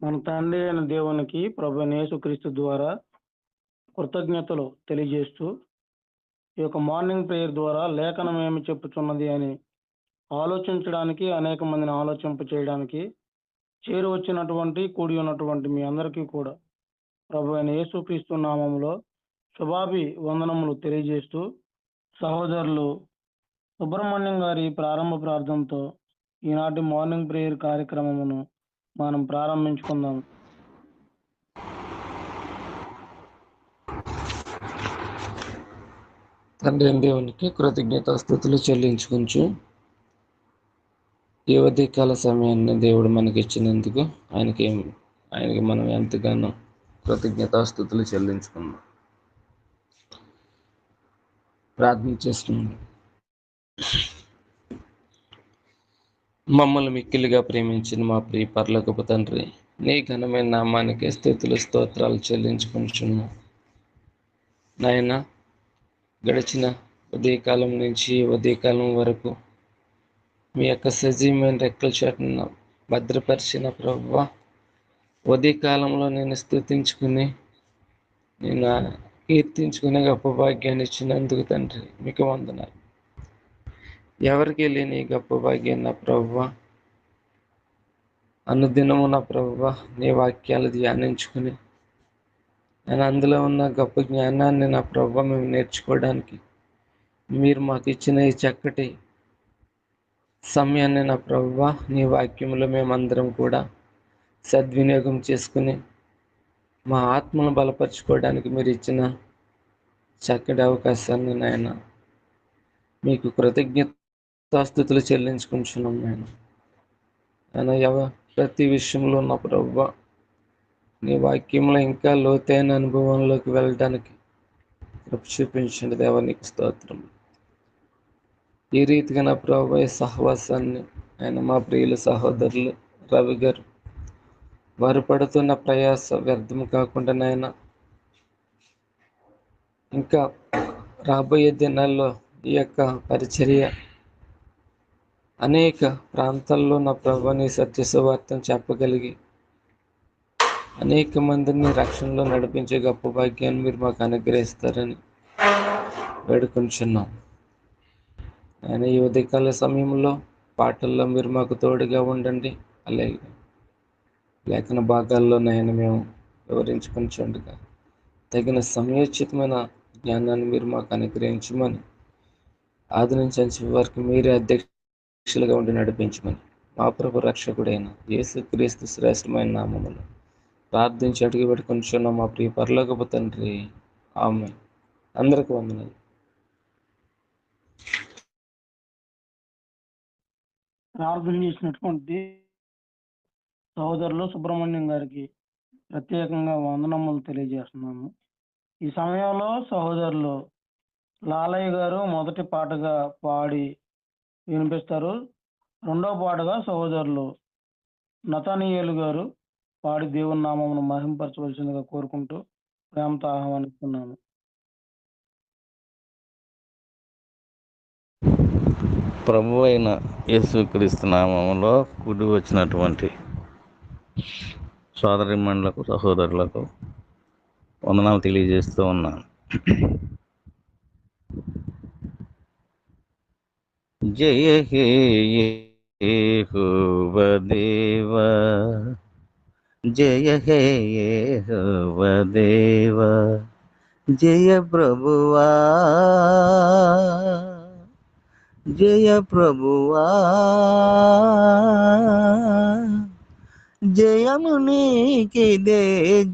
మన తండ్రి అయిన దేవునికి ప్రభువైన యేసుక్రీస్తు ద్వారా కృతజ్ఞతలు తెలియజేస్తూ ఈ యొక్క మార్నింగ్ ప్రేయర్ ద్వారా లేఖనం ఏమి చెప్పుచున్నది అని ఆలోచించడానికి, అనేక మందిని ఆలోచింప చేయడానికి చేరువచ్చినటువంటి కూడి ఉన్నటువంటి మీ అందరికీ కూడా ప్రభువైన యేసుక్రీస్తు నామములో శుభాభి వందనములు తెలియజేస్తూ సహోదరులు సుబ్రహ్మణ్యం గారి ప్రారంభ ప్రార్థనతో ఈనాటి మార్నింగ్ ప్రేయర్ కార్యక్రమమును మనం ప్రారంభించుకుందాం. తండ్రి దేవునికి కృతజ్ఞతాస్తుతులు చెల్లించుకుంటూ ఈ ఉదయకాల సమయాన్ని దేవుడు మనకి ఇచ్చినందుకు ఆయనకి మనం ఎంతగానో కృతజ్ఞతాస్తుతులు చెల్లించుకుందాం. ప్రార్థన చేసుకుందాం. మమ్మల్ని మిక్కిలిగా ప్రేమించిన మా ప్రియ పరలోకపు తండ్రి, నీ ఘనమైన నామానికి స్తుతులు స్తోత్రాలు చెల్లించుకుంటున్నాం. నాయన, గడిచిన ఉదయకాలం నుంచి ఉదయకాలం వరకు మీ యొక్క సజీవమైన రెక్కల చాటున భద్రపరిచిన ప్రభువా, ఉదయకాలంలో నేను స్తుతించుకుని నేను కీర్తించుకునే గొప్ప భాగ్యాన్ని ఇచ్చినందుకు తండ్రి మీకు వందనాలు. ఎవరికి లేని గొప్ప భాగ్యాన్ని నా ప్రభువా, అనుదినము నా ప్రభువా నీ వాక్యాలు ధ్యానించుకుని నేను అందులో ఉన్న గొప్ప జ్ఞానాన్ని నా ప్రభువా మేము నేర్చుకోవడానికి మీరు మాకు ఇచ్చిన ఈ చక్కటి సమయాన్ని నా ప్రభువా నీ వాక్యంలో మేమందరం కూడా సద్వినియోగం చేసుకుని మా ఆత్మను బలపరుచుకోవడానికి మీరు ఇచ్చిన చక్కటి అవకాశాన్ని నాయన మీకు కృతజ్ఞతాస్తుతులు చెల్లించుకుంటున్నాం. నాయన ప్రతి విషయంలో నా ప్రభువా నీ వాక్యంలో ఇంకా లోతైన అనుభవంలోకి వెళ్ళడానికి కృప చూపించండి దేవా, నీకు స్తోత్రం. ఈ రీతిగా నా ప్రభువా ఈ సహవాసాన్ని ఆయన మా ప్రియుల సహోదరులు రవి గారు వారు పడుతున్న ప్రయాస వ్యర్థం కాకుండా నాయన ఇంకా రాబోయే దినాల్లో ఈ యొక్క పరిచర్య అనేక ప్రాంతాల్లో నా ప్రభువా నీ సత్య సువార్తను చెప్పగలిగి అనేక మందిని రక్షణలో నడిపించే గొప్ప భాగ్యాన్ని మీరు మాకు అనుగ్రహిస్తారని వేడుకొంచున్నాం. ఆయన ఈ ఉదయకాల సమయంలో పాటల్లో మీరు మాకు తోడుగా ఉండండి. అలాగే లేఖన భాగాల్లో నాయన మేము వివరించుకుంటుండగా తగిన సమయోచితమైన జ్ఞానాన్ని మీరు మాకు అనుగ్రహించమని, ఆది నుంచి అంచె వరకు మీరే అధ్యక్షులుగా ఉండి నడిపించమని మా ప్రభు రక్షకుడైన యేసుక్రీస్తు శ్రేష్టమైన నామములో ప్రార్థించి అడిగి పెట్టుకుంటున్నాం మా ప్రియ పరలోకపు తండ్రి, ఆమేన్. అందరికీ వందనాలు. ప్రార్థన చేసినటువంటి సహోదరులు సుబ్రహ్మణ్యం గారికి ప్రత్యేకంగా వందనములు తెలియజేస్తున్నాము. ఈ సమయంలో సహోదరులు లాలయ్య గారు మొదటి పాటగా పాడి వినిపిస్తారు. రెండో పాటగా సహోదరులు నతానియేలు గారు పాడి దేవుని నామమును మహింపరచవలసిందిగా కోరుకుంటూ ప్రేమతో ఆహ్వానిస్తున్నాము. ప్రభు అయిన యేసుక్రీస్తు నామములో కూడి వచ్చినటువంటి సోదరిమణులకు సహోదరులకు వందనాలు తెలియజేస్తూ ఉన్నాను. జయ హే యెహోవా దేవా, జయ హే యెహోవా దేవా, జయ ప్రభువా, జయ ప్రభువా, జయము నీకిదే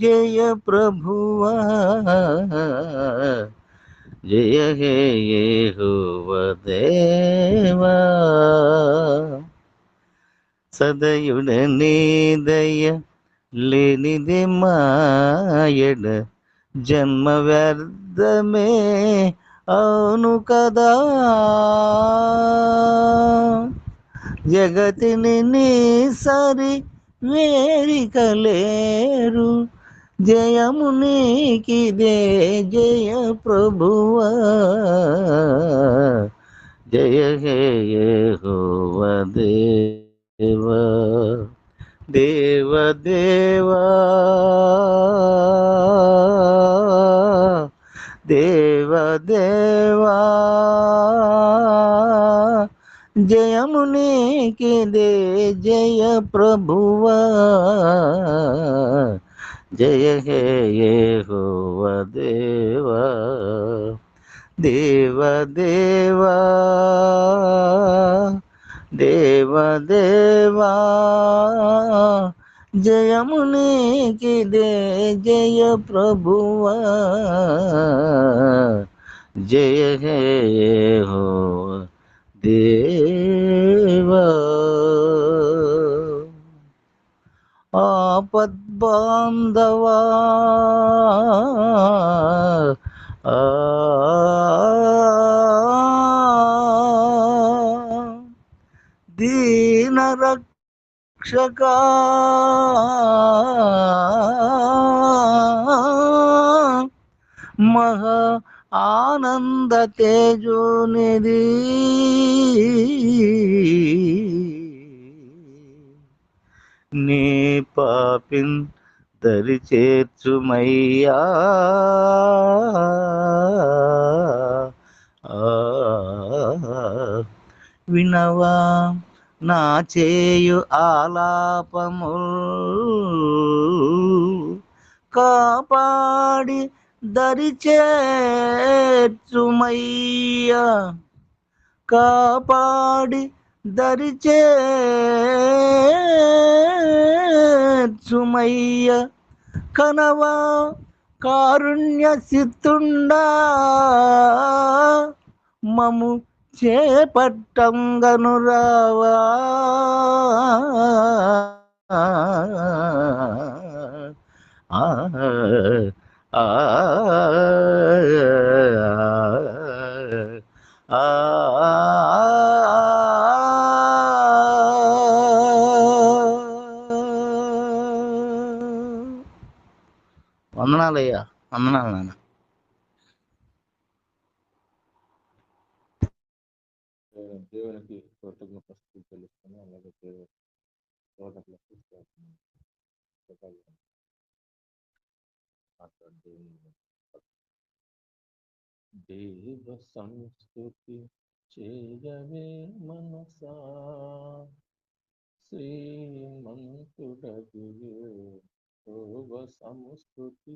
జయ ప్రభువా, జయ హే యెహోవా దేవా. సదయుడనే దయ లేనిదే మాయడ జన్మ వ్యర్థమే అవును కదా, జగతిని నీ సరి వేరికలేరు, జయము నీకిదే జయ ప్రభువా, జయ హే యెహోవా దేవా. దేవదేవా దేవదేవా జయము నీకిదే జయ ప్రభువా జయ హే యెహోవా దేవా దేవదేవా దేవదేవా జయము నీకిదే జయ ప్రభువా జయ హే యెహోవా దేవా ఆపద్బాంధవా ఆ దీన రక్షకా మహా ఆనంద తేజోనిధి నీ పాపిన్ దరి చేర్చుమయ్యా వినవా నా చేయు ఆలాపము కాపాడి దరి చేర్చుమయ్యా కాపాడి దరి చేర్చుమయ్య కనవా కారుణ్య సిద్ధుండా మము చేపట్టంగను రావా ఆ ఆ వందనాలయ్యా వందనాలు నాన్న దేవునికి కృతజ్ఞత తెలుస్తున్నాను. అలాగే దేవుని తోటలో దేవ సంస్కృతి చేయవే మనసా శ్రీమంతుడగు దేవ సంస్కృతి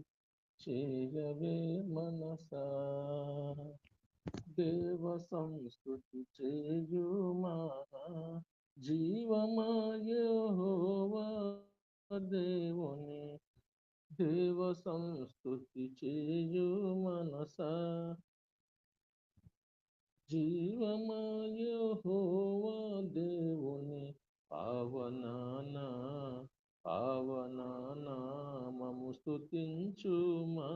చేయవే మనసా దేవ సంస్కృతి చేయుమా జీవమాయహోవా దేవుని దేవ సంస్కృతి చేయు మనసా జీవమాయహోవా దేవుని పావనానా పావనామము స్తుతించుమా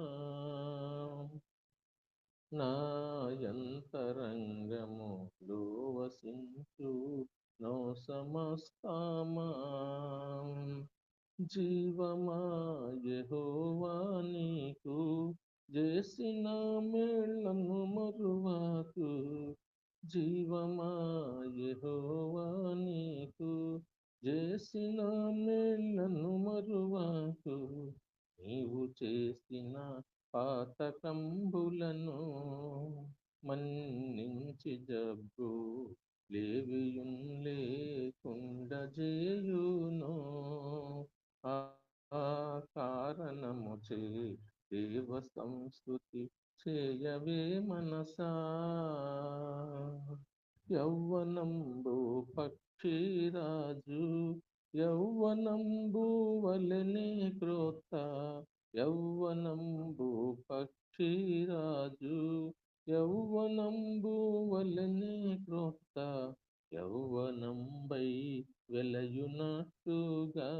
నాయంతరంగములో వసించు నో సమస్తమా జీవమా యెహోవా నీకు చేసిన మేళ్లను మరువాకు జీవమా యెహోవా నీకు చేసిన మేళ్లను మరువాకు నీవు చేసిన పాతకంబులను మన్నించి జబ్బు లేవియున్ లేకుండ చేయును ఆ కారణము చే దేవ సంస్కృతి చేయవే మనసా యౌవనంబు పక్షిరాజు యౌవనంబు వలెనే క్రోత్త యౌవనంబు పక్షిరాజు యౌవనంబు వలెనే క్రోత్త యౌవనంబై వెలయునట్టుగా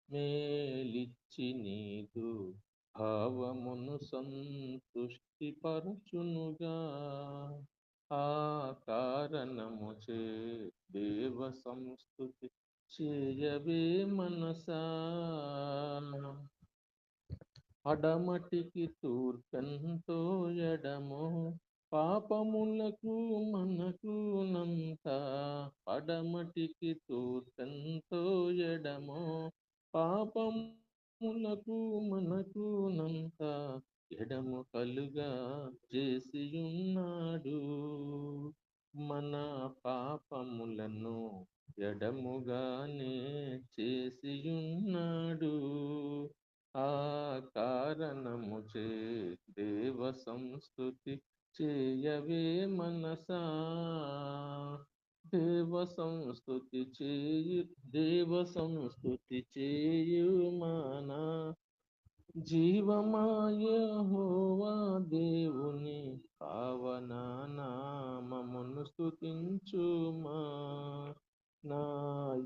మేలిచ్చి నీదు భావమును సంతుష్టి పరచునుగా ఆ కారణము చే దేవ సంస్కృతి చేయవే మనసా అడమటికి తూర్పెంతో ఎడము పాపములకు మనకు నంత పడమటికి తూర్పెంతో ఎడమో పాపములకు మనకు నంత ఎడము కలుగా చేసియున్నాడు మన పాపములను ఎడముగానే చేసియున్నాడు ఆ కారణముచే దేవ సంస్తుతి చేయవే మనసా దేవ సంస్తుతి చేయు మానా జీవమాయ హోవా దేవుని పావన నామమును స్తుతించుమా నా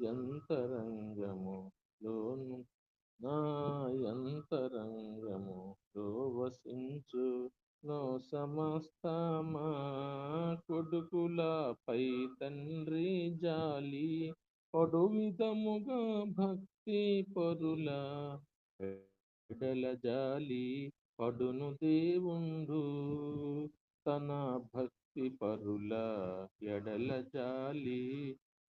యంతరంగములోను నా యంతరంగములో వసించు నో సమస్తమా కొడుకులపై తండ్రి జాలి పడు విధముగా భక్తి పరుల ఎడల జాలి పడును దేవుండు తన భక్తి పరుల ఎడల జాలి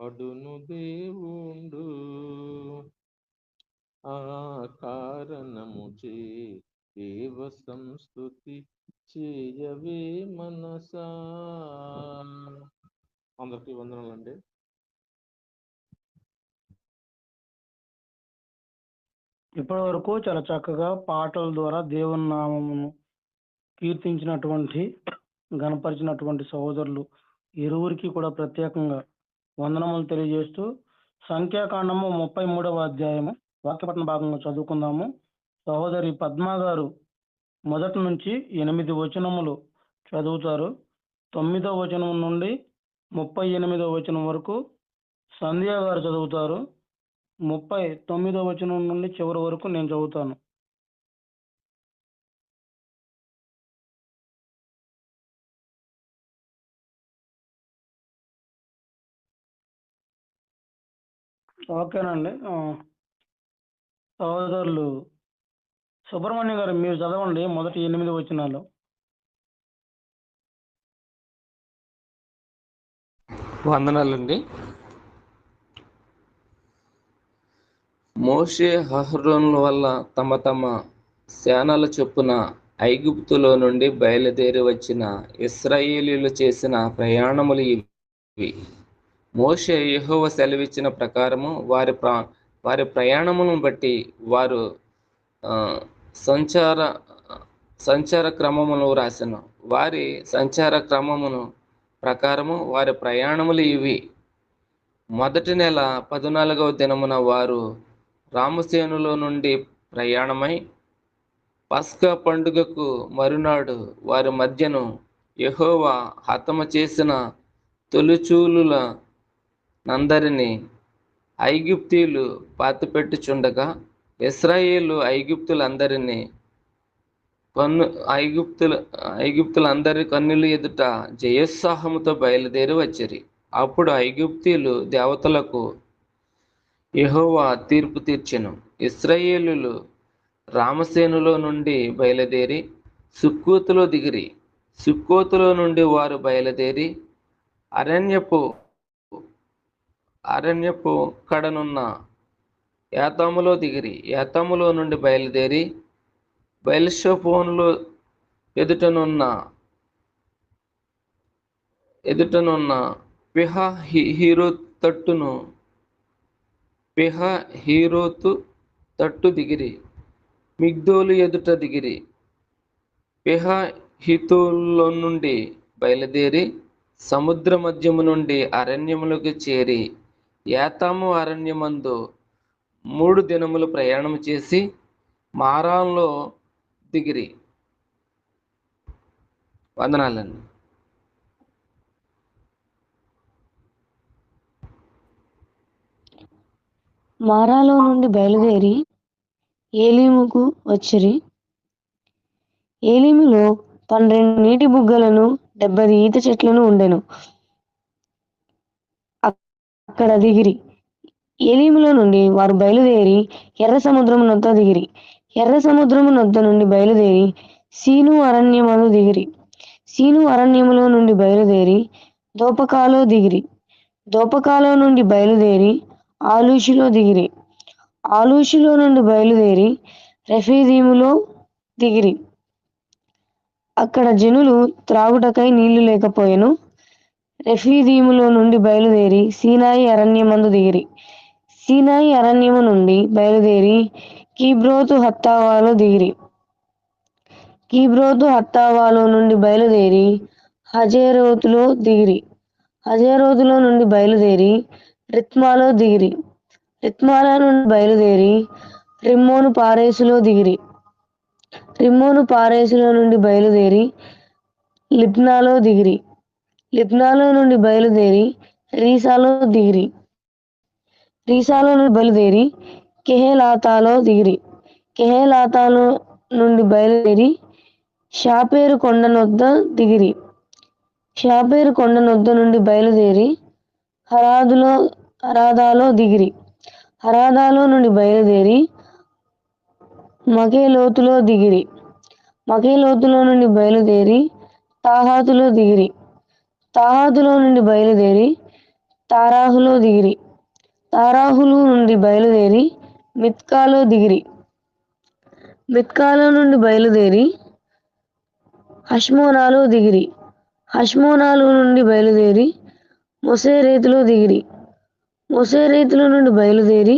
పడును దేవుండు ఆ కారణముచే దేవ సంస్తుతి చేయవే మనసా. అందరికీ వందనాలండి. ఇప్పటి వరకు చాలా చక్కగా పాటల ద్వారా దేవుని నామమును కీర్తించినటువంటి గణపరిచినటువంటి సహోదరులు ఇరువురికి కూడా ప్రత్యేకంగా వందనములు తెలియజేస్తూ సంఖ్యాకాండము 33వ అధ్యాయము వాక్యపట్న భాగంగా చదువుకుందాము. సహోదరి పద్మ గారు మొదటి నుంచి 8 వచనములు చదువుతారు. 9వ వచనం నుండి 38వ వచనం వరకు సంధ్య గారు చదువుతారు. 39వ వచనం నుండి చివరి వరకు నేను చదువుతాను. ఓకేనండి. సహోదరులు సుబ్రహ్మణ్యం గారు మీరు చదవండి మొదటి 8 వచనాలు. వందనాలండి. మోషే అహరోనుల వల్ల తమ తమ సేనల చొప్పున ఐగుప్తులో నుండి బయలుదేరి వచ్చిన ఇశ్రాయేలీయులు చేసిన ప్రయాణములు ఇవి. మోషే యెహోవా సెలవిచ్చిన ప్రకారము వారి ప్రయాణములను బట్టి వారు సంచార క్రమమును రాసెను. వారి సంచార క్రమమును ప్రకారము వారి ప్రయాణములు ఇవి. మొదటి నెల 14వ దినమున వారు రామసేనులో నుండి ప్రయాణమై పస్కా పండుగకు మరునాడు వారి మధ్యను యెహోవా హతము చేసిన తొలిచూలుల నందరినీ ఐగుప్తీయులు పాతిపెట్టుచుండగా ఇశ్రాయేలు ఐగుప్తులందరి కన్నుల ఎదుట జయోత్సాహముతో బయలుదేరి వచ్చిరి. అప్పుడు ఐగుప్తీయులు దేవతలకు యెహోవా తీర్పు తీర్చెను. ఇశ్రాయేలీయులు రామసేనులో నుండి బయలుదేరి సుక్కోతులో దిగిరి. సుక్కోతులో నుండి వారు బయలుదేరి అరణ్యపు కడనున్న యాతాములో దిగిరి. యాతాములో నుండి బయలుదేరి బయల్షెఫోనులో ఎదుటనున్న పిహహీరోతు తట్టు దిగిరి. మిగ్దోలు ఎదుట దిగిరి. పిహహీరోతులో నుండి బయలుదేరి సముద్ర మధ్యము నుండి అరణ్యములకు చేరి యాతాము అరణ్యమందు 3 దినములు ప్రయాణం చేసి మారాన్లో దిగిరి. వందనాలండి. మారాలో నుండి బయలుదేరి ఏలీముకు వచ్చిరి. ఏలీములో 12 నీటి బుగ్గలను 70 ఈత చెట్లను ఉండెను. అక్కడ దిగిరి. ఏలీములో నుండి వారు బయలుదేరి ఎర్ర సముద్రము నొద్ద దిగిరి. ఎర్ర సముద్రము నొద్ద నుండి బయలుదేరి సీను అరణ్యమందు దిగిరి. సీను అరణ్యములో నుండి బయలుదేరి దోపకాలో దిగిరి. దోపకాలో నుండి బయలుదేరి ఆలూషులో దిగిరి. ఆలూషులో నుండి బయలుదేరి రెఫీదీములో దిగిరి. అక్కడ జనులు త్రాగుటకై నీళ్లు లేకపోయెను. రెఫీదీములో నుండి బయలుదేరి సీనాయి అరణ్యమందు దిగిరి. సీనాయి అరణ్యము నుండి బయలుదేరి కీబ్రోతు హత్తావాలో దిగిరి. కీబ్రోతు హత్తావాలో నుండి బయలుదేరి హజేరోతులో దిగిరి. హజేరోతులో నుండి బయలుదేరి రిత్మాలో దిగిరి. రిత్మాల నుండి బయలుదేరి రిమ్మోను పారేసులో దిగిరి. రిమ్మోను పారేసులో నుండి బయలుదేరి లిబ్నాలో దిగిరి. లిబ్నాలో నుండి బయలుదేరి రీసాలో దిగిరి. రీసాలో నుండి బయలుదేరి కెహేలాతాలో దిగిరి. కెహేలాతాలో నుండి బయలుదేరి షాపేరు కొండనొద్ద దిగిరి. షాపేరు కొండనొద్ద నుండి బయలుదేరి హరాదాలో దిగిరి. హరాదాలో నుండి బయలుదేరి మకేలోతులో దిగిరి. మకేలోతులో నుండి బయలుదేరి తాహాతులో దిగిరి. తాహాతులో నుండి బయలుదేరి తారాహులో దిగిరి. తారాహులు నుండి బయలుదేరి మిత్కాలో దిగిరి. మిత్కాలో నుండి బయలుదేరి హష్మోనాలో దిగిరి. హష్మోనాలో నుండి బయలుదేరి మొసేరేతులో దిగిరి. మొసేరేతులో నుండి బయలుదేరి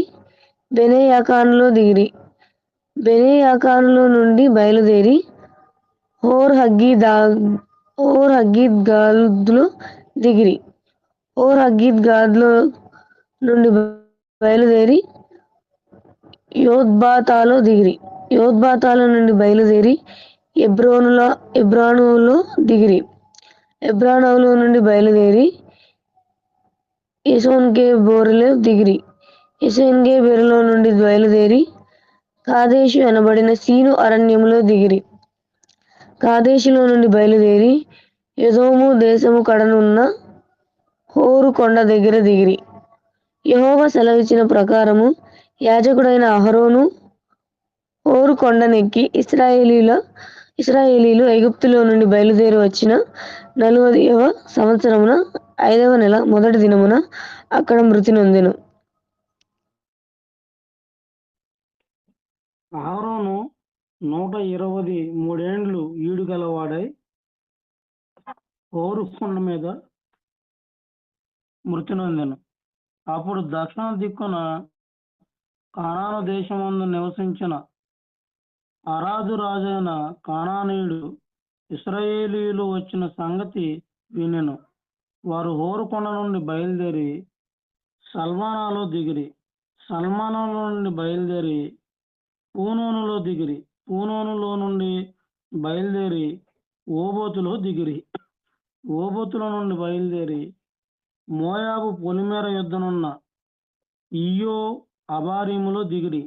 బెనేయాకానులో దిగిరి. బెనేయాకానులో నుండి బయలుదేరి హోర్ హగ్గీద్గాదులో దిగిరి. హోర్ హగ్గీద్గాదులో నుండి బయలుదేరి యోత్బాతాలో దిగిరి. యోత్బాతాలో నుండి బయలుదేరి ఎబ్రానులో దిగిరి. ఎబ్రానులో నుండి బయలుదేరి ఎసోన్గెబెరులో దిగిరి. ఎసోన్గెబెరులో నుండి బయలుదేరి కాదేషు అనబడిన సీను అరణ్యములో దిగిరి. కాదేషులో నుండి బయలుదేరి ఎదోము దేశము కడనున్న హోరు కొండ దగ్గర దిగిరి. యెహోవా సెలవిచ్చిన ప్రకారము యాజకుడైన అహరోను హోరు కొండనెక్కి ఇశ్రాయేలీలు ఐగుప్తులో నుండి బయలుదేరి వచ్చిన 40వ సంవత్సరమున 5వ నెల మొదటి దినమున అక్కడ మృతి నొందెను. అహరోను 123 ఈడు గలవాడై హోరు కొండ మీద మృతి నొందెను. అప్పుడు దక్షిణ దిక్కున కానాను దేశమందు నివసించిన అరాదు రాజైన కానానీయుడు ఇశ్రాయేలీయులు వచ్చిన సంగతి వినెను. వారు హోరు కొండ నుండి బయలుదేరి సల్మానాలో దిగిరి. సల్మానాలో నుండి బయలుదేరి పూనోనులో దిగిరి. పూనోనులో నుండి బయలుదేరి ఓబోతులో దిగిరి. ఓబోతులో నుండి బయలుదేరి మోయాబు పొలిమేర యుద్ధనున్న ఇయ్యో అబారీములో దిగిరి.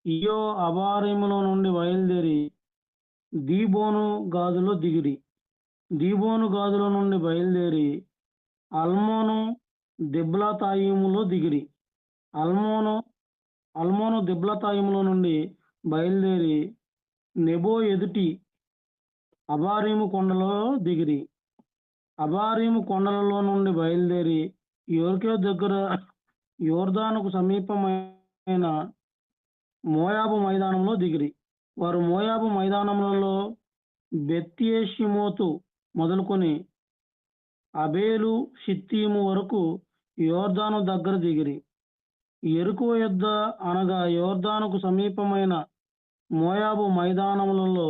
ఇయ్యో అబారీములో నుండి బయలుదేరి దీబోను గాదులో దిగిరి. దీబోను గాదులో నుండి బయలుదేరి అల్మోను దిబ్లాతాయిములో దిగిరి. అల్మోను దిబ్లాతాయిములో నుండి బయలుదేరి నెబో ఎదుటి అబారీము కొండలో దిగిరి. అబారీము కొండలలో నుండి బయలుదేరి యోర్కే దగ్గర యోర్దానుకు సమీపమైన మోయాబు మైదానంలో దిగిరి. వారు మోయాబు మైదానములలో బెత్యేషిమోతు మొదలుకొని అబేలు షిత్తీము వరకు యోర్దాను దగ్గర దిగిరి. యెరికో యొద్ద అనగా యోర్దానుకు సమీపమైన మోయాబు మైదానములలో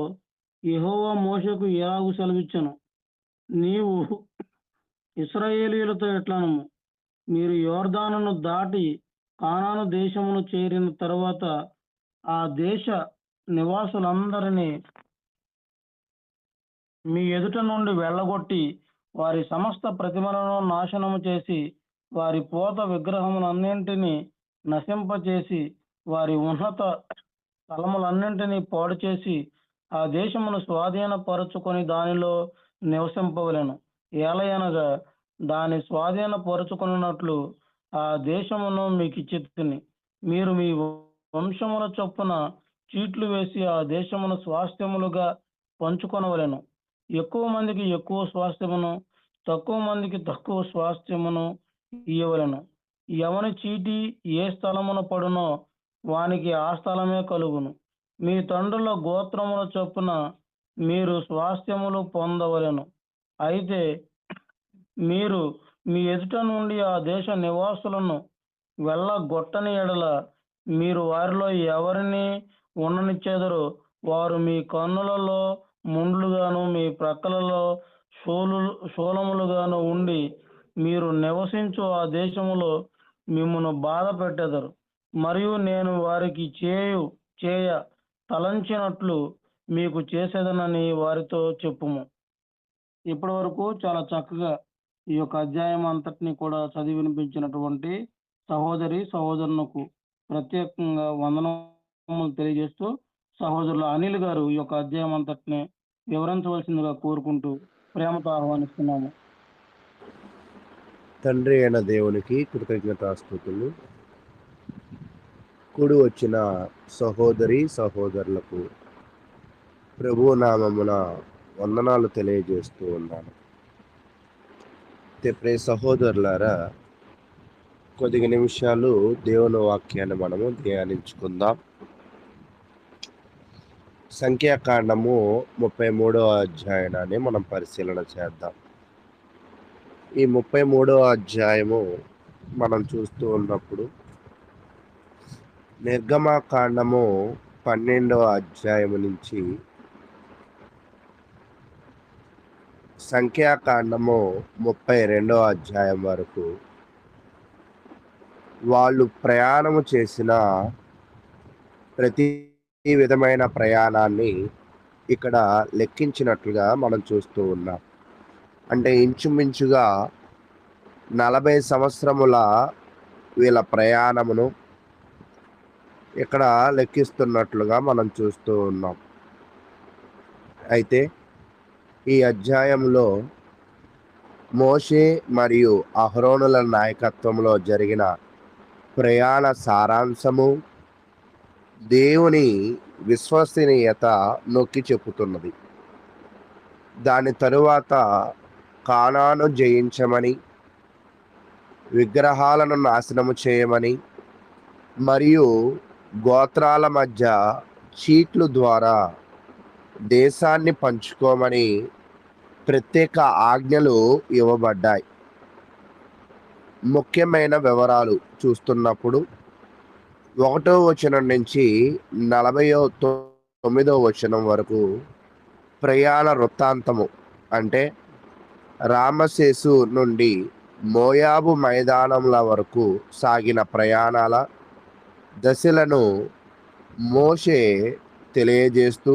యెహోవా మోషేకు ఇలాగు సెలవిచ్చెను, నీవు ఇశ్రాయేలీయులతో ఇట్లనుము, మీరు యోర్దానును దాటి కానాను దేశమును చేరిన తరువాత ఆ దేశ నివాసులందరినీ మీ ఎదుట నుండి వెళ్ళగొట్టి వారి సమస్త ప్రతిమలను నాశనము చేసి వారి పోత విగ్రహములన్నింటినీ నశింపచేసి వారి ఉన్నత స్థలములన్నింటినీ పాడు చేసి ఆ దేశమును స్వాధీనపరచుకొని దానిలో నివసింపవలెను. ఏలయనగా దాని స్వాధీనపరచుకున్నట్లు ఆ దేశమును మీకు ఇచ్చితిని. మీరు మీ వంశముల చొప్పున చీట్లు వేసి ఆ దేశమును స్వాస్థ్యములుగా పంచుకొనవలెను. ఎక్కువ మందికి ఎక్కువ స్వాస్థ్యమును, తక్కువ మందికి తక్కువ స్వాస్థ్యమును ఇయ్యవలెను. ఎవని చీటి ఏ స్థలమున పడునో వానికి ఆ స్థలమే కలుగును. మీ తండ్రుల గోత్రముల చొప్పున మీరు స్వాస్థ్యములు పొందవలెను. అయితే మీరు మీ ఎదుట నుండి ఆ దేశ నివాసులను వెళ్ళగొట్టని ఎడల మీరు వారిలో ఎవరిని ఉండనిచ్చెదరో వారు మీ కన్నులలో ముండ్లుగాను మీ ప్రక్కలలో శూలములుగాను ఉండి మీరు నివసించు ఆ దేశములో మిమ్మును బాధ పెట్టెదరు. మరియు నేను వారికి చేయ తలంచినట్లు మీకు చేసేదనని వారితో చెప్పుము. ఇప్పటి వరకు చాలా చక్కగా ఈ యొక్క అధ్యాయం అంతటిని కూడా చదివి వినిపించినటువంటి సహోదరి సహోదరులకు ప్రత్యేకంగా వందనములు తెలియజేస్తూ సహోదరులు అనిల్ గారు ఈ యొక్క అధ్యాయం అంతటిని వివరించవలసిందిగా కోరుకుంటూ ప్రేమతో ఆహ్వానిస్తున్నాము. తండ్రి అయిన దేవునికి కృతజ్ఞతాస్తుతులు. కూడి వచ్చిన సహోదరి సహోదరులకు ప్రభు నామమున వందనాలు తెలియజేస్తూ ఉన్నాను. ప్రియ సహోదరులారా, కొద్ది నిమిషాలు దేవుని వాక్యాన్ని మనము ధ్యానించుకుందాం. సంఖ్యాకాండము 33వ అధ్యాయాన్ని మనం పరిశీలన చేద్దాం. ఈ 33వ అధ్యాయము మనం చూస్తూ ఉన్నప్పుడు నిర్గమకాండము 12వ అధ్యాయము నుంచి సంఖ్యాకాండము 32వ అధ్యాయం వరకు వాళ్ళు ప్రయాణము చేసిన ప్రతి విధమైన ప్రయాణాన్ని ఇక్కడ లెక్కించినట్లుగా మనం చూస్తూ ఉన్నాం. అంటే ఇంచుమించుగా 40 సంవత్సరముల వీళ్ళ ప్రయాణమును ఇక్కడ లెక్కిస్తున్నట్లుగా మనం చూస్తూ ఉన్నాం. అయితే ఈ అధ్యాయంలో మోషే మరియు అహరోనుల నాయకత్వంలో జరిగిన ప్రయాణ సారాంశము దేవుని విశ్వసనీయత నొక్కి చెప్పుతున్నది. దాని తరువాత కానాను జయించమని, విగ్రహాలను నాశనము చేయమని మరియు గోత్రాల మధ్య చీట్ల ద్వారా దేశాన్ని పంచుకోమని ప్రత్యేక ఆజ్ఞలు ఇవ్వబడ్డాయి. ముఖ్యమైన వివరాలు చూస్తున్నప్పుడు 1వ వచనం నుంచి 49వ వచనం వరకు ప్రయాణ వృత్తాంతము, అంటే రామసేసు నుండి మోయాబు మైదానంల వరకు సాగిన ప్రయాణాల దశలను మోషే తెలియజేస్తూ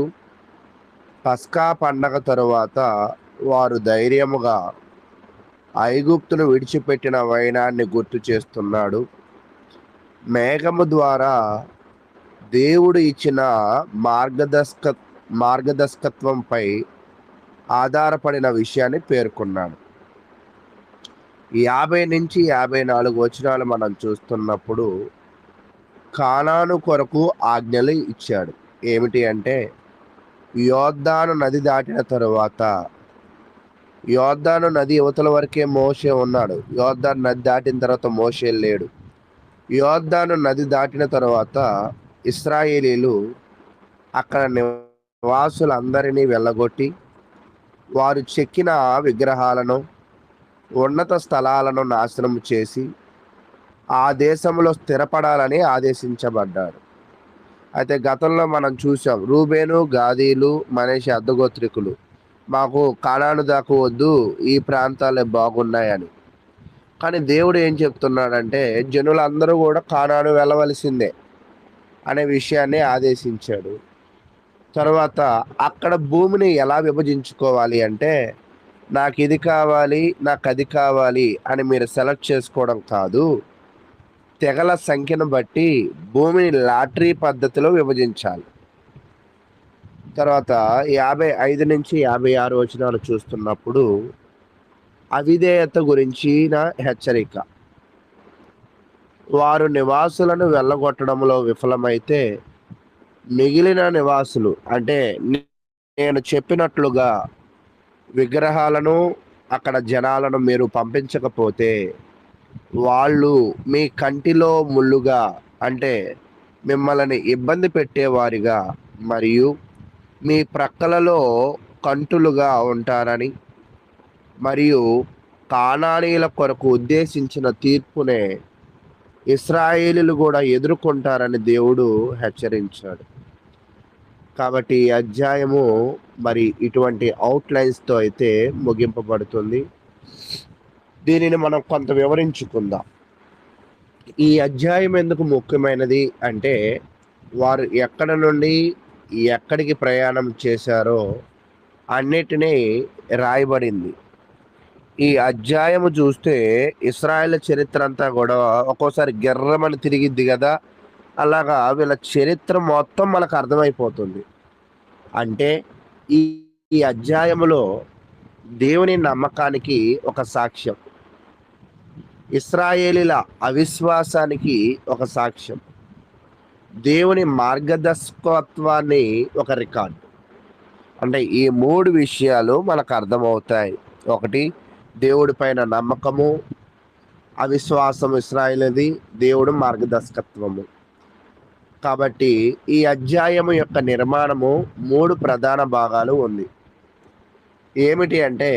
పస్కా పండగ తరువాత వారు ధైర్యముగా ఐగుప్తును విడిచిపెట్టిన వైనాన్ని గుర్తు చేస్తున్నాడు. మేఘము ద్వారా దేవుడు ఇచ్చిన మార్గదర్శకత్వంపై ఆధారపడిన విషయాన్ని పేర్కొన్నాడు. 50 నుంచి 54 వచనాలు మనం చూస్తున్నప్పుడు కానాను కొరకు ఆజ్ఞలు ఇచ్చాడు. ఏమిటి అంటే, యోర్దాను నది దాటిన తరువాత, యోర్దాను నది యువతల వరకే మోషే ఉన్నాడు. యోర్దాను నది దాటిన తర్వాత మోషే లేడు. యోర్దాను నది దాటిన తర్వాత ఇశ్రాయేలీలు అక్కడ నివాసులందరినీ వెళ్ళగొట్టి వారు చెక్కిన విగ్రహాలను, ఉన్నత స్థలాలను నాశనం చేసి ఆ దేశంలో స్థిరపడాలని ఆదేశించబడ్డారు. అయితే గతంలో మనం చూసాం, రూబేను, గాదీలు, మనషే అర్ధగోత్రికులు మాకు కానాను దాకా వద్దు, ఈ ప్రాంతాలే బాగున్నాయని. కానీ దేవుడు ఏం చెప్తున్నాడంటే, జనులందరూ కూడా కానాను వెళ్ళవలసిందే అనే విషయాన్ని ఆదేశించాడు. తర్వాత అక్కడ భూమిని ఎలా విభజించుకోవాలి అంటే, నాకు ఇది కావాలి, నాకు అది కావాలి అని మీరు సెలెక్ట్ చేసుకోవడం కాదు, తెగల సంఖ్యను బట్టి భూమిని లాటరీ పద్ధతిలో విభజించాలి. తర్వాత 55 నుంచి 56 వచనాలు చూస్తున్నప్పుడు అవిధేయత గురించిన హెచ్చరిక. వారు నివాసులను వెళ్ళగొట్టడంలో విఫలమైతే మిగిలిన నివాసులు, అంటే నేను చెప్పినట్లుగా విగ్రహాలను అక్కడ జనాలను మీరు పంపించకపోతే వాళ్ళు మీ కంటిలో ముళ్ళుగా, అంటే మిమ్మల్ని ఇబ్బంది పెట్టేవారిగా మరియు మీ ప్రక్కలలో కంటులుగా ఉంటారని, మరియు కానానీయుల కొరకు ఉద్దేశించిన తీర్పునే ఇశ్రాయేలీయులు కూడా ఎదుర్కొంటారని దేవుడు హెచ్చరించాడు. కాబట్టి ఈ అధ్యాయము మరి ఇటువంటి అవుట్లైన్స్తో అయితే ముగింపబడుతుంది. దీనిని మనం కొంత వివరించుకుందాం. ఈ అధ్యాయం ఎందుకు ముఖ్యమైనది అంటే, వారు ఎక్కడ నుండి ఎక్కడికి ప్రయాణం చేశారో అన్నిటినీ రాయబడింది. ఈ అధ్యాయము చూస్తే ఇశ్రాయేల్ చరిత్ర అంతా కూడా ఒక్కోసారి గిర్రమని తిరిగిద్ది కదా, అలాగా వీళ్ళ చరిత్ర మొత్తం మనకు అర్థమైపోతుంది. అంటే ఈ ఈ అధ్యాయములో దేవుని నమ్మకానికి ఒక సాక్ష్యం, ఇశ్రాయేలీల అవిశ్వాసానికి ఒక సాక్ష్యం, దేవుని మార్గదర్శకత్వాన్ని ఒక రికార్డు. అంటే ఈ 3 విషయాలు మనకు అర్థమవుతాయి. ఒకటి, దేవుడి పైన నమ్మకము, అవిశ్వాసం ఇశ్రాయేలుది, దేవుడు మార్గదర్శకత్వము. కాబట్టి ఈ అధ్యాయము యొక్క నిర్మాణము 3 ప్రధాన భాగాలు ఉంది. ఏమిటి అంటే,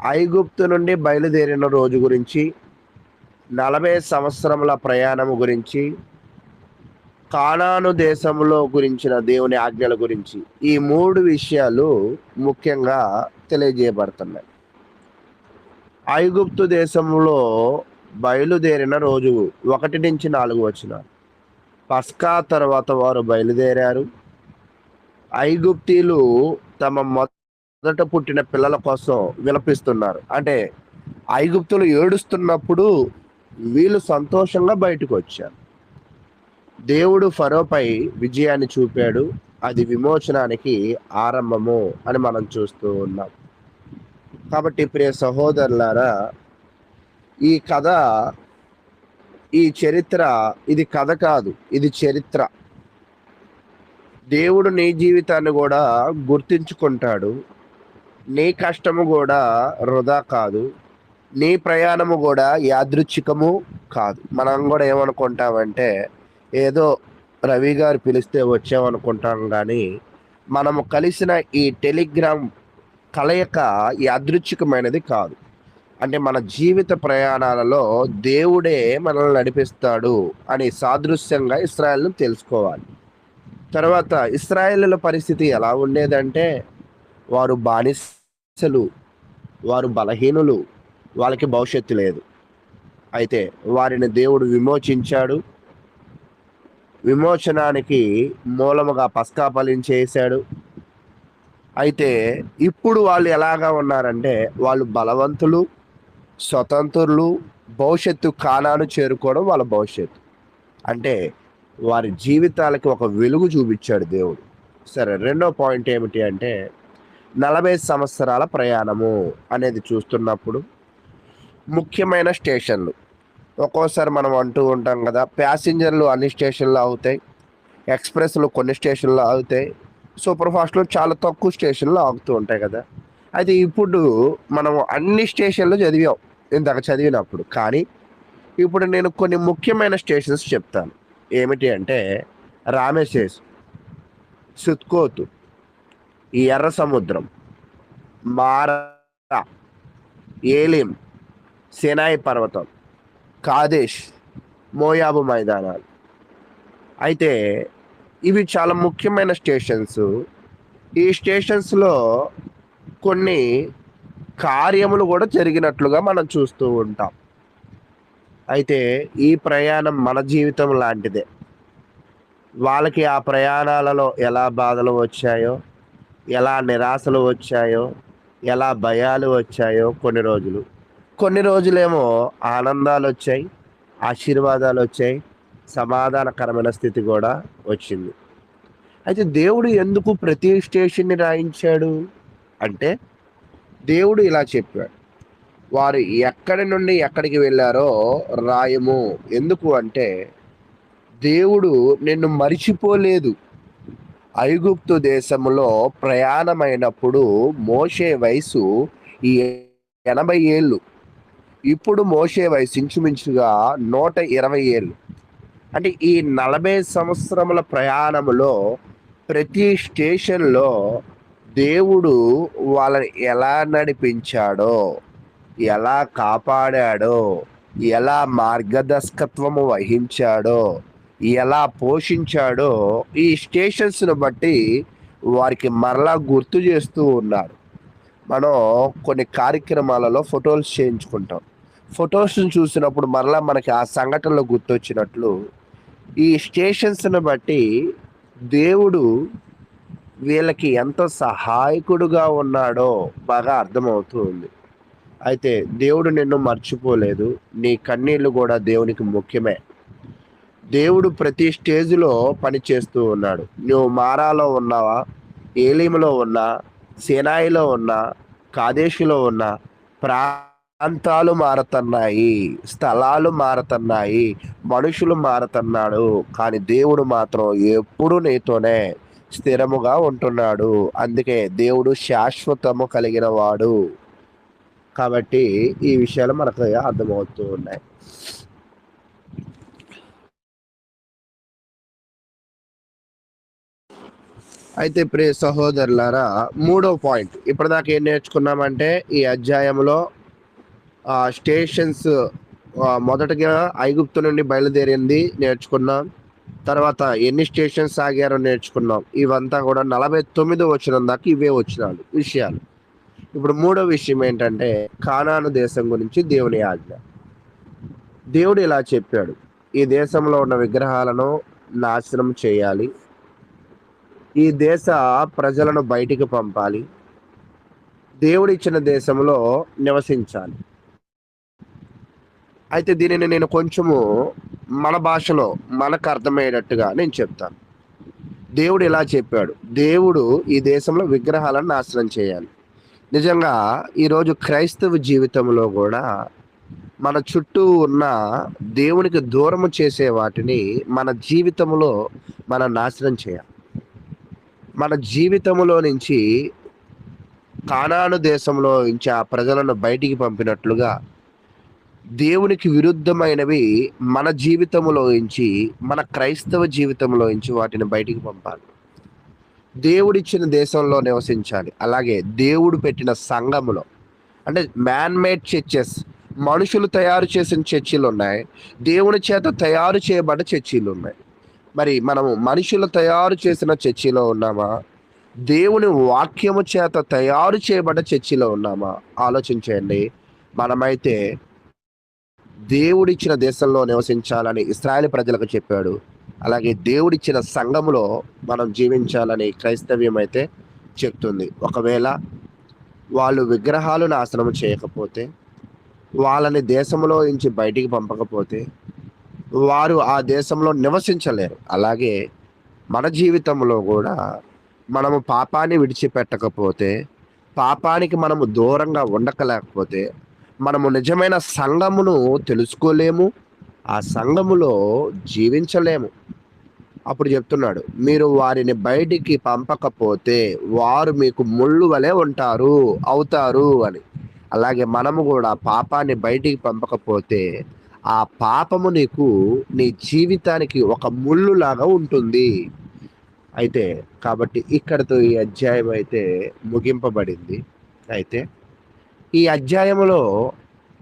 ఐగుప్తు నుండి బయలుదేరిన రోజు గురించి, 40 సంవత్సరముల ప్రయాణము గురించి, కానాను దేశంలో గురించిన దేవుని ఆజ్ఞల గురించి, ఈ 3 విషయాలు ముఖ్యంగా తెలియజేయబడుతున్నాయి. ఐగుప్తు దేశంలో బయలుదేరిన రోజు 1 నుంచి 4 వచనాలు. పస్కా తర్వాత వారు బయలుదేరారు. ఐగుప్తీయులు తమ మొదట పుట్టిన పిల్లల కోసం విలపిస్తున్నారు. అంటే ఐగుప్తులు ఏడుస్తున్నప్పుడు వీళ్ళు సంతోషంగా బయటకు వచ్చారు. దేవుడు ఫరోపై విజయాన్ని చూపాడు. అది విమోచనానికి ఆరంభము అని మనం చూస్తూ ఉన్నాం. కాబట్టి ప్రియ సహోదరులారా, ఈ కథ, ఈ చరిత్ర, ఇది కథ కాదు, ఇది చరిత్ర. దేవుడు నీ జీవితాన్ని కూడా గుర్తించుకుంటాడు. నీ కష్టము కూడా వృధా కాదు, నీ ప్రయాణము కూడా యాదృచ్ఛికము కాదు. మనం కూడా ఏమనుకుంటామంటే, ఏదో రవి గారు పిలిస్తే వచ్చామనుకుంటాం, కానీ మనము కలిసిన ఈ టెలిగ్రామ్ కలయిక యాదృచ్ఛికమైనది కాదు. అంటే మన జీవిత ప్రయాణాలలో దేవుడే మనల్ని నడిపిస్తాడు అని సాదృశ్యంగా ఇశ్రాయేలును తెలుసుకోవాలి. తర్వాత ఇశ్రాయేలుల పరిస్థితి ఎలా ఉండేదంటే, వారు బానిసలు, వారు బలహీనులు, వాళ్ళకి భవిష్యత్తు లేదు. అయితే వారిని దేవుడు విమోచించాడు. విమోచనానికి మూలముగా పస్కా బలిని చేశాడు. అయితే ఇప్పుడు వాళ్ళు ఎలాగా ఉన్నారంటే, వాళ్ళు బలవంతులు, స్వతంత్రులు, భవిష్యత్తు కానాను చేరుకోవడం వాళ్ళ భవిష్యత్తు. అంటే వారి జీవితాలకి ఒక వెలుగు చూపించాడు దేవుడు. సరే, రెండో పాయింట్ ఏమిటి అంటే, 40 సంవత్సరాల ప్రయాణము అనేది చూస్తున్నప్పుడు ముఖ్యమైన స్టేషన్లు. ఒక్కోసారి మనం అంటూ ఉంటాం కదా, ప్యాసింజర్లు అన్ని స్టేషన్లో అవుతాయి, ఎక్స్ప్రెస్లు కొన్ని స్టేషన్లో ఆగుతాయి, సూపర్ ఫాస్ట్లో చాలా తక్కువ స్టేషన్లో ఆగుతూ ఉంటాయి కదా. అయితే ఇప్పుడు మనం అన్ని స్టేషన్లు చదివాం ఇందాక చదివినప్పుడు, కానీ ఇప్పుడు నేను కొన్ని ముఖ్యమైన స్టేషన్స్ చెప్తాను. ఏమిటి అంటే, రామేసేస్, సుత్కోతు, ఈ ఎర్ర సముద్రం, మారా, ఏలిం, సినాయి పర్వతం, కాదేశ్, మోయాబు మైదానాలు. అయితే ఇవి చాలా ముఖ్యమైన స్టేషన్స్. ఈ స్టేషన్స్లో కొన్ని కార్యములు కూడా జరిగినట్లుగా మనం చూస్తూ ఉంటాం. అయితే ఈ ప్రయాణం మన జీవితం లాంటిదే. వాళ్ళకి ఆ ప్రయాణాలలో ఎలా బాధలు వచ్చాయో, ఎలా నిరాశలు వచ్చాయో, ఎలా భయాలు వచ్చాయో కొన్ని రోజులేమో ఆనందాలు వచ్చాయి, ఆశీర్వాదాలు వచ్చాయి, సమాధానకరమైన స్థితి కూడా వచ్చింది. అయితే దేవుడు ఎందుకు ప్రతి స్టేషన్ని రాయించాడు అంటే, దేవుడు ఇలా చెప్పాడు, వారు ఎక్కడి నుండి ఎక్కడికి వెళ్ళారో రాయము. ఎందుకు అంటే, దేవుడు నిన్ను మరిచిపోలేదు, ఐగుప్తు దేశములో ప్రయాణమైనప్పుడు మోషే వయసు ఈ 80 ఏళ్ళు. ఇప్పుడు మోషే వయసు ఇంచుమించుగా 120 ఏళ్ళు. అంటే ఈ 40 సంవత్సరముల ప్రయాణములో ప్రతి స్టేషన్లో దేవుడు వాళ్ళని ఎలా నడిపించాడో, ఎలా కాపాడాడో, ఎలా మార్గదర్శకత్వము వహించాడో, ఎలా పోషించాడో ఈ స్టేషన్స్ను బట్టి వారికి మరలా గుర్తు చేస్తూ ఉన్నారు. మనం కొన్ని కార్యక్రమాలలో ఫొటోస్ చేయించుకుంటాం. ఫొటోస్ను చూసినప్పుడు మరలా మనకి ఆ సంఘటనలు గుర్తొచ్చినట్లు ఈ స్టేషన్స్ను బట్టి దేవుడు వీళ్ళకి ఎంతో సహాయకుడుగా ఉన్నాడో బాగా అర్థమవుతుంది. అయితే దేవుడు నిన్ను మర్చిపోలేదు. నీ కన్నీళ్లు కూడా దేవునికి ముఖ్యమే. దేవుడు ప్రతి స్టేజ్లో పని చేస్తూ ఉన్నాడు. నువ్వు మారాలో ఉన్నావా, ఏలీములో ఉన్నా, సేనాయిలో ఉన్నా, కాదేశులో ఉన్నా, ప్రాంతాలు మారుతున్నాయి, స్థలాలు మారుతున్నాయి, మనుషులు మారుతున్నాడు, కానీ దేవుడు మాత్రం ఎప్పుడు నీతోనే స్థిరముగా ఉంటున్నాడు. అందుకే దేవుడు శాశ్వతము కలిగిన వాడు. కాబట్టి ఈ విషయాలు మనకు అర్థమవుతూ ఉన్నాయి. అయితే ప్రియ సహోదరులారా, 3వ పాయింట్ ఇప్పటిదాకా ఏం నేర్చుకున్నామంటే ఈ అధ్యాయంలో స్టేషన్స్ మొదటగా ఐగుప్తు నుండి బయలుదేరింది నేర్చుకున్నాం. తర్వాత ఎన్ని స్టేషన్స్ ఆగారో నేర్చుకున్నాం. ఇవంతా కూడా 49 వచనం దాకా ఇవే వచ్చినాలు విషయాలు. ఇప్పుడు 3వ విషయం ఏంటంటే కానాను దేశం గురించి దేవుని ఆజ్ఞ. దేవుడు ఇలా చెప్పాడు, ఈ దేశంలో ఉన్న విగ్రహాలను నాశనం చేయాలి, ఈ దేశ ప్రజలను బయటికి పంపాలి, దేవుడిచ్చిన దేశంలో నివసించాలి. అయితే దీనిని నేను కొంచెము మన భాషలో మనకు అర్థమయ్యేటట్టుగా నేను చెప్తాను. దేవుడు ఇలా చెప్పాడు, దేవుడు ఈ దేశంలో విగ్రహాలను నాశనం చేయాలి. నిజంగా ఈరోజు క్రైస్తవ జీవితంలో కూడా మన చుట్టూ ఉన్న దేవునికి దూరము చేసే వాటిని మన జీవితంలో మనం నాశనం చేయాలి. మన జీవితంలో నుంచి కానాను దేశంలో నుంచి ఆ ప్రజలను బయటికి పంపినట్లుగా దేవునికి విరుద్ధమైనవి మన జీవితంలో నుంచి, మన క్రైస్తవ జీవితంలో నుంచి వాటిని బయటికి పంపాలి. దేవుడిచ్చిన దేశంలో నివసించాలి. అలాగే దేవుడు పెట్టిన సంఘములో, అంటే మ్యాన్మేడ్ చర్చెస్, మనుషులు తయారు చేసిన చర్చిలు ఉన్నాయి, దేవుని చేత తయారు చేయబడ్డ చర్చిలు ఉన్నాయి. మరి మనము మనుషులు తయారు చేసిన చర్చిలో ఉన్నామా, దేవుని వాక్యము చేత తయారు చేయబడ్డ చర్చిలో ఉన్నామా? ఆలోచించండి. మనమైతే దేవుడిచ్చిన దేశంలో నివసించాలని ఇశ్రాయేలు ప్రజలకు చెప్పాడు. అలాగే దేవుడిచ్చిన సంఘములో మనం జీవించాలని క్రైస్తవ్యం అయితే చెప్తుంది. ఒకవేళ వాళ్ళు విగ్రహాలు నాశనం చేయకపోతే, వాళ్ళని దేశంలో నుంచి బయటికి పంపకపోతే వారు ఆ దేశంలో నివసించలేరు. అలాగే మన జీవితంలో కూడా మనము పాపాన్ని విడిచిపెట్టకపోతే, పాపానికి మనము దూరంగా ఉండకలేకపోతే మనము నిజమైన సంఘమును తెలుసుకోలేము, ఆ సంఘములో జీవించలేము. అప్పుడు చెప్తున్నాడు, మీరు వారిని బయటికి పంపకపోతే వారు మీకు ముళ్ళు వలె అవుతారు అని. అలాగే మనము కూడా పాపాన్ని బయటికి పంపకపోతే ఆ పాపము నీ జీవితానికి ఒక ముళ్ళులాగా ఉంటుంది. అయితే కాబట్టి ఇక్కడతో ఈ అధ్యాయం అయితే ముగింపబడింది. అయితే ఈ అధ్యాయంలో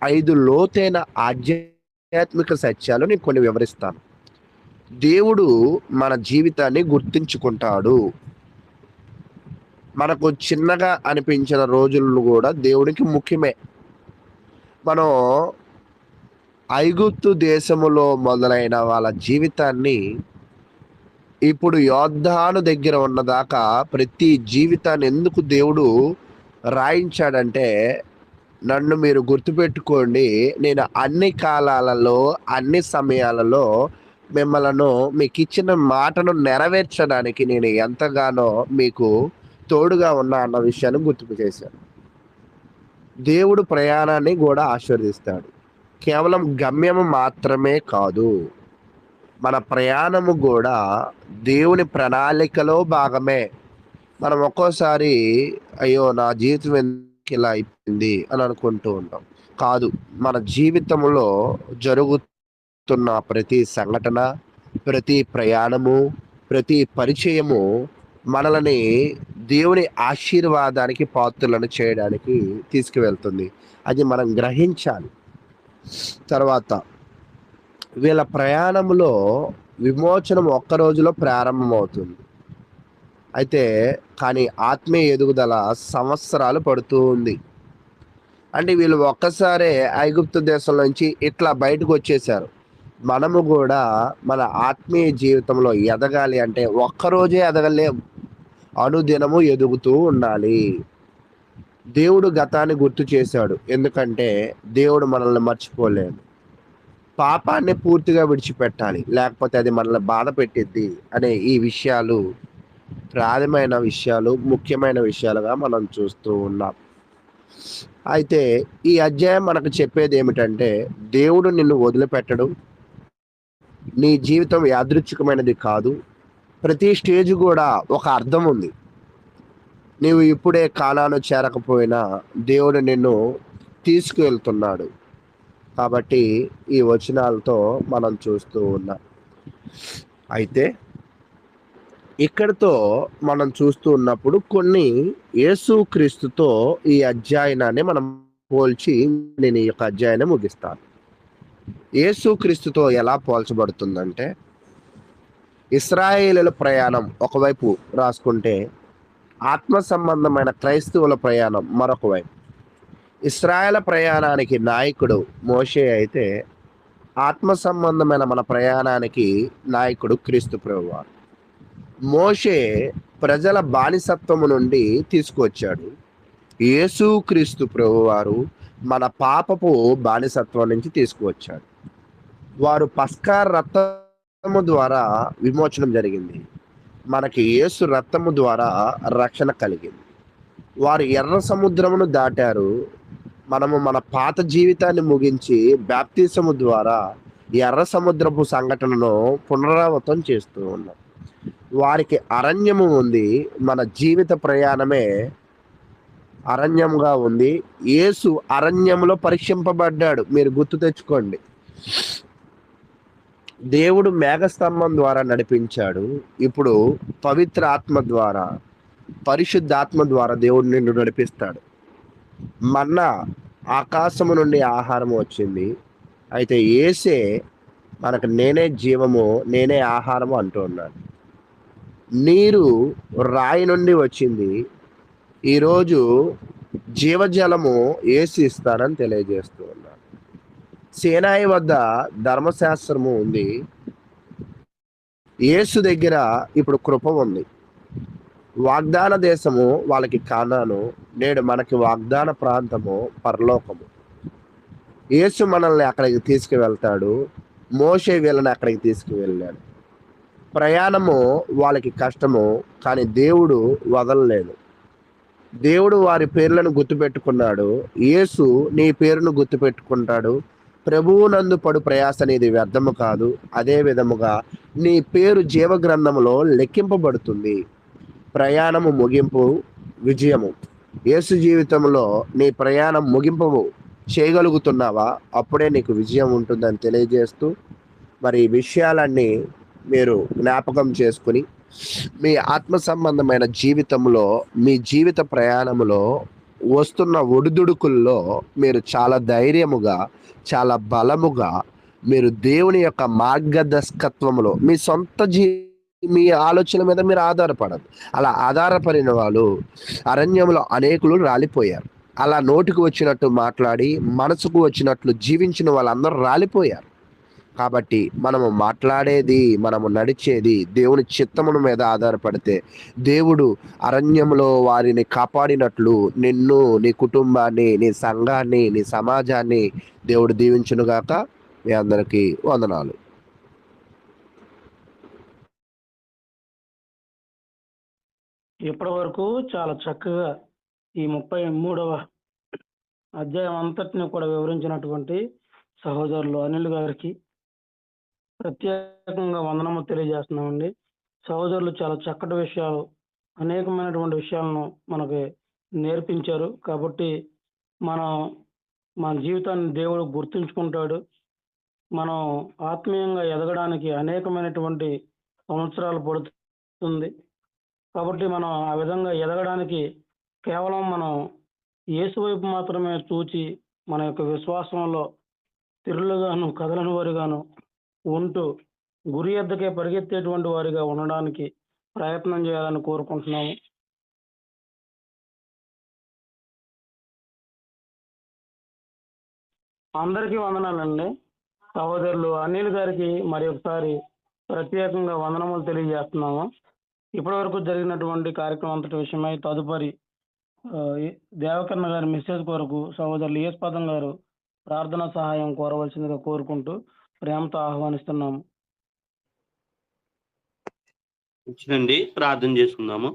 5 లోతైన ఆధ్యాత్మిక సత్యాలు నేను కొన్ని వివరిస్తాను. దేవుడు మన జీవితాన్ని గుర్తించుకుంటాడు. మనకు చిన్నగా అనిపించిన రోజులు కూడా దేవుడికి ముఖ్యమే. మనం ఐగుప్తు దేశములో మొదలైన వాళ్ళ జీవితాన్ని ఇప్పుడు యోర్దాను దగ్గర ఉన్నదాకా ప్రతి జీవితాన్ని ఎందుకు దేవుడు రాయించాడంటే, నన్ను మీరు గుర్తుపెట్టుకోండి, నేను అన్ని కాలాలలో అన్ని సమయాలలో మిమ్మలను మీకు ఇచ్చిన మాటను నెరవేర్చడానికి నేను ఎంతగానో మీకు తోడుగా ఉన్నా అన్న విషయాన్ని గుర్తుకు చేశాను. దేవుడు ప్రయాణాన్ని కూడా ఆశీర్వదిస్తాడు. కేవలం గమ్యము మాత్రమే కాదు, మన ప్రయాణము కూడా దేవుని ప్రణాళికలో భాగమే. మనం ఒక్కోసారి అయ్యో నా జీవితం ఎందుకు ఇలా అయిపోయింది అని అనుకుంటూ ఉంటాం. కాదు, మన జీవితంలో జరుగుతున్న ప్రతి సంఘటన, ప్రతి ప్రయాణము, ప్రతి పరిచయము మనల్ని దేవుని ఆశీర్వాదానికి పాత్రలను చేయడానికి తీసుకువెళ్తుంది. అది మనం గ్రహించాలి. తర్వాత వీళ్ళ ప్రయాణంలో విమోచనం ఒక్క రోజులో ప్రారంభమవుతుంది. అయితే కానీ ఆత్మీయ ఎదుగుదల సంవత్సరాలు పడుతూ ఉంది. అంటే వీళ్ళు ఒక్కసారే ఐగుప్తు దేశం నుంచి ఇట్లా బయటకు వచ్చేసారు. మనము కూడా మన ఆత్మీయ జీవితంలో ఎదగాలి అంటే ఒక్కరోజే ఎదగలేం, అనుదినము ఎదుగుతూ ఉండాలి. దేవుడు గతాన్ని గుర్తు చేశాడు, ఎందుకంటే దేవుడు మనల్ని మర్చిపోలేడు. పాపాన్ని పూర్తిగా విడిచిపెట్టాలి, లేకపోతే అది మనల్ని బాధ పెట్టిద్ది అనే ఈ విషయాలు ప్రాథమికమైన విషయాలు, ముఖ్యమైన విషయాలుగా మనం చూస్తూ ఉన్నాం. అయితే ఈ అధ్యాయం మనకు చెప్పేది ఏమిటంటే దేవుడు నిన్ను వదిలిపెట్టడు. నీ జీవితం యాదృచ్ఛికమైనది కాదు. ప్రతి స్టేజ్ కూడా ఒక అర్థం ఉంది. నీవు ఇప్పుడే కానాను చేరకపోయినా దేవుడు నిన్ను తీసుకువెళ్తున్నాడు. కాబట్టి ఈ వచనాలతో మనం చూస్తూ ఉన్నాం. అయితే ఇక్కడితో మనం చూస్తూ ఉన్నప్పుడు కొన్ని యేసుక్రీస్తుతో ఈ అధ్యాయాన్ని మనం పోల్చి నేను ఈ యొక్క అధ్యాయాన్ని ముగిస్తాను. యేసుక్రీస్తుతో ఎలా పోల్చబడుతుందంటే, ఇశ్రాయేలుల ప్రయాణం ఒకవైపు రాసుకుంటే, ఆత్మ సంబంధమైన క్రైస్తవుల ప్రయాణం మరొక వైపు. ఇశ్రాయేల్ ప్రయాణానికి నాయకుడు మోషే అయితే, ఆత్మ సంబంధమైన మన ప్రయాణానికి నాయకుడు క్రీస్తు ప్రభువారు. మోషే ప్రజల బానిసత్వము నుండి తీసుకువచ్చాడు. యేసుక్రీస్తు ప్రభువారు మన పాపపు బానిసత్వం నుంచి తీసుకువచ్చాడు. వారు పస్కా రక్తము ద్వారా విమోచనం జరిగింది. మనకి యేసు రక్తము ద్వారా రక్షణ కలిగింది. వారు ఎర్ర సముద్రమును దాటారు. మనము మన పాత జీవితాన్ని ముగించి బాప్తిసము ద్వారా ఎర్ర సముద్రపు సంఘటనను పునరావృతం చేస్తూ ఉన్నాం. వారికి అరణ్యము ఉంది, మన జీవిత ప్రయాణమే అరణ్యంగా ఉంది. యేసు అరణ్యంలో పరీక్షింపబడ్డాడు. మీరు గుర్తు తెచ్చుకోండి. దేవుడు మేఘస్తంభం ద్వారా నడిపించాడు. ఇప్పుడు పవిత్ర ఆత్మ ద్వారా, పరిశుద్ధాత్మ ద్వారా దేవుడు నిన్ను నడిపిస్తాడు. మన్నా ఆకాశము నుండి ఆహారం వచ్చింది. అయితే యేసే మనకు నేనే జీవము, నేనే ఆహారము అంటూ ఉన్నాడు. నీరు రాయి నుండి వచ్చింది. ఈరోజు జీవజలము యేసు ఇస్తానని తెలియజేస్తూ ఉన్నాడు. సీనాయి వద్ద ధర్మశాస్త్రము ఉంది. యేసు దగ్గర ఇప్పుడు కృప ఉంది. వాగ్దాన దేశము వాళ్ళకి కానాను, నేడు మనకి వాగ్దాన ప్రాంతము పరలోకము. యేసు మనల్ని అక్కడికి తీసుకువెళ్తాడు. మోషే వీళ్ళని అక్కడికి తీసుకువెళ్ళాడు. ప్రయాణము వాళ్ళకి కష్టము, కానీ దేవుడు వదలలేదు. దేవుడు వారి పేర్లను గుర్తుపెట్టుకున్నాడు. యేసు నీ పేరును గుర్తుపెట్టుకుంటాడు. ప్రభువు నందు పడు ప్రయాస అనేది వ్యర్థము కాదు. అదే విధముగా నీ పేరు జీవగ్రంథములో లెక్కింపబడుతుంది. ప్రయాణము ముగింపు, విజయము. యేసు జీవితంలో నీ ప్రయాణం ముగింపు చేయగలుగుతున్నావా? అప్పుడే నీకు విజయం ఉంటుందని తెలియజేస్తూ, మరి ఈ విషయాలన్నీ మీరు జ్ఞాపకం చేసుకుని మీ ఆత్మ సంబంధమైన జీవితంలో, మీ జీవిత ప్రయాణంలో వస్తున్న ఒడిదుడుకుల్లో మీరు చాలా ధైర్యముగా, చాలా బలముగా, మీరు దేవుని యొక్క మార్గదర్శకత్వంలో మీ సొంత మీ ఆలోచన మీద మీరు ఆధారపడదు. అలా ఆధారపడిన వాళ్ళు అరణ్యంలో అనేకులు రాలిపోయారు. అలా నోటికి వచ్చినట్టు మాట్లాడి మనసుకు వచ్చినట్లు జీవించిన వాళ్ళందరూ రాలిపోయారు. కాబట్టి మనము మాట్లాడేది, మనము నడిచేది దేవుని చిత్తమును మీద ఆధారపడితే దేవుడు అరణ్యంలో వారిని కాపాడినట్లు నిన్ను, నీ కుటుంబాన్ని, నీ సంఘాన్ని, నీ సమాజాన్ని దేవుడు దీవించునుగాక. మీ అందరికీ వందనాలు. ఇప్పటి వరకు చాలా చక్కగా ఈ 33వ అధ్యాయం అంతటిని కూడా వివరించినటువంటి సహోదరులు అనిల్ గారికి ప్రత్యేకంగా వందనము తెలియజేస్తున్నామండి. సహోదరులు చాలా చక్కటి విషయాలు, అనేకమైనటువంటి విషయాలను మనకి నేర్పించారు. కాబట్టి మనం మన జీవితాన్ని దేవుడు గుర్తుంచుకుంటాడు. మనం ఆత్మీయంగా ఎదగడానికి అనేకమైనటువంటి సంవత్సరాలు పడుతుంది. కాబట్టి మనం ఆ విధంగా ఎదగడానికి కేవలం మనం యేసు వైపు మాత్రమే చూచి మన యొక్క విశ్వాసంలో స్థిరులుగాను కదలని వారిగాను ఉంటూ గురి ఎద్దకే పరిగెత్తేటువంటి వారిగా ఉండడానికి ప్రయత్నం చేయాలని కోరుకుంటున్నాము. అందరికీ వందనాలండి. సహోదరులు అనిల్ గారికి మరి ఒకసారి ప్రత్యేకంగా వందనములు తెలియజేస్తున్నాము. ఇప్పటి వరకు జరిగినటువంటి కార్యక్రమం అంతటి విషయమై తదుపరి దేవకర్ణ గారి మెసేజ్ కొరకు సహోదరులు యేసుపాదం గారు ప్రార్థన సహాయం కోరవలసిందిగా కోరుకుంటూ ప్రేమతో ఆహ్వానిస్తున్నాము. వచ్చినండి, ప్రార్థన చేసుకుందాము.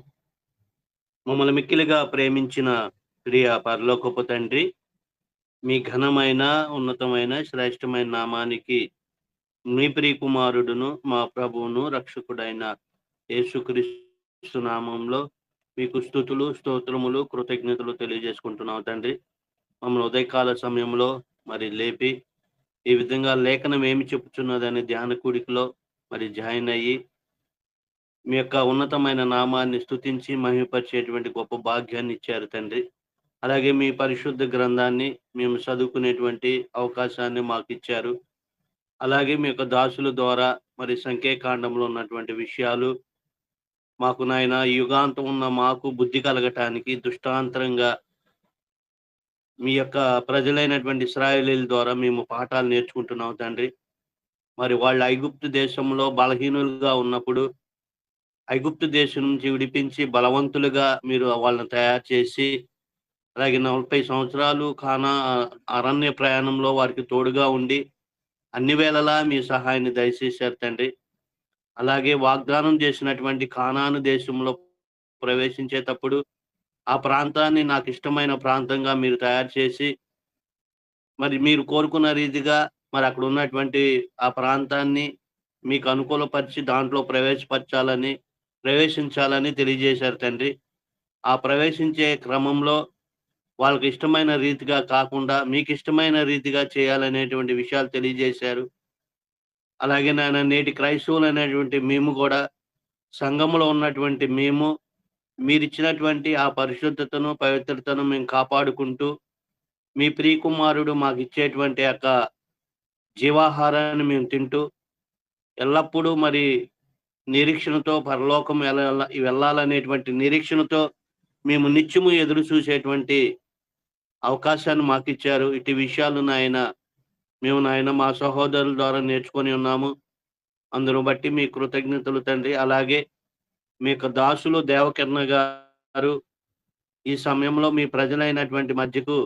మమ్మల్ని మిక్కిలిగా ప్రేమించిన ప్రియ పరలోకపు తండ్రి, మీ ఘనమైన ఉన్నతమైన శ్రేష్టమైన నామానికి మీ ప్రియ కుమారుడును మా ప్రభువును రక్షకుడైన యేసుక్రీస్తు నామంలో మీకు స్తుతులు స్తోత్రములు కృతజ్ఞతలు తెలియజేసుకుంటున్నాం తండ్రి. మమ్మల్ని ఉదయకాల సమయంలో మరి లేపి ఈ విధంగా లేఖనం ఏమి చెప్పుచున్నదని ధ్యాన కూడికలో మరి జాయిన్ అయ్యి మీ యొక్క ఉన్నతమైన నామాన్ని స్తుతించి మహిమపరిచేటువంటి గొప్ప భాగ్యాన్ని ఇచ్చారు తండ్రి. అలాగే మీ పరిశుద్ధ గ్రంథాన్ని మేము చదువుకునేటువంటి అవకాశాన్ని మాకు ఇచ్చారు. అలాగే మీ యొక్క దాసుల ద్వారా మరి సంఖ్యాకాండంలో ఉన్నటువంటి విషయాలు మాకు నాయన యుగాంతం ఉన్న మాకు బుద్ధి కలగటానికి దృష్టాంతరంగా మీ యొక్క ప్రజలైనటువంటి ఇశ్రాయేలీయుల ద్వారా మేము పాఠాలు నేర్చుకుంటున్నాం తండ్రి. మరి వాళ్ళు ఐగుప్తు దేశంలో బలహీనులుగా ఉన్నప్పుడు ఐగుప్తు దేశం నుంచి విడిపించి బలవంతులుగా మీరు వాళ్ళని తయారు చేసి అలాగే 40 సంవత్సరాలు అరణ్య ప్రయాణంలో వారికి తోడుగా ఉండి అన్ని వేళలా మీ సహాయాన్ని దయచేశారు తండ్రి. అలాగే వాగ్దానం చేసినటువంటి కానాను దేశంలో ప్రవేశించేటప్పుడు ఆ ప్రాంతాన్ని నాకు ఇష్టమైన ప్రాంతంగా మీరు తయారు చేసి మరి మీరు కోరుకున్న రీతిగా మరి అక్కడ ఉన్నటువంటి ఆ ప్రాంతాన్ని మీకు అనుకూలపరిచి దాంట్లో ప్రవేశించాలని తెలియజేశారు తండ్రి. ఆ ప్రవేశించే క్రమంలో వాళ్ళకి ఇష్టమైన రీతిగా కాకుండా మీకు ఇష్టమైన రీతిగా చేయాలనేటువంటి విషయాలు తెలియజేశారు. అలాగే నాయన నేటి క్రైస్తవులు అనేటువంటి మేము కూడా సంఘంలో ఉన్నటువంటి మేము మీరిచ్చినటువంటి ఆ పరిశుద్ధతను పవిత్రతను మేము కాపాడుకుంటూ మీ ప్రియకుమారుడు మాకు ఇచ్చేటువంటి యొక్క జీవాహారాన్ని మేము తింటూ ఎల్లప్పుడూ మరి నిరీక్షణతో పరలోకం వెళ్ళాలనేటువంటి నిరీక్షణతో మేము నిత్యము ఎదురు చూసేటువంటి అవకాశాన్ని మాకు ఇచ్చారు. ఇటు విషయాలు మేము మా సహోదరుల ద్వారా నేర్చుకొని ఉన్నాము. అందును బట్టి మీ కృతజ్ఞతలు తండ్రి. అలాగే మీ యొక్క దాసులు దేవకర్ణ గారు ఈ సమయంలో మీ ప్రజలైనటువంటి మధ్యకు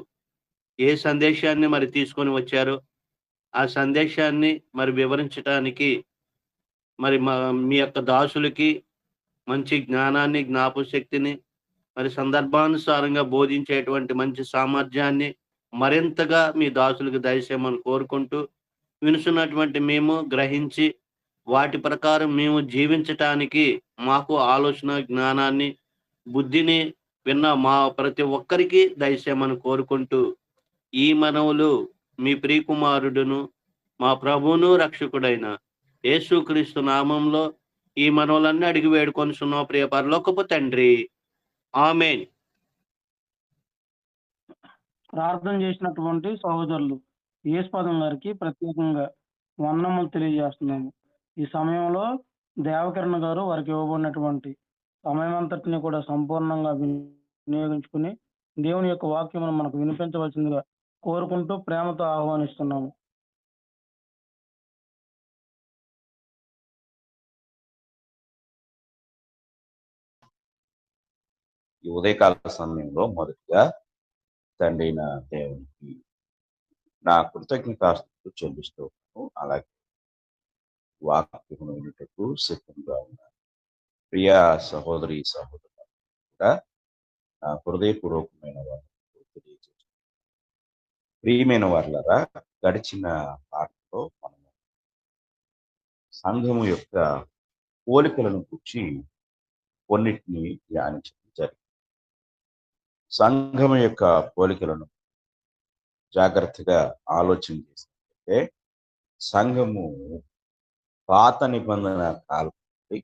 ఏ సందేశాన్ని మరి తీసుకొని వచ్చారో ఆ సందేశాన్ని మరి వివరించడానికి మరి మీ యొక్క దాసులకి మంచి జ్ఞానాన్ని జ్ఞాపశక్తిని మరి సందర్భానుసారంగా బోధించేటువంటి మంచి సామర్థ్యాన్ని మరింతగా మీ దాసులకు దయచేయమని కోరుకుంటూ వినుసున్నటువంటి మేము గ్రహించి వాటి ప్రకారం మేము జీవించటానికి మాకు ఆలోచన జ్ఞానాన్ని బుద్ధిని విన్న మా ప్రతి ఒక్కరికి దయచేయమని కోరుకుంటూ ఈ మనవులు మీ ప్రియకుమారుడును మా ప్రభువును రక్షకుడైన యేసుక్రీస్తు నామంలో ఈ మనవులన్నీ అడిగి వేడుకొనుచున్నాం ప్రియ పరలోకపు తండ్రి, ఆమేన్. ప్రార్థన చేసినటువంటి సహోదరులు యేసుపాదం గారికి ప్రత్యేకంగా వందనములు తెలియజేస్తున్నాము. ఈ సమయంలో దేవకరణ గారు వారికి ఇవ్వబడినటువంటి సమయం అంతటిని కూడా సంపూర్ణంగా వినియోగించుకుని దేవుని యొక్క వాక్యమును మనకు వినిపించవలసిందిగా కోరుకుంటూ ప్రేమతో ఆహ్వానిస్తున్నాము. ఈ ఉదయకాల సమయంలో మొదటిగా తండ్రి నా దేవునికి నా కృతజ్ఞతాస్తుతులు చెల్లిస్తూ అలాగే వాక్యమును వినుటకు సిద్ధంగా ఉన్నాను. ప్రియ సహోదరి సహోదరులు కూడా నా హృదయపూర్వకమైన వారికి తెలియజేస్తాను. ప్రియమైన వారులారా, గడిచిన పాఠంలో మనము సంఘము యొక్క పోలికలను గురించి కొన్నిటిని ధ్యానించడం జరిగింది. సంఘం యొక్క పోలికలను జాగ్రత్తగా ఆలోచన చేసినట్లయితే సంఘము పాత నిబంధన కాలం నుండి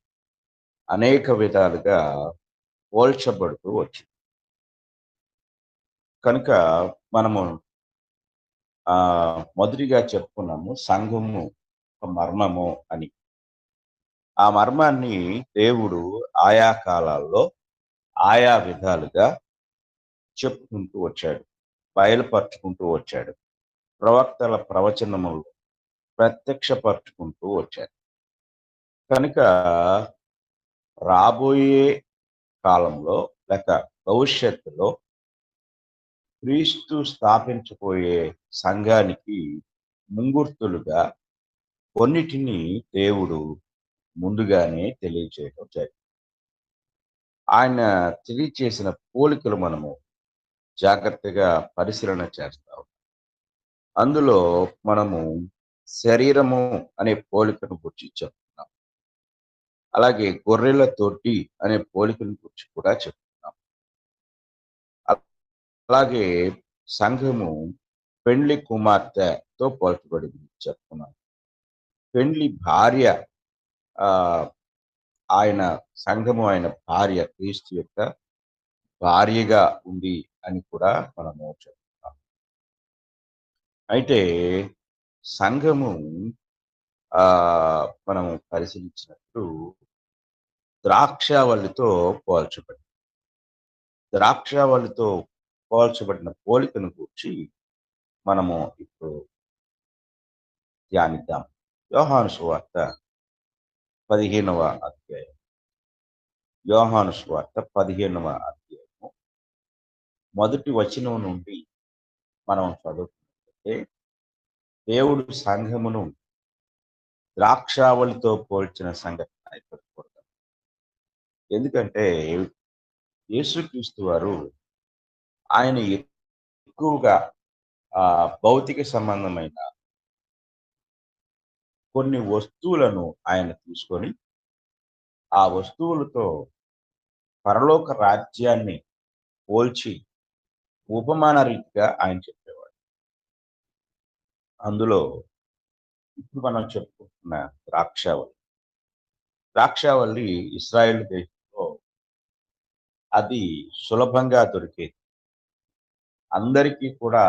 అనేక విధాలుగా పోల్చబడుతూ వచ్చింది. కనుక మనము మొదటిగా చెప్పుకున్నాము సంఘము ఒక మర్మము అని. ఆ మర్మాన్ని దేవుడు ఆయా కాలాల్లో ఆయా విధాలుగా చెప్పుకుంటూ వచ్చాడు, బయలుపరుచుకుంటూ వచ్చాడు, ప్రవక్తల ప్రవచనములు ప్రత్యక్షపరుచుకుంటూ వచ్చాడు. కనుక రాబోయే కాలంలో లేక భవిష్యత్తులో క్రీస్తు స్థాపించబోయే సంఘానికి ముంగుర్తులుగా కొన్నిటిని దేవుడు ముందుగానే తెలియచేయడం జరిగింది. ఆయన తెలియచేసిన పోలికలు మనము జాగ్రత్తగా పరిశీలన చేస్తాం. అందులో మనము శరీరము అనే పోలికను గురించి చెప్తున్నాం. అలాగే గొర్రెల తొట్టి అనే పోలికను గురించి కూడా చెప్తున్నాం. అలాగే సంఘము పెండ్లి కుమార్తెతో పోల్చబడింది చెప్తున్నాం. పెండ్లి భార్య ఆయన సంఘము ఆయన భార్య క్రీస్తు యొక్క భార్యగా ఉంది అని కూడా మనము చెప్తున్నాం. అయితే సంఘము మనము పరిశీలించినప్పుడు ద్రాక్షావల్లితో పోల్చబడింది. ద్రాక్షావల్లితో పోల్చబడిన పోలికను గురించి మనము ఇప్పుడు ధ్యానిద్దాం. యోహాను సువార్త 15వ అధ్యాయం. యోహాను సువార్త 15వ అధ్యాయము మొదటి వచనం నుండి మనం చదువుకుంటే దేవుడు సంఘమును ద్రాక్షావళితో పోల్చిన సంగతి అయిపోకూడదు. ఎందుకంటే యేసుక్రీస్తు వారు ఆయన ఎక్కువగా భౌతిక సంబంధమైన కొన్ని వస్తువులను ఆయన తీసుకొని ఆ వస్తువులతో పరలోక రాజ్యాన్ని పోల్చి ఉపమాన రీతిగా ఆయన చెప్పేవాడు. అందులో ఇప్పుడు మనం చెప్పుకుంటున్న ద్రాక్షావల్లి ఇశ్రాయేలు దేశంలో అది సులభంగా దొరికేది, అందరికీ కూడా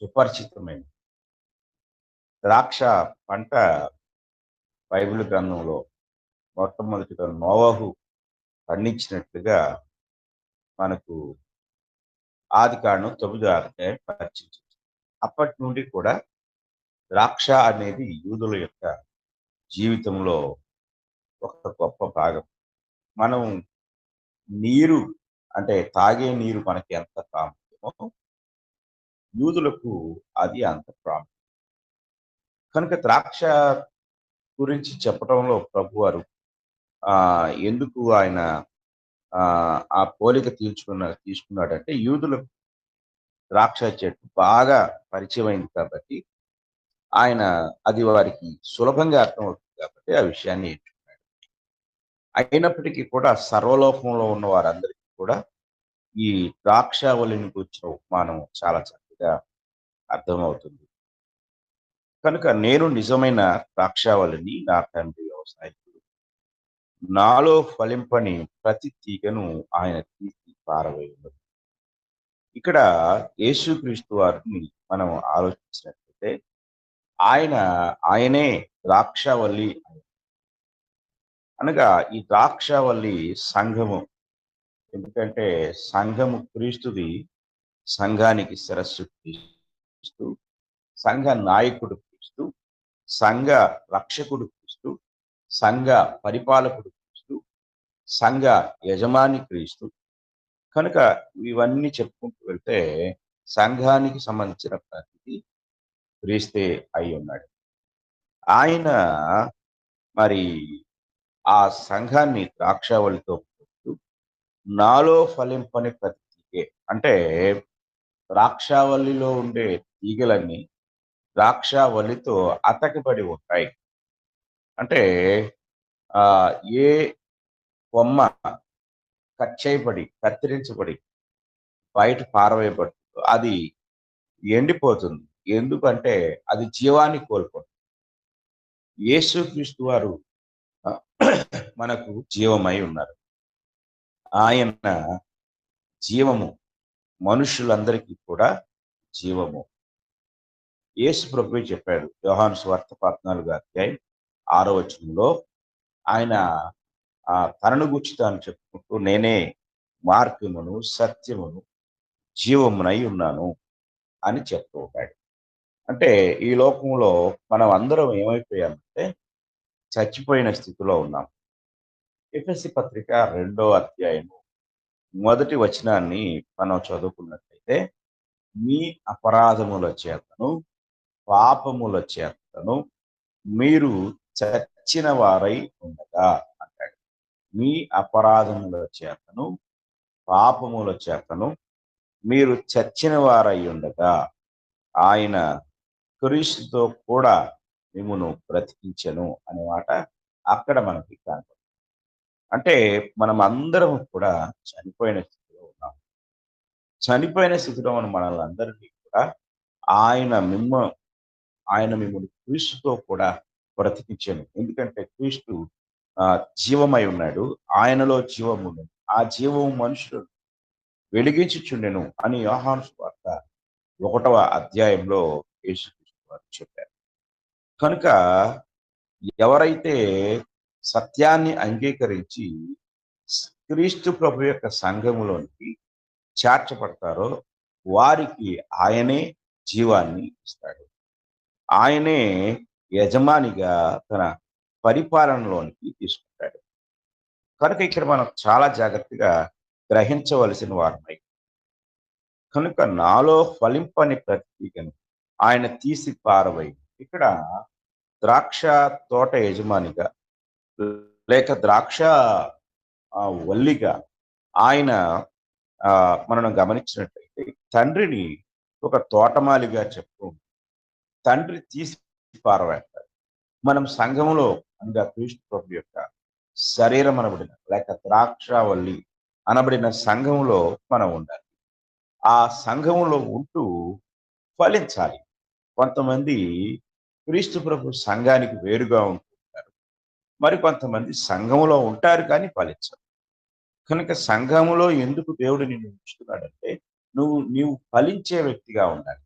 సుపరిచితమైనది. ద్రాక్ష పంట బైబిల్ గ్రంథంలో మొట్టమొదటిగా నోవహు పండించినట్లుగా మనకు ఆదికాండం 9వ అధ్యాయం పరిచయించింది. అప్పటి నుండి కూడా ద్రాక్ష అనేది యూదుల యొక్క జీవితంలో ఒక గొప్ప భాగం. మనం నీరు అంటే తాగే నీరు మనకి ఎంత ప్రాముఖ్యమో యూదులకు అది అంత ప్రాముఖ్యం. కనుక ద్రాక్ష గురించి చెప్పడంలో ప్రభువారు ఎందుకు ఆయన ఆ పోలిక తీసుకున్నాడంటే యూదులకు ద్రాక్ష చెట్టు బాగా పరిచయం అయింది కాబట్టి ఆయన అది వారికి సులభంగా అర్థమవుతుంది కాబట్టి ఆ విషయాన్ని ఎంచుకున్నాడు. అయినప్పటికీ కూడా సర్వలోకంలో ఉన్న వారందరికీ కూడా ఈ ద్రాక్షావళిని గురించిన ఉపమానం చాలా చక్కగా అర్థమవుతుంది. కనుక నేను నిజమైన ద్రాక్షావళిని, నా తండ్రి వ్యవసాయకుడు. నాలో ఫలింపని ప్రతి తీగను ఆయన తీసి పారవేయడు. ఇక్కడ యేసుక్రీస్తు వారిని మనం ఆలోచించినట్లయితే ఆయనే ద్రాక్షావల్లి అనగా ఈ ద్రాక్షావల్లి సంఘము. ఎందుకంటే సంఘము క్రీస్తుది, సంఘానికి శిరస్సు క్రీస్తు, సంఘ నాయకుడు క్రీస్తు, సంఘ రక్షకుడు క్రీస్తు, సంఘ పరిపాలకుడు క్రీస్తు, సంఘ యజమాని క్రీస్తు. కనుక ఇవన్నీ చెప్పుకుంటూ వెళ్తే సంఘానికి సంబంధించిన ప్రతిదీ క్రీస్తే అయి ఉన్నాడు. ఆయన మరి ఆ సంఘాన్ని ద్రాక్షావళితో పోల్చుతూ నాలో ఫలింపని ప్రతి తీగే, అంటే ద్రాక్షావళిలో ఉండే తీగలన్నీ ద్రాక్షావళితో అతకబడి ఉంటాయి. అంటే ఏ కొమ్మ కత్తిరించబడి బయట పారవేయబడుతుందో అది ఎండిపోతుంది. ఎందుకంటే అది జీవాన్ని కోల్పోతుంది. యేసుక్రీస్తు వారు మనకు జీవమై ఉన్నారు. ఆయన జీవము, మనుషులందరికీ కూడా జీవము. యేసు ప్రభువే చెప్పాడు యోహాను సువార్త 14:6 ఆయన తనను గూర్చి తాను చెప్పుకుంటూ, నేనే మార్గమును, సత్యమును, జీవమునై ఉన్నాను అని చెప్తూ ఉంటాడు. అంటే ఈ లోకంలో మనం అందరం ఏమైపోయామంటే చచ్చిపోయిన స్థితిలో ఉన్నాం. ఎఫెసీ పత్రిక 2వ అధ్యాయము 1వ వచనాన్ని మనం చదువుకున్నట్లయితే, మీ అపరాధముల చేతను పాపముల చేతను మీరు చచ్చిన వారై ఉండగా అంటాడు. మీ అపరాధముల చేతను పాపముల చేతను మీరు చచ్చిన వారై ఉండగా ఆయన క్రీస్తుతో కూడా మిమ్మును బ్రతికించెను అనే మాట అక్కడ మనకి కనపడుతుంది. అంటే మనం అందరం కూడా చనిపోయిన స్థితిలో ఉన్నాం. చనిపోయిన స్థితిలో ఉన్న మనల్ని అందరినీ కూడా ఆయన మిమ్మల్ని క్రీస్తుతో కూడా బ్రతికించెను. ఎందుకంటే క్రీస్తు జీవమై ఉన్నాడు, ఆయనలో జీవము ఉన్నది, ఆ జీవము మనుషులు వెలిగించుచుండెను అని యోహాను సువార్త 1వ అధ్యాయంలో యేసుక్రీస్తు వారు చెప్పారు. కనుక ఎవరైతే సత్యాన్ని అంగీకరించి క్రీస్తు ప్రభు యొక్క సంఘములోనికి చేర్చబడతారో వారికి ఆయనే జీవాన్ని ఇస్తాడు. ఆయనే యజమానిగా తన పరిపాలనలోనికి తీసుకుంటాడు. కనుక ఇక్కడ మనం చాలా జాగ్రత్తగా గ్రహించవలసిన వారమై, కనుక నాలో ఫలింపని ప్రతీకను ఆయన తీసి పారవై. ఇక్కడ ద్రాక్ష తోట యజమానిగా లేక ద్రాక్ష వల్లిగా ఆయన మనం గమనించినట్లయితే తండ్రిని ఒక తోటమాలిగా చెప్తూ తండ్రి తీసి పారవేస్తాడు. మనం సంఘంలో అనగా క్రీస్తు ప్రభు యొక్క శరీరం అనబడిన లేక ద్రాక్షవల్లి అనబడిన సంఘంలో మనం ఉండాలి. ఆ సంఘంలో ఉంటూ ఫలించాలి. కొంతమంది క్రీస్తు ప్రభు సంఘానికి వేరుగా ఉంటుంటారు, మరి కొంతమంది సంఘంలో ఉంటారు కానీ ఫలించరు. కనుక సంఘంలో ఎందుకు దేవుడు నిన్ను ఉంచుతున్నాడంటే నీవు ఫలించే వ్యక్తిగా ఉండాలి.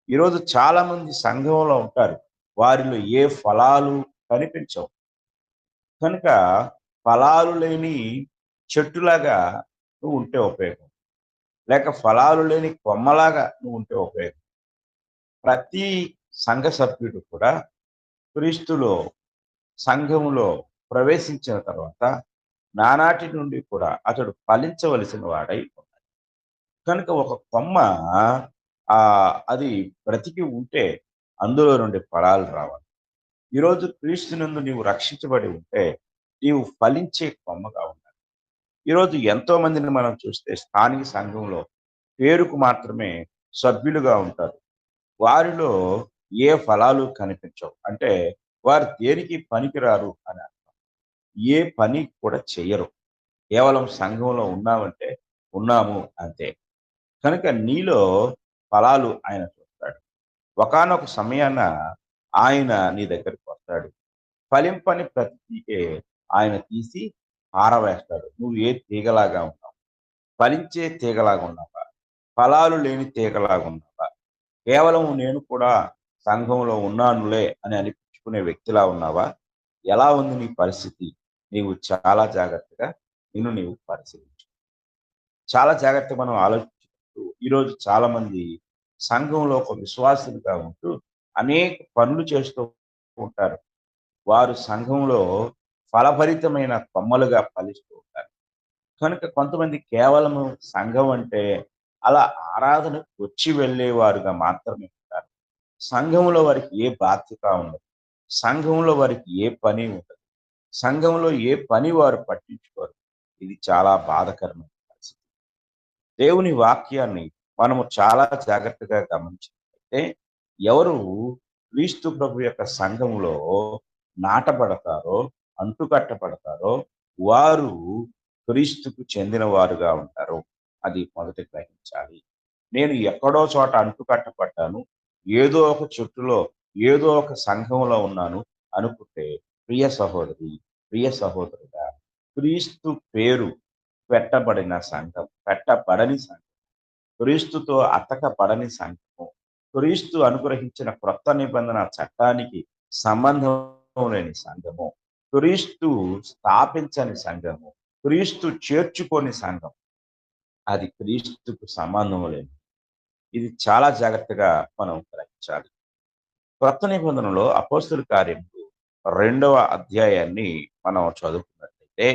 ఈరోజు చాలా మంది సంఘంలో ఉంటారు, వారిలో ఏ ఫలాలు కనిపించవు. కనుక ఫలాలు లేని చెట్టులాగా నువ్వు ఉంటే ఉపయోగం, లేక ఫలాలు లేని కొమ్మలాగా నువ్వు ఉంటే ఉపయోగం. ప్రతి సంఘ సభ్యుడు కూడా క్రీస్తులో సంఘములో ప్రవేశించిన తర్వాత నానాటి నుండి కూడా అతడు ఫలించవలసిన వాడై ఉన్నాడు. కనుక ఒక కొమ్మ అది బ్రతికి ఉంటే అందులో నుండి ఫలాలు రావాలి. ఈరోజు క్రీస్తునందు నీవు రక్షించబడి ఉంటే నీవు ఫలించే కొమ్మగా ఉండాలి. ఈరోజు ఎంతో మందిని మనం చూస్తే స్థానిక సంఘంలో పేరుకు మాత్రమే సభ్యులుగా ఉంటారు, వారిలో ఏ ఫలాలు కనిపించవు. అంటే వారు దేనికి పనికిరారు అని అర్థం. ఏ పని కూడా చెయ్యరు, కేవలం సంఘంలో ఉన్నామంటే ఉన్నాము అంతే. కనుక నీలో ఫలాలు ఆయన చూస్తాడు. ఒకానొక సమయాన ఆయన నీ దగ్గరికి వస్తాడు. ఫలింపని ప్రతికే ఆయన తీసి పారవేస్తాడు. నువ్వు ఏ తీగలాగా ఉన్నావు? ఫలించే తీగలాగా ఉన్నావా? ఫలాలు లేని తీగలాగా ఉన్నావా? కేవలం నేను కూడా సంఘంలో ఉన్నానులే అని అనిపించుకునే వ్యక్తిలా ఉన్నావా? ఎలా ఉంది నీ పరిస్థితి? నీవు చాలా జాగ్రత్తగా నీవు పరిశీలించు. చాలా జాగ్రత్తగా మనం ఆలోచించుకుంటూ ఈరోజు చాలా మంది సంఘంలో ఒక విశ్వాసులుగా ఉంటూ అనేక పనులు చేస్తూ ఉంటారు. వారు సంఘంలో ఫలభరితమైన కొమ్మలుగా ఫలిస్తూ ఉంటారు. కనుక కొంతమంది కేవలము సంఘం అంటే అలా ఆరాధనకు వచ్చి వెళ్ళేవారుగా మాత్రమే ఉంటారు. సంఘంలో వారికి ఏ బాధ్యత ఉండదు, సంఘంలో వారికి ఏ పని ఉండదు, సంఘంలో ఏ పని వారు పట్టించుకోరు. ఇది చాలా బాధాకరమైన పరిస్థితి. దేవుని వాక్యాన్ని మనము చాలా జాగ్రత్తగా గమనించినట్లయితే ఎవరు క్రీస్తు ప్రభు యొక్క సంఘంలో నాటబడతారో అంటుకట్టబడతారో వారు క్రీస్తుకు చెందిన వారుగా ఉంటారు. అది మొదట గ్రహించాలి. నేను ఎక్కడో చోట అంటుకట్టబడ్డాను, ఏదో ఒక చుట్టులో ఏదో ఒక సంఘంలో ఉన్నాను అనుకుంటే, ప్రియ సహోదరి, ప్రియ సహోదరుడా, క్రీస్తు పేరు పెట్టబడని సంఘం, క్రీస్తుతో అతకబడని సంఘము, క్రీస్తు అనుగ్రహించిన క్రొత్త నిబంధన చట్టానికి సంబంధం లేని సంఘము, క్రీస్తు స్థాపించని సంఘము, క్రీస్తు చేర్చుకొని సంఘం, అది క్రీస్తుకు సంబంధం లేదు. ఇది చాలా జాగ్రత్తగా మనం గ్రహించాలి. క్రొత్త నిబంధనలో అపోస్తుల కార్యములు 2వ అధ్యాయాన్ని మనం చదువుకున్నట్లయితే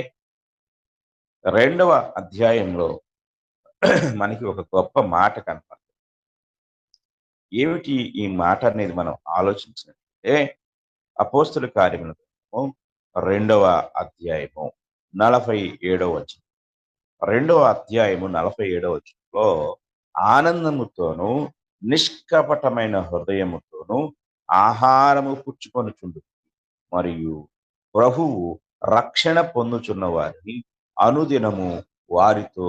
2వ అధ్యాయంలో మనకి ఒక గొప్ప మాట కనపడుతుంది. ఏమిటి ఈ మాట అనేది మనం ఆలోచించినట్లయితే అపోస్తుల కార్యముల 2వ అధ్యాయము 47వ వచనం. 2వ అధ్యాయము 47వ వచనంలో ఆనందముతోనూ నిష్కపటమైన హృదయముతోనూ ఆహారము పుచ్చుకొనుచుండు మరియు ప్రభువు రక్షణ పొందుచున్న వారిని అనుదినము వారితో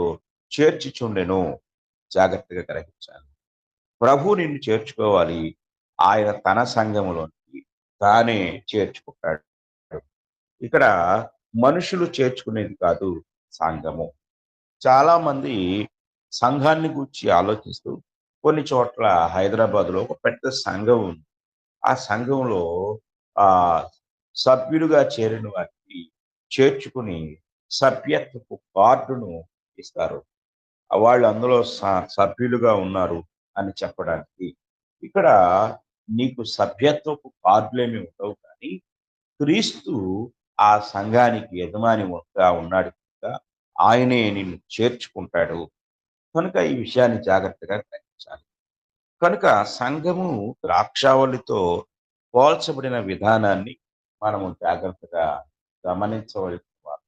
చేర్చుచుండెను. జాగ్రత్తగా గ్రహించాలి. ప్రభు నిన్ను చేర్చుకోవాలి. ఆయన తన సంఘములోనికి తానే చేర్చుకుంటాడు. ఇక్కడ మనుషులు చేర్చుకునేది కాదు సంఘము. చాలా మంది సంఘాన్ని గురించి ఆలోచిస్తూ కొన్ని చోట్ల హైదరాబాద్లో ఒక పెద్ద సంఘం ఉంది. ఆ సంఘంలో సభ్యులుగా చేరిన వారికి చేర్చుకుని సభ్యత్వపు కార్డును ఇస్తారు. వాళ్ళు అందులో సభ్యులుగా ఉన్నారు అని చెప్పడానికి. ఇక్కడ నీకు సభ్యత్వపు కార్డులేమి ఉండవు, కానీ క్రీస్తు ఆ సంఘానికి యజమానిగా ఉన్నాడు కనుక ఆయనే నిన్ను చేర్చుకుంటాడు. కనుక ఈ విషయాన్ని జాగ్రత్తగా గ్రహించాలి. కనుక సంఘము ద్రాక్షావళితో పోల్చబడిన విధానాన్ని మనము జాగ్రత్తగా గమనించవలసిన వారు.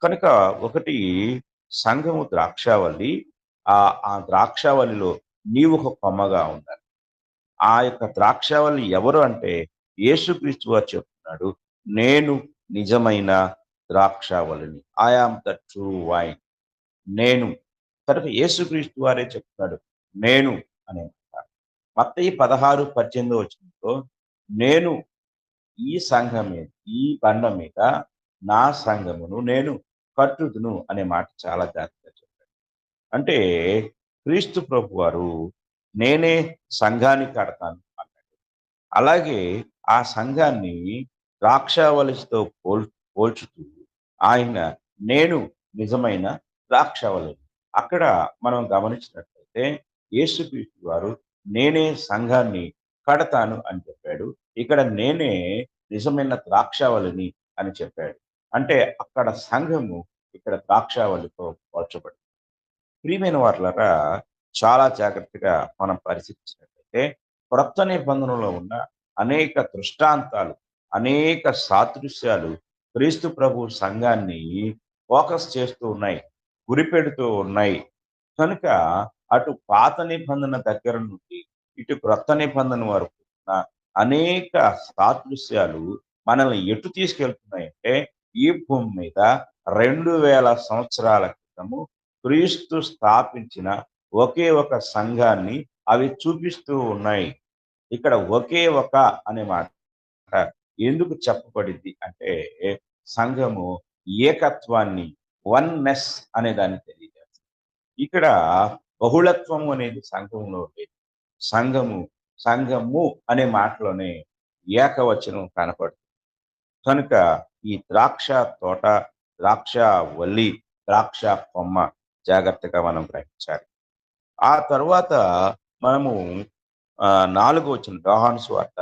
కనుక ఒకటి, సంఘము ద్రాక్షావళి. ఆ ద్రాక్షావళిలో నీవు ఒక కొమ్మగా ఉండాలి. ఆ యొక్క ద్రాక్షావళి ఎవరు అంటే యేసుక్రీస్తు వారు చెప్తున్నాడు, నేను నిజమైన ద్రాక్షావళిని, I am the true vine. నేను కనుక యేసుక్రీస్తు వారే చెప్తున్నాడు నేను అని. మత్తయి 16:18 వచనంలో నేను ఈ సంఘం మీద, ఈ బండ మీద నా సంఘమును నేను కట్టుదును అనే మాట చాలా జాగ్రత్తగా చెప్పాడు. అంటే క్రీస్తు ప్రభు వారు నేనే సంఘాన్ని కడతాను అన్నాడు. అలాగే ఆ సంఘాన్ని ద్రాక్షావళితో పోల్చుతూ ఆయన నేను నిజమైన ద్రాక్షావళి. అక్కడ మనం గమనించినట్లయితే యేసుక్రీస్తు వారు నేనే సంఘాన్ని కడతాను అని చెప్పాడు. ఇక్కడ నేనే నిజమైన ద్రాక్షావళిని అని చెప్పాడు. అంటే అక్కడ సంఘము, ఇక్కడ ద్రాక్షావళితో పోల్చబడింది. ప్రియమైన వారులారా, చాలా జాగ్రత్తగా మనం పరిశీలించినట్లయితే క్రొత్త నిబంధనలో ఉన్న అనేక దృష్టాంతాలు, అనేక సాదృశ్యాలు క్రీస్తు ప్రభు సంఘాన్ని ఫోకస్ చేస్తూ ఉన్నాయి, గురిపెడుతూ ఉన్నాయి. కనుక అటు పాత నిబంధన దగ్గర నుండి ఇటు క్రొత్త నిబంధన వరకు ఉన్న అనేక సాదృశ్యాలు మనల్ని ఎటు తీసుకెళ్తున్నాయంటే ఈ భూమి మీద 2000 సంవత్సరాల క్రితము క్రీస్తు స్థాపించిన ఒకే ఒక సంఘాన్ని అవి చూపిస్తూ ఉన్నాయి. ఇక్కడ ఒకే ఒక అనే మాట ఎందుకు చెప్పబడింది అంటే సంఘము ఏకత్వాన్ని, వన్నెస్ అనే దాన్ని తెలియజేస్తుంది. ఇక్కడ బహుళత్వము అనేది సంఘంలో లేదు. సంఘము అనే మాటలోనే ఏకవచనం కనపడుతుంది. కనుక ఈ ద్రాక్ష తోట, ద్రాక్ష వల్లి, ద్రాక్ష కొమ్మ జాగ్రత్తగా మనం గ్రహించాలి. ఆ తర్వాత మనము 4వ వచనం, యోహాను సువార్త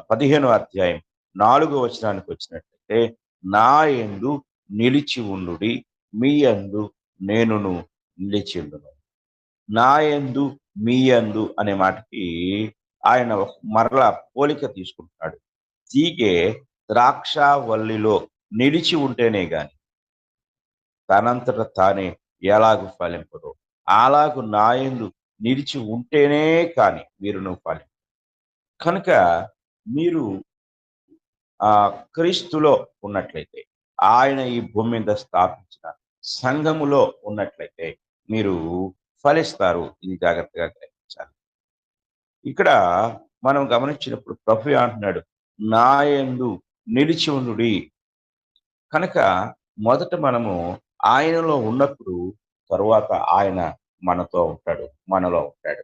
15వ అధ్యాయం 4వ వచనానికి వచ్చినట్లయితే నా యందు నిలిచి ఉండుడి, మీ యందు నేనును నిలిచి ఉండును. నా యందు మీ యందు అనే మాటకి ఆయన మరలా పోలిక తీసుకుంటున్నాడు. తీగే ద్రాక్షావల్లిలో నిలిచి ఉంటేనే గాని తనంతట తానే ఎలాగు ఫలింపదు, అలాగు నా యందు నిలిచి ఉంటేనే కానీ మీరు ఫలింపదు. కనుక మీరు క్రీస్తులో ఉన్నట్లయితే, ఆయన ఈ భూమి మీద స్థాపించిన సంఘములో ఉన్నట్లయితే మీరు ఫలిస్తారు. ఇది జాగ్రత్తగా గ్రహించాలి. ఇక్కడ మనం గమనించినప్పుడు ప్రభు అంటున్నాడు, నా యందు నిలిచి ఉండుడి. కనుక మొదట మనము ఆయనలో ఉన్నప్పుడు తరువాత ఆయన మనతో ఉంటాడు, మనలో ఉంటాడు.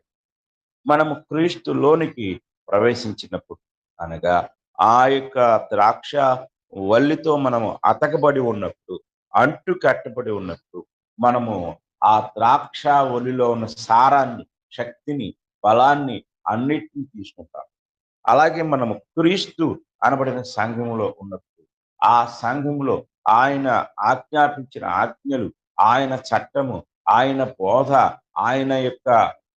మనము క్రీస్తులోనికి ప్రవేశించినప్పుడు అనగా ఆ యొక్క ద్రాక్ష వల్లితో మనము అతకబడి ఉన్నప్పుడు, అంటు కట్టబడి ఉన్నప్పుడు మనము ఆ ద్రాక్ష వల్లిలో ఉన్న సారాన్ని, శక్తిని, బలాన్ని అన్నిటిని తీసుకుంటాం. అలాగే మనము క్రీస్తు అనబడిన సంఘములో ఉన్నప్పుడు ఆ సంఘములో ఆయన ఆజ్ఞాపించిన ఆజ్ఞలు, ఆయన చట్టము, ఆయన బోధ, ఆయన యొక్క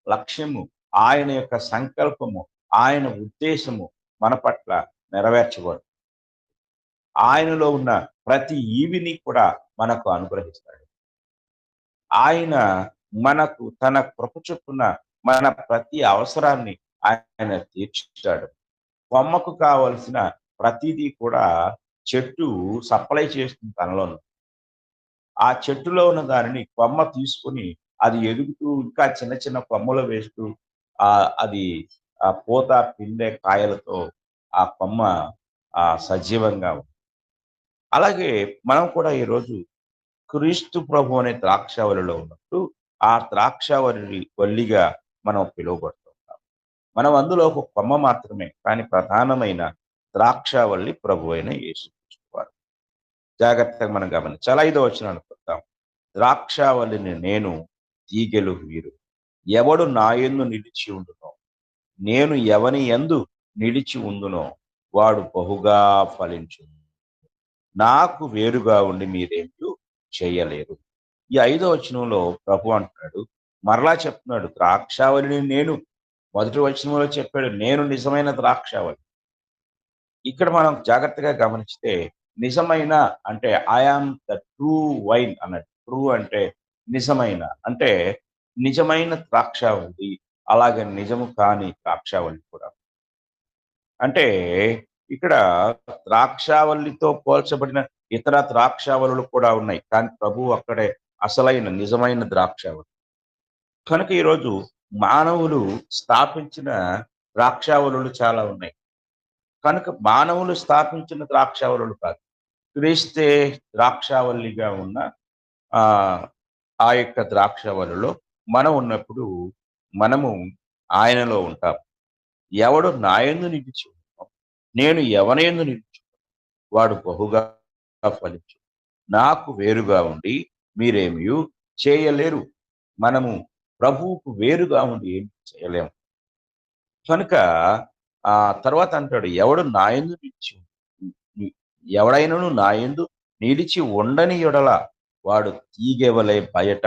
లక్ష్యము, ఆయన యొక్క సంకల్పము, ఆయన ఉద్దేశము మన పట్ల నెరవేర్చబడు. ఆయనలో ఉన్న ప్రతి ఈవిని కూడా మనకు అనుగ్రహిస్తాడు. ఆయన మనకు తన కృప చొప్పున మన ప్రతి అవసరాన్ని ఆయన తీర్చుతాడు. కొమ్మకు కావలసిన ప్రతిదీ కూడా చెట్టు సప్లై చేస్తుంది తనలో. ఆ చెట్టులో ఉన్న దానిని కొమ్మ తీసుకొని అది ఎదుగుతూ ఇంకా చిన్న చిన్న కొమ్మలు వేస్తూ అది పూత, పిందె, కాయలతో ఆ కొమ్మ సజీవంగా ఉంది. అలాగే మనం కూడా ఈరోజు క్రీస్తు ప్రభు అనే ద్రాక్షావళిలో ఉన్నప్పుడు ఆ ద్రాక్షావళి వల్లిగా మనం పిలువబడుతుంటాం. మనం అందులో ఒక కొమ్మ మాత్రమే, కానీ ప్రధానమైన ద్రాక్షావళి ప్రభు అయిన యేసుక్రీస్తు వారు. జాగ్రత్తగా మనం గమనించాలి. 5వ వచనాన్ని చూద్దాం. ద్రాక్షావళిని నేను, తీగెలు వీరు. ఎవడు నా యందు నిలిచి ఉండునో, నేను ఎవని యందు నిలిచి ఉండునో వాడు బహుగా ఫలించును. నాకు వేరుగా ఉండి మీరేంటూ చేయలేరు. ఈ 5వ వచనంలో ప్రభు అంటున్నాడు, మరలా చెప్తున్నాడు, ద్రాక్షావళిని నేను. మొదటి వచనంలో చెప్పాడు, నేను నిజమైన ద్రాక్షావళి. ఇక్కడ మనం జాగ్రత్తగా గమనిస్తే నిజమైన అంటే ఐఆమ్ ద ట్రూ వైన్ అన్నట్టు. ట్రూ అంటే నిజమైన, అంటే నిజమైన ద్రాక్షావళి, అలాగే నిజము కాని ద్రాక్షావళి కూడా. అంటే ఇక్కడ ద్రాక్షావళితో పోల్చబడిన ఇతర ద్రాక్షావళులు కూడా ఉన్నాయి, కానీ ప్రభువు అక్కడే అసలైన నిజమైన ద్రాక్షావళి. కనుక ఈరోజు మానవులు స్థాపించిన ద్రాక్షావళులు చాలా ఉన్నాయి. కనుక మానవులు స్థాపించిన ద్రాక్షావళులు కాదు, క్రీస్తే ద్రాక్షావళిగా ఉన్న ఆ యొక్క ద్రాక్షావళిలో మనం ఉన్నప్పుడు మనము ఆయనలో ఉంటాం. ఎవడు నా యందు నిలిచి ఉన్నాడో, నేను ఎవని యందు నిలిచి వాడు బహుగా ఫలించు. నాకు వేరుగా ఉండి మీరేమీ చేయలేరు. మనము ప్రభువుకు వేరుగా ఉండి ఏమి చేయలేము. కనుక తర్వాత అంటాడు, ఎవడు నా యందు నిలిచి, ఎవడైనను నా యందు నిలిచి ఉండని యెడల వాడు తీగెవలే బయట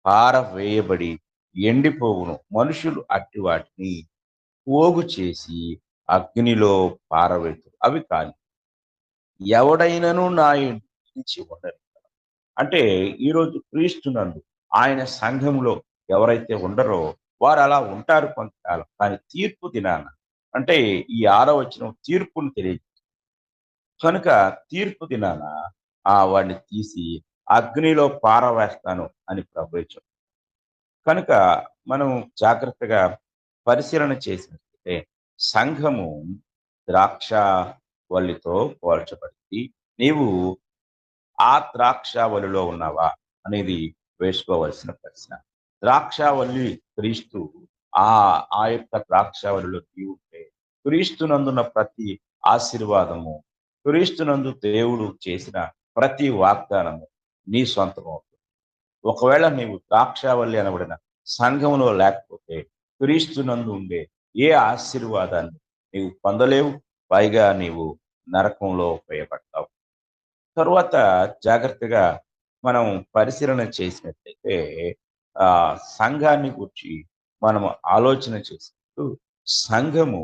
పారవేయబడి ఎండిపోవును. మనుషులు అట్టి వాటిని పోగు చేసి అగ్నిలో పారవేతురు, అవి కాలి. ఎవడైనను నా యందు నిలిచి ఉండని, అంటే ఈరోజు క్రీస్తునందు ఆయన సంఘంలో ఎవరైతే ఉండరో వారు అలా ఉంటారు కొంతకాలం, కానీ తీర్పు దినాన, అంటే ఈ 6వ వచనం తీర్పును తెలియజేస్తుంది. కనుక తీర్పు దినాన వాడిని తీసి అగ్నిలో పారవేస్తాను అని ప్రభు చెప్పారు. కనుక మనం జాగ్రత్తగా పరిశీలన చేసినట్లయితే సంఘము ద్రాక్షావళితో పోల్చబడింది. నీవు ఆ ద్రాక్షావళిలో ఉన్నావా అనేది వేసుకోవలసిన ప్రశ్న. ద్రాక్షావళి క్రీస్తు. ఆ యొక్క ద్రాక్షావళిలో నీవు ఉంటే క్రీస్తునందున్న ప్రతి ఆశీర్వాదము, క్రీస్తునందు దేవుడు చేసిన ప్రతి వాగ్దానము నీ సొంతం అవుతుంది. ఒకవేళ నీవు ద్రాక్షావళి అనబడిన సంఘంలో లేకపోతే క్రీస్తునందు ఉండే ఏ ఆశీర్వాదాన్ని నీవు పొందలేవు, పైగా నీవు నరకంలో ఉపయోగపడతావు. తరువాత జాగ్రత్తగా మనం పరిశీలన చేసినట్లయితే సంఘాన్ని గురించి మనం ఆలోచన చేసినప్పుడు సంఘము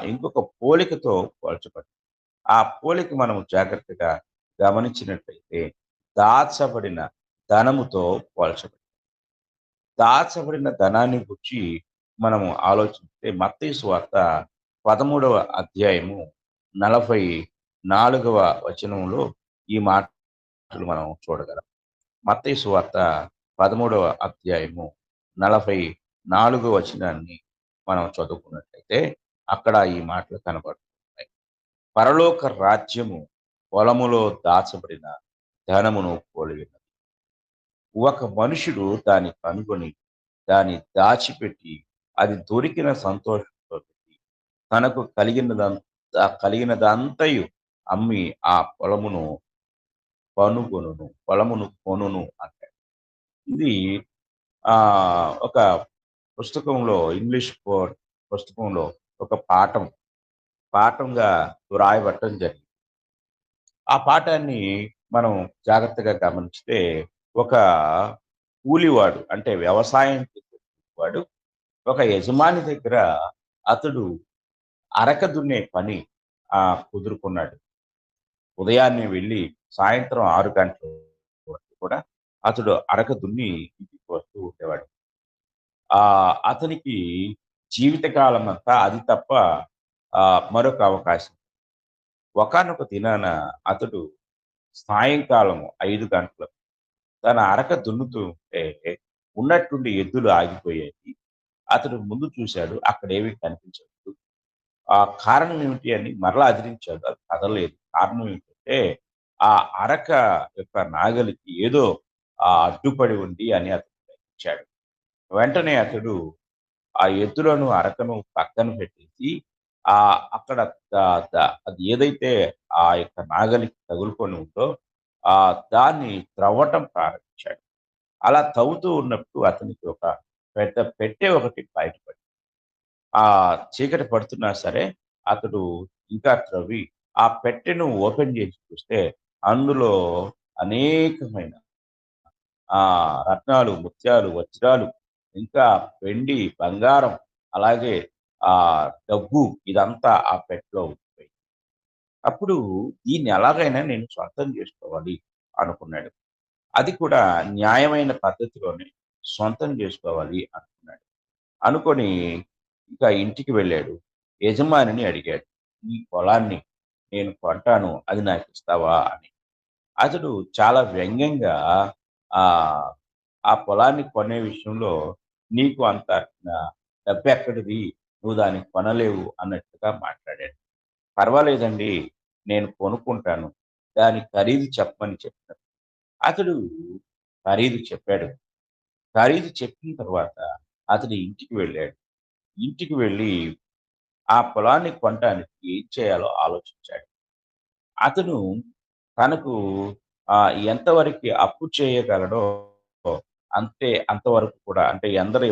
ఇంకొక పోలికతో పోల్చబడింది. ఆ పోలిక మనం జాగ్రత్తగా గమనించినట్లయితే దాచబడిన ధనముతో పోల్చబడింది. దాచబడిన ధనాన్ని గురించి మనము ఆలోచిస్తే మత్తయి సువార్త 13వ అధ్యాయము 44వ వచనంలో ఈ మాటలు మనం చూడగలం. మత్తయి సువార్త 13వ అధ్యాయము 44వ వచనాన్ని మనం చదువుకున్నట్లయితే అక్కడ ఈ మాటలు కనబడుతున్నాయి. పరలోక రాజ్యము పొలములో దాచబడిన ధనమును పోలి ఉన్నది. ఒక మనుషుడు దాన్ని కనుగొని దాన్ని దాచిపెట్టి అది దొరికిన సంతోషంతో తనకు కలిగినదంతయు అమ్మి ఆ పొలమును కొనును అంటాడు. ఇది ఒక పుస్తకంలో ఇంగ్లీష్ పుస్తకంలో ఒక పాఠంగా వ్రాయబట్టడం జరిగింది. ఆ పాఠాన్ని మనం జాగ్రత్తగా గమనిస్తే ఒక కూలివాడు అంటే వ్యవసాయం వాడు ఒక యజమాని దగ్గర అతడు అరక దున్నే పని కుదురుకున్నాడు. ఉదయాన్నే వెళ్ళి సాయంత్రం 6 గంటల వరకు కూడా అతడు అరక దున్ని ఇంటికి వస్తూ ఉండేవాడు. అతనికి జీవితకాలం అంతా అది తప్ప మరొక అవకాశం. ఒకానొక దినాన అతడు సాయంకాలం 5 గంటలకు తన అరక దున్నుతూ ఉంటే ఉన్నట్టుండి ఎద్దులు ఆగిపోయాయి. అతడు ముందు చూశాడు, అక్కడేమీ కనిపించలేదు. ఆ కారణం ఏమిటి అని మరలా అదిరించాడు, అది కదలలేదు. కారణం ఏంటంటే ఆ అరక యొక్క నాగలికి ఏదో అడ్డుపడి ఉంది అని అతడు గ్రహించాడు. వెంటనే అతడు ఆ ఎద్దులను అరకను పక్కన పెట్టేసి అక్కడ అది ఏదైతే ఆ యొక్క నాగలికి తగులుకొని ఉందో దాన్ని త్రవ్వటం ప్రారంభించాడు. అలా తవ్వుతూ ఉన్నప్పుడు అతనికి ఒక పెద్ద పెట్టె ఒకటి బయటపడింది. చీకటి పడుతున్నా సరే అతడు ఇంకా త్రవ్వి ఆ పెట్టెను ఓపెన్ చేసి చూస్తే అందులో అనేకమైన రత్నాలు, ముత్యాలు, వజ్రాలు, ఇంకా వెండి, బంగారం, అలాగే డబ్బు ఇదంతా ఆ పెట్టెలో ఉండిపోయింది. అప్పుడు దీన్ని ఎలాగైనా నేను సొంతం చేసుకోవాలి అనుకున్నాడు. అది కూడా న్యాయమైన పద్ధతిలోనే సొంతం చేసుకోవాలి అనుకున్నాడు. అనుకొని ఇంకా ఇంటికి వెళ్ళాడు. యజమానిని అడిగాడు, ఈ పొలాన్ని నేను కొంటాను, అది నాకు ఇస్తావా అని. అతడు చాలా వ్యంగ్యంగా ఆ పొలాన్ని కొనే విషయంలో నీకు అంత డబ్బు ఎక్కడిది, నువ్వు దాన్ని కొనలేవు అన్నట్టుగా మాట్లాడాడు. పర్వాలేదండి, నేను కొనుక్కుంటాను, దాని ఖరీదు చెప్పమని చెప్పాడు. అతడు ఖరీదు చెప్పాడు. ఖరీదు చెప్పిన తర్వాత అతడు ఇంటికి వెళ్ళాడు. ఇంటికి వెళ్ళి ఆ పొలాన్ని కొనడానికి ఏం చేయాలో ఆలోచించాడు. అతను తనకు ఎంతవరకు అప్పు చేయగలడో అంతవరకు కూడా, అంటే ఎందరు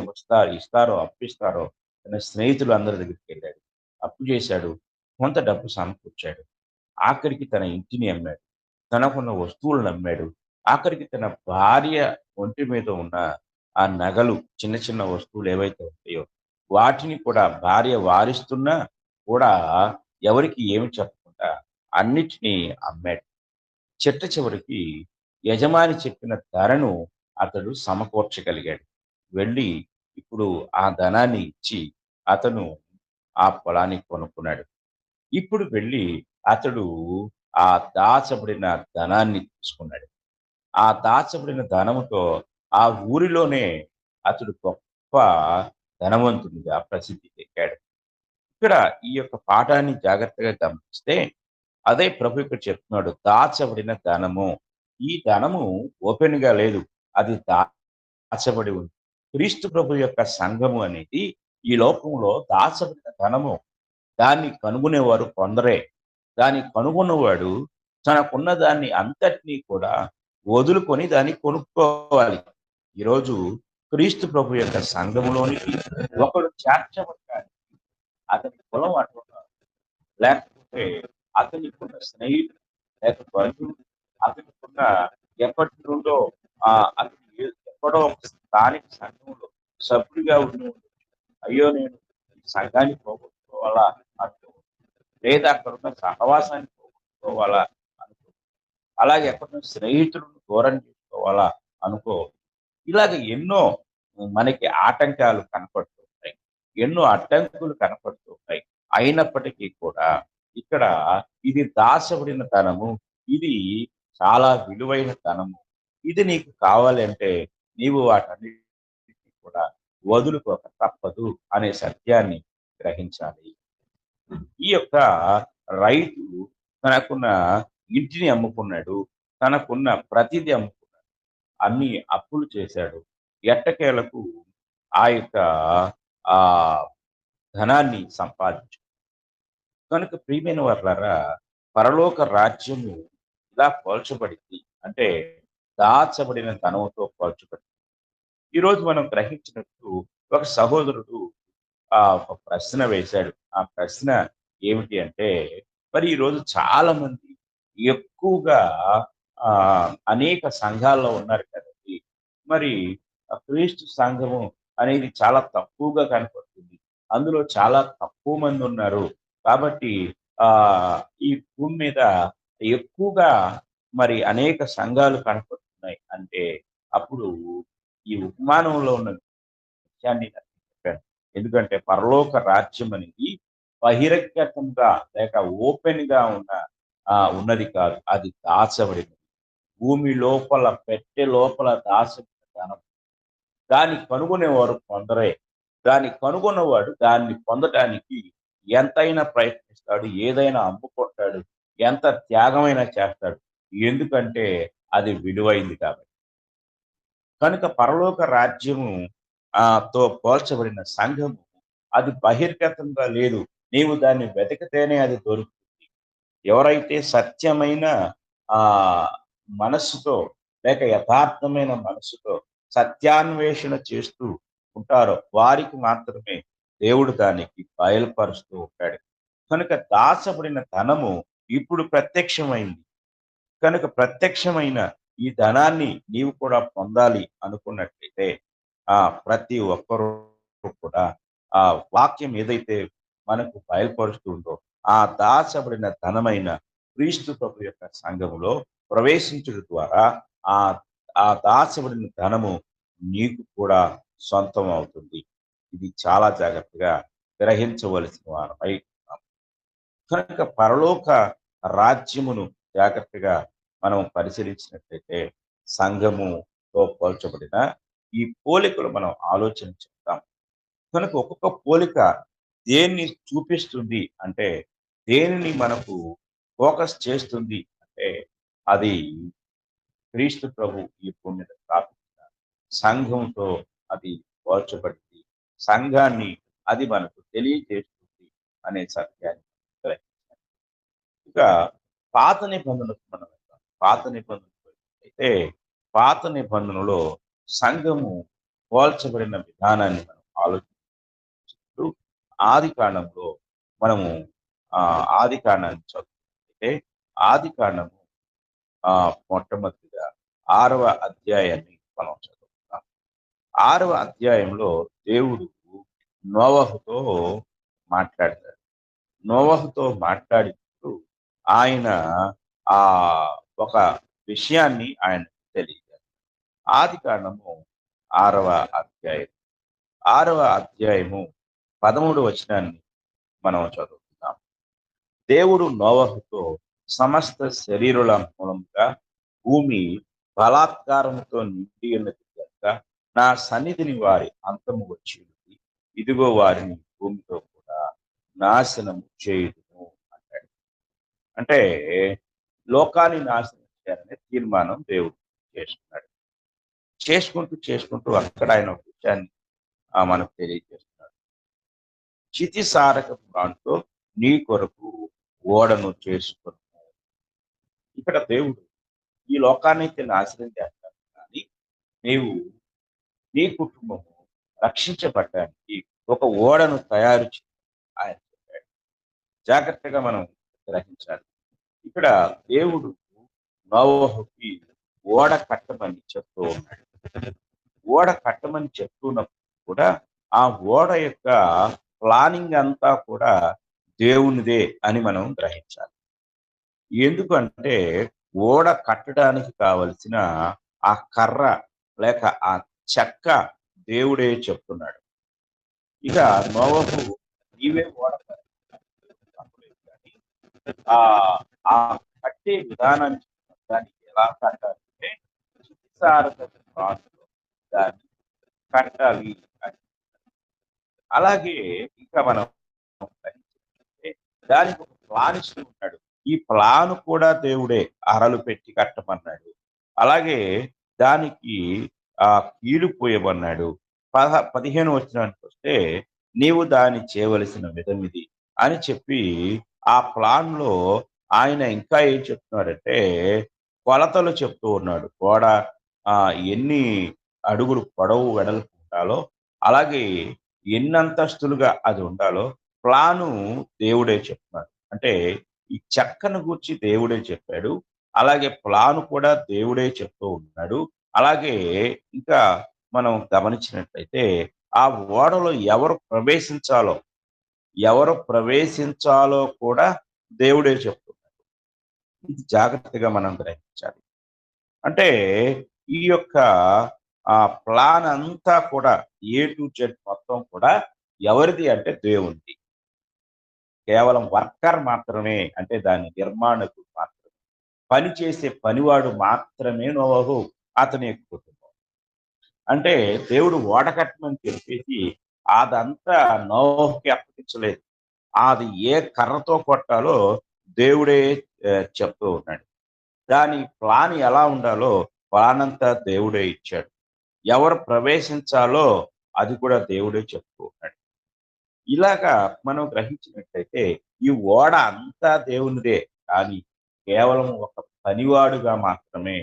ఇస్తారో అప్పిస్తారో తన స్నేహితులు అందరి దగ్గరికి వెళ్ళాడు. అప్పు చేశాడు, కొంత డబ్బు సమకూర్చాడు. ఆఖరికి తన ఇంటిని అమ్మాడు, తనకున్న వస్తువులను అమ్మాడు. ఆఖరికి తన భార్య ఒంటి మీద ఉన్న ఆ నగలు, చిన్న చిన్న వస్తువులు ఏవైతే ఉంటాయో వాటిని కూడా భార్య వారిస్తున్నా కూడా ఎవరికి ఏమి చెప్పకుండా అన్నిటినీ అమ్మాడు. చివరికి యజమాని చెప్పిన ధరను అతడు సమకూర్చగలిగాడు. వెళ్ళి ఇప్పుడు ఆ ధనాన్ని ఇచ్చి అతను ఆ పొలాన్ని కొనుక్కున్నాడు. ఇప్పుడు వెళ్ళి అతడు ఆ దాచబడిన ధనాన్ని తీసుకున్నాడు. ఆ దాచబడిన ధనముతో ఆ ఊరిలోనే అతడు గొప్ప ధనవంతునిగా ప్రసిద్ధి చెందాడు. ఇక్కడ ఈ యొక్క పాఠాన్ని జాగ్రత్తగా గమనిస్తే అదే ప్రభు ఇక్కడ చెప్తున్నాడు, దాచబడిన ధనము. ఈ ధనము ఓపెన్ గా లేదు, అది దాచబడి ఉంది. క్రీస్తు ప్రభు యొక్క సంఘము అనేది ఈ లోకంలో దాచబడిన ధనము. దాన్ని కనుగొనేవారు కొందరే. దాన్ని కనుగొన్నవాడు తనకున్న దాన్ని అంతటినీ కూడా వదులుకొని దాన్ని కొనుక్కోవాలి. ఈరోజు క్రీస్తు ప్రభు యొక్క సంఘములోనికి ఒకడు చేర్చబడ్డాడు. అతని కులం అటున్నారు, లేకపోతే అతనికున్న స్నేహితులు, లేక బంధువులు, అతనికున్న ఎప్పటి నుండో అతని ఎక్కడో స్థానిక సంఘంలో సభ్యుడిగా ఉండి, అయ్యో నేను సంఘాన్ని పోగొట్టుకోవాలా అనుకో, లేదా అక్కడున్న సహవాసాన్ని పోగొట్టుకోవాలా అనుకో, అలాగే ఎక్కడున్న స్నేహితులను దూరం చేసుకోవాలా అనుకో. ఇలాగ ఎన్నో మనకి ఆటంకాలు కనపడుతుంటాయి, ఎన్నో అడ్డంకులు కనపడుతుంటాయి. అయినప్పటికీ కూడా ఇక్కడ ఇది దాచబడిన ధనము, ఇది చాలా విలువైన ధనము. ఇది నీకు కావాలంటే నీవు వాటన్నిటిని కూడా వదులుకోక తప్పదు అనే సత్యాన్ని గ్రహించాలి. ఈ యొక్క రైతు తనకున్న ఇంటిని అమ్ముకున్నాడు, తనకున్న ప్రతిదీ అమ్ముకున్నాడు, అన్ని అప్పులు చేశాడు. ఎట్టకేలకు ఆ యొక్క ఆ ధనాన్ని సంపాదించు. కనుక ప్రియమైన వారులారా, పరలోక రాజ్యము ఇలా పోల్చబడింది అంటే దాచబడిన ధనంతో పోల్చబడింది. ఈరోజు మనం గ్రహించినట్టు ఒక సహోదరుడు ఒక ప్రశ్న వేశాడు. ఆ ప్రశ్న ఏమిటి అంటే, మరి ఈరోజు చాలా మంది ఎక్కువగా అనేక సంఘాల్లో ఉన్నారు కదండి, మరి క్రీస్తు సంఘము అనేది చాలా తక్కువగా కనపడుతుంది, అందులో చాలా తక్కువ మంది ఉన్నారు, కాబట్టి ఈ భూమి మీద ఎక్కువగా మరి అనేక సంఘాలు కనపడుతున్నాయి అంటే, అప్పుడు ఈ ఉపమానంలో ఉన్న విషయాన్ని చెప్పాను. ఎందుకంటే పరలోక రాజ్యం అనేది బహిరంగతంగా లేక ఓపెన్ గా ఉన్నది కాదు, అది దాచబడినది. భూమి లోపల పెట్టె లోపల దాచబడిన ధనం. దాన్ని కనుగొనేవారు కొందరే. దాన్ని కనుగొన్నవాడు దాన్ని పొందటానికి ఎంతైనా ప్రయత్నిస్తాడు, ఏదైనా అమ్ముకుంటాడు, ఎంత త్యాగమైనా చేస్తాడు. ఎందుకంటే అది విలువైంది కాబట్టి. కనుక పరలోక రాజ్యము తో పోల్చబడిన సంఘము అది బహిర్గతంగా లేదు, నీవు దాన్ని వెతికితేనే అది దొరుకుతుంది. ఎవరైతే సత్యమైన మనస్సుతో లేక యథార్థమైన మనస్సుతో సత్యాన్వేషణ చేస్తూ ఉంటారో వారికి మాత్రమే దేవుడు దానికి బయలుపరుస్తూ ఉంటాడు. కనుక దాచబడిన ధనము ఇప్పుడు ప్రత్యక్షమైంది. కనుక ప్రత్యక్షమైన ఈ ధనాన్ని నీవు కూడా పొందాలి అనుకున్నట్లయితే ప్రతి ఒక్కరూ కూడా ఆ వాక్యం ఏదైతే మనకు బయలుపరుస్తుందో ఆ దాచబడిన ధనమైన క్రీస్తు ప్రభు యొక్క సంఘములో ప్రవేశించడం ద్వారా ఆ దాచబడిన ధనము నీకు కూడా సొంతం అవుతుంది. ఇది చాలా జాగ్రత్తగా గ్రహించవలసిన వారమై కనుక పరలోక రాజ్యమును జాగ్రత్తగా మనం పరిశీలించినట్లయితే సంఘముతో పోల్చబడిన ఈ పోలికలు మనం ఆలోచన చేద్దాం. కనుక ఒక్కొక్క పోలిక దేన్ని చూపిస్తుంది అంటే, దేనిని మనకు ఫోకస్ చేస్తుంది అంటే, అది క్రీస్తు ప్రభు ఈ భూమి మీద స్థాపించిన సంఘంతో అది పోల్చబడింది. సంఘాన్ని అది మనకు తెలియజేస్తుంది అనే సత్యాన్ని గ్రహించాలి. ఇక పాత నిబంధనకు మనం వెళ్తాం. పాత నిబంధన అయితే పాత నిబంధనలో సంఘము పోల్చబడిన విధానాన్ని మనం ఆలోచించు. ఆది కాండంలో మనము ఆది కాండాన్ని చదువుకుంటే ఆది కాండము మొట్టమొదటిగా 6వ అధ్యాయాన్ని మనం చదువుతాం. 6వ అధ్యాయంలో దేవుడు నోవహుతో మాట్లాడతాడు. నోవహుతో మాట్లాడినప్పుడు ఆయన ఒక విషయాన్ని ఆయన తెలియజేస్తారు. ఆది కాండము 6వ అధ్యాయం 6వ అధ్యాయము 13వ వచనాన్ని మనం చదువుతున్నాం. దేవుడు నోవహుతో సమస్త శరీరుల మూలంగా భూమి బలాత్కారంతో నిండి ఉన్నది కనుక నా సన్నిధిని వారి అంతము వచ్చి ఇదిగో వారిని భూమితో కూడా నాశనము చేయుదును అంటాడు. అంటే లోకాన్ని నాశనం చేయాలనే తీర్మానం దేవుడు చేసుకున్నాడు. చేసుకుంటూ అక్కడ ఆయన ఒక విషయాన్ని మనకు తెలియజేస్తున్నాడు. చితిసారక ప్రాంతో నీ కొరకు ఓడను చేసుకున్నాడు. ఇక్కడ దేవుడు ఈ లోకాన్ని అయితే నాశనం చేస్తాడు, కానీ నీవు నీ కుటుంబము రక్షించబడడానికి ఒక ఓడను తయారు చేయాలి ఆయన చెప్పాడు. జాగ్రత్తగా మనం గ్రహించాలి. ఇక్కడ దేవుడు నోవహుకి ఓడ కట్టమని చెప్తూ ఉన్నాడు. ఓడ కట్టమని చెప్తున్నప్పుడు కూడా ఆ ఓడ యొక్క ప్లానింగ్ అంతా కూడా దేవునిదే అని మనం గ్రహించాలి. ఎందుకంటే ఓడ కట్టడానికి కావలసిన ఆ కర్ర లేక ఆ చెక్క దేవుడే చెప్తున్నాడు. ఇక నోవహు నీవే ఓడ ఆ ఆ కట్టే విధానాన్ని దానికి ఎలా కట్టాలంటే దాన్ని కట్టాలి అని. అలాగే ఇంకా మనం దానికి ఒక ప్లాన్ ఇస్తూ ఉంటాడు. ఈ ప్లాన్ కూడా దేవుడే అరలు పెట్టి కట్టమన్నాడు. అలాగే దానికి కీలు పోయమన్నాడు. 15 వచనానికి వస్తే నీవు దాన్ని చేయవలసిన విధం ఇది అని చెప్పి ఆ ప్లాన్ లో ఆయన ఇంకా ఏం చెప్తున్నాడంటే కొలతలు చెప్తూ ఉన్నాడు. గోడ ఎన్ని అడుగులు పొడవు వెడల్పు ఉండాలో, అలాగే ఎన్ని అంతస్తులుగా అది ఉండాలో ప్లాను దేవుడే చెప్తున్నాడు. అంటే ఈ చెక్కను గూర్చి దేవుడే చెప్పాడు. అలాగే ప్లాను కూడా దేవుడే చెప్తూ ఉన్నాడు. అలాగే ఇంకా మనం గమనించినట్లయితే ఆ ఓడలో ఎవరు ప్రవేశించాలో కూడా దేవుడే చెప్తున్నాడు. ఇది జాగ్రత్తగా మనం గ్రహించాలి. అంటే ఈ యొక్క ప్లాన్ అంతా కూడా A to Z మొత్తం కూడా ఎవరిది అంటే దేవునిది. కేవలం వర్కర్ మాత్రమే, అంటే దాని నిర్మాణకుడు మాత్రమే, పని చేసే పనివాడు మాత్రమే నోవహు, అతని యొక్క కుటుంబం. అంటే దేవుడు ఓడ కట్టమని చెప్పేసి అదంతా నోవహుకి అప్పగించలేదు. అది ఏ కర్రతో కొట్టాలో దేవుడే చెప్తూ ఉన్నాడు. దాని ప్లాన్ ఎలా ఉండాలో ప్లాన్ అంతా దేవుడే ఇచ్చాడు. ఎవరు ప్రవేశించాలో అది కూడా దేవుడే చెప్తూ ఉన్నాడు. ఇలాగా మనం గ్రహించినట్లయితే ఈ ఓడ అంతా దేవునిదే, కానీ కేవలం ఒక పనివాడుగా మాత్రమే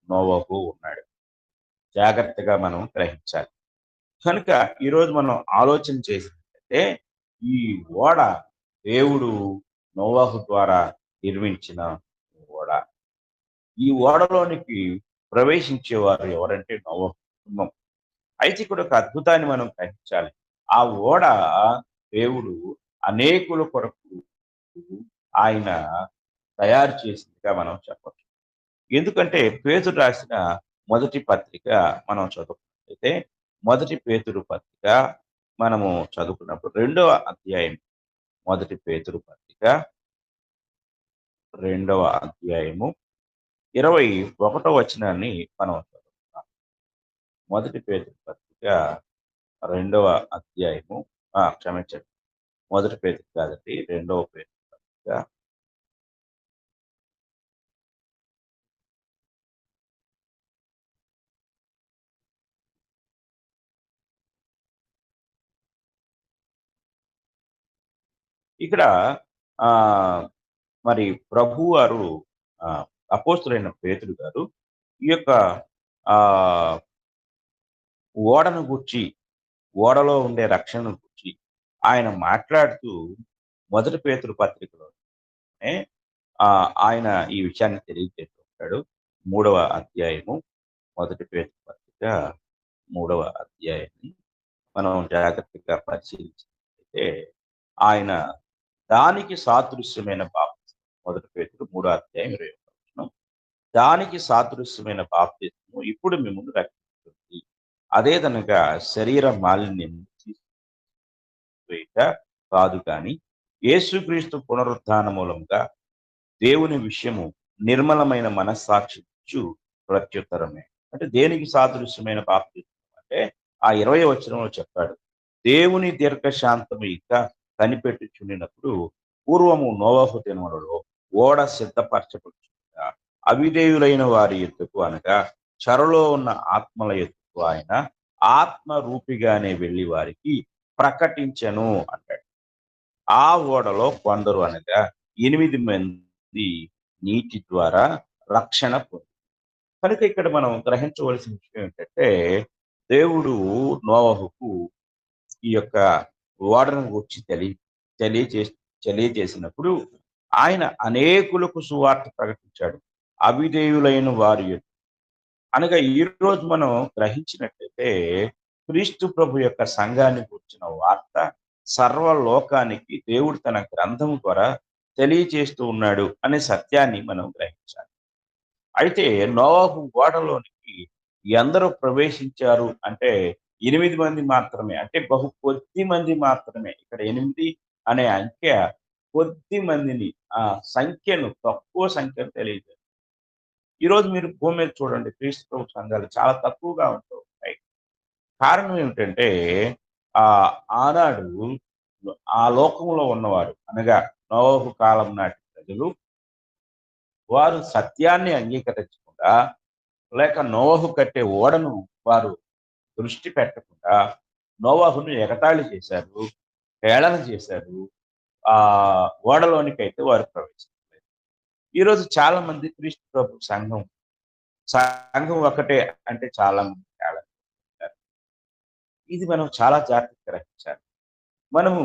నోవహు ఉన్నాడు. జాగ్రత్తగా మనం గ్రహించాలి. కనుక ఈరోజు మనం ఆలోచన చేసినట్లయితే ఈ ఓడ దేవుడు నోవహు ద్వారా నిర్మించిన ఓడ. ఈ ఓడలోనికి ప్రవేశించేవారు ఎవరంటే నోవహు కుటుంబం. అయితే ఇక్కడ ఒక అద్భుతాన్ని మనం గ్రహించాలి. ఆ ఓడ దేవుడు అనేకుల కొరకు ఆయన తయారు చేసిందిగా మనం చెప్పచ్చు. ఎందుకంటే పేతురు రాసిన మొదటి పత్రిక మనం చదువుకున్నట్లయితే, మొదటి పేతురు పత్రిక మనము చదువుకున్నప్పుడు 2వ అధ్యాయం, మొదటి పేతురు పత్రిక 2వ అధ్యాయము 21వ వచనాన్ని మనం చదువుకున్నాం. మొదటి పేతురు పత్రిక 2వ అధ్యాయము క్షమించండి, మొదటి పేతురు కాదండి, 2వ పేతురు పత్రిక ఇక్కడ మరి ప్రభు వారు అపోస్తులైన పేతురు గారు ఈ యొక్క ఓడను గుర్చి, ఓడలో ఉండే రక్షణను గుర్చి ఆయన మాట్లాడుతూ మొదటి పేతురు పత్రికలోనే ఆయన ఈ విషయాన్ని తెలియజేస్తుంటాడు. 3వ అధ్యాయము, మొదటి పేతురు పత్రిక 3వ అధ్యాయాన్ని మనం జాగ్రత్తగా పరిశీలించినట్లయితే ఆయన దానికి సాదృశ్యమైన బాప్తిస్మం, మొదటి పేతురు 3వ అధ్యాయం 21వ వచనం, దానికి సాదృశ్యమైన బాప్తిస్మం ఇప్పుడు మిమ్మల్ని రక్షిస్తుంది. అదేదనగా శరీర మాలిన్యం కాదు, కానీ యేసుక్రీస్తు పునరుత్థాన మూలంగా దేవుని విషయము నిర్మలమైన మనస్సాక్షి ప్రత్యుత్తరమే. అంటే దేనికి సాదృశ్యమైన బాప్తిస్మం అంటే ఆ 20వ వచనంలో చెప్పాడు, దేవుని దీర్ఘశాంతము ఇంకా కనిపెట్టుచున్నప్పుడు పూర్వము నోవహు దినములలో ఓడ సిద్ధపరచబడుచుండగా అవిధేయులైన వారి ఎద్దుకు, అనగా చెరలో ఉన్న ఆత్మల ఎద్దుకు ఆయన ఆత్మ రూపిగానే వెళ్ళి వారికి ప్రకటించెను అంటాడు. ఆ ఓడలో కొందరు, అనగా 8 మంది నీటి ద్వారా రక్షణ పొంది. కనుక ఇక్కడ మనం గ్రహించవలసిన విషయం ఏంటంటే దేవుడు నోవహుకు ఈ యొక్క ఓడను గురించి తెలియజేసినప్పుడు ఆయన అనేకులకు సువార్త ప్రకటించాడు, అవిధేయులైన వారి అనగా ఈ రోజు మనం గ్రహించినట్లయితే క్రీస్తు ప్రభు యొక్క సంఘాన్ని గురించిన వార్త సర్వలోకానికి దేవుడు తన గ్రంథం ద్వారా తెలియజేస్తూ ఉన్నాడు అనే సత్యాన్ని మనం గ్రహించాలి. అయితే నోవహు ఓడలోనికి ఎందరూ ప్రవేశించారు అంటే 8 మంది మాత్రమే, అంటే బహు కొద్ది మంది మాత్రమే. ఇక్కడ 8 అనే అంకె కొద్ది మందిని సంఖ్యను తక్కువ సంఖ్యను తెలియజేస్తారు. ఈరోజు మీరు భూమి మీద చూడండి, క్రీస్తు ప్రభు సంఘాలు చాలా తక్కువగా ఉంటూ ఉంటాయి. కారణం ఏమిటంటే ఆనాడు ఆ లోకంలో ఉన్నవారు అనగా నోవహు కాలం నాటి ప్రజలు వారు సత్యాన్ని అంగీకరించకుండా, లేక నోవహు కట్టే ఓడను వారు దృష్టి పెట్టకుండా నోవహును ఎగతాళి చేశారు, హేళన చేశారు. ఓడలోనికి అయితే వారు ప్రవేశించలేదు. ఈరోజు చాలా మంది క్రీస్తు ప్రభు సంఘం ఒకటే అంటే చాలా మంది హేళన చేస్తారు. ఇది మనం చాలా జాగ్రత్తగా గ్రహించాలి. మనము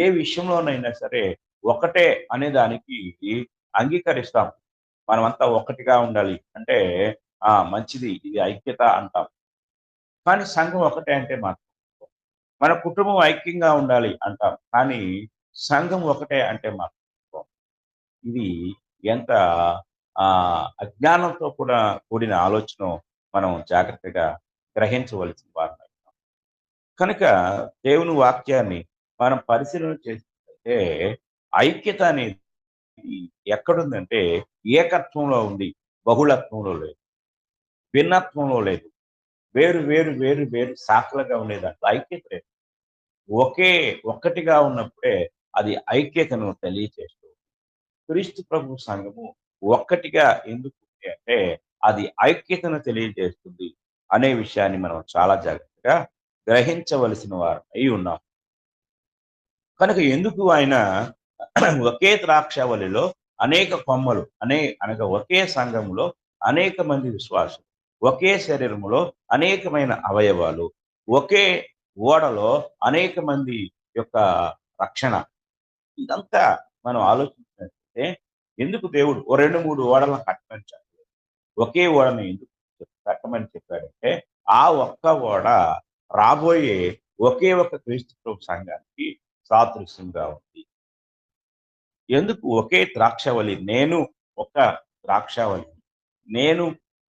ఏ విషయంలోనైనా సరే ఒకటే అనే దానికి అంగీకరిస్తాం. మనమంతా ఒకటిగా ఉండాలి అంటే మంచిది, ఇది ఐక్యత అంటాం. కానీ సంఘం ఒకటే అంటే మాత్రం మన కుటుంబం ఐక్యంగా ఉండాలి అంటాం. కానీ సంఘం ఒకటే అంటే మాత్రం ఇది ఎంత అజ్ఞానంతో కూడా కూడిన ఆలోచన మనం జాగ్రత్తగా గ్రహించవలసిన వారు. కనుక దేవుని వాక్యాన్ని మనం పరిశీలన చేస్తే ఐక్యత అనేది ఎక్కడుందంటే ఏకత్వంలో ఉంది, బహుళత్వంలో లేదు, భిన్నత్వంలో లేదు, వేరు వేరు వేరు వేరు శాఖలుగా ఉండేదాంట్లో ఐక్యత లేదు. ఒక్కటిగా ఉన్నప్పుడే అది ఐక్యతను తెలియజేస్తుంది. క్రీస్తు ప్రభు సంఘము ఒక్కటిగా ఎందుకు అంటే అది ఐక్యతను తెలియజేస్తుంది అనే విషయాన్ని మనం చాలా జాగ్రత్తగా గ్రహించవలసిన వారు అయి ఉన్నాం. కనుక ఎందుకు ఆయన ఒకే ద్రాక్షావళిలో అనేక కొమ్మలు అనగా ఒకే సంఘములో అనేక మంది విశ్వాసులు, ఒకే శరీరములో అనేకమైన అవయవాలు, ఒకే ఓడలో అనేక మంది యొక్క రక్షణ, ఇదంతా మనం ఆలోచించినట్లయితే ఎందుకు దేవుడు 2-3 ఓడలను కట్టమని చెప్పలేదు, ఒకే ఓడని ఎందుకు కట్టమని చెప్పాడంటే ఆ ఒక్క ఓడ రాబోయే ఒకే ఒక క్రీస్తు ప్రభు సంఘానికి సాదృశ్యంగా ఉంది. ఎందుకు ఒకే ద్రాక్షావళి, నేను ఒక ద్రాక్షావళిని, నేను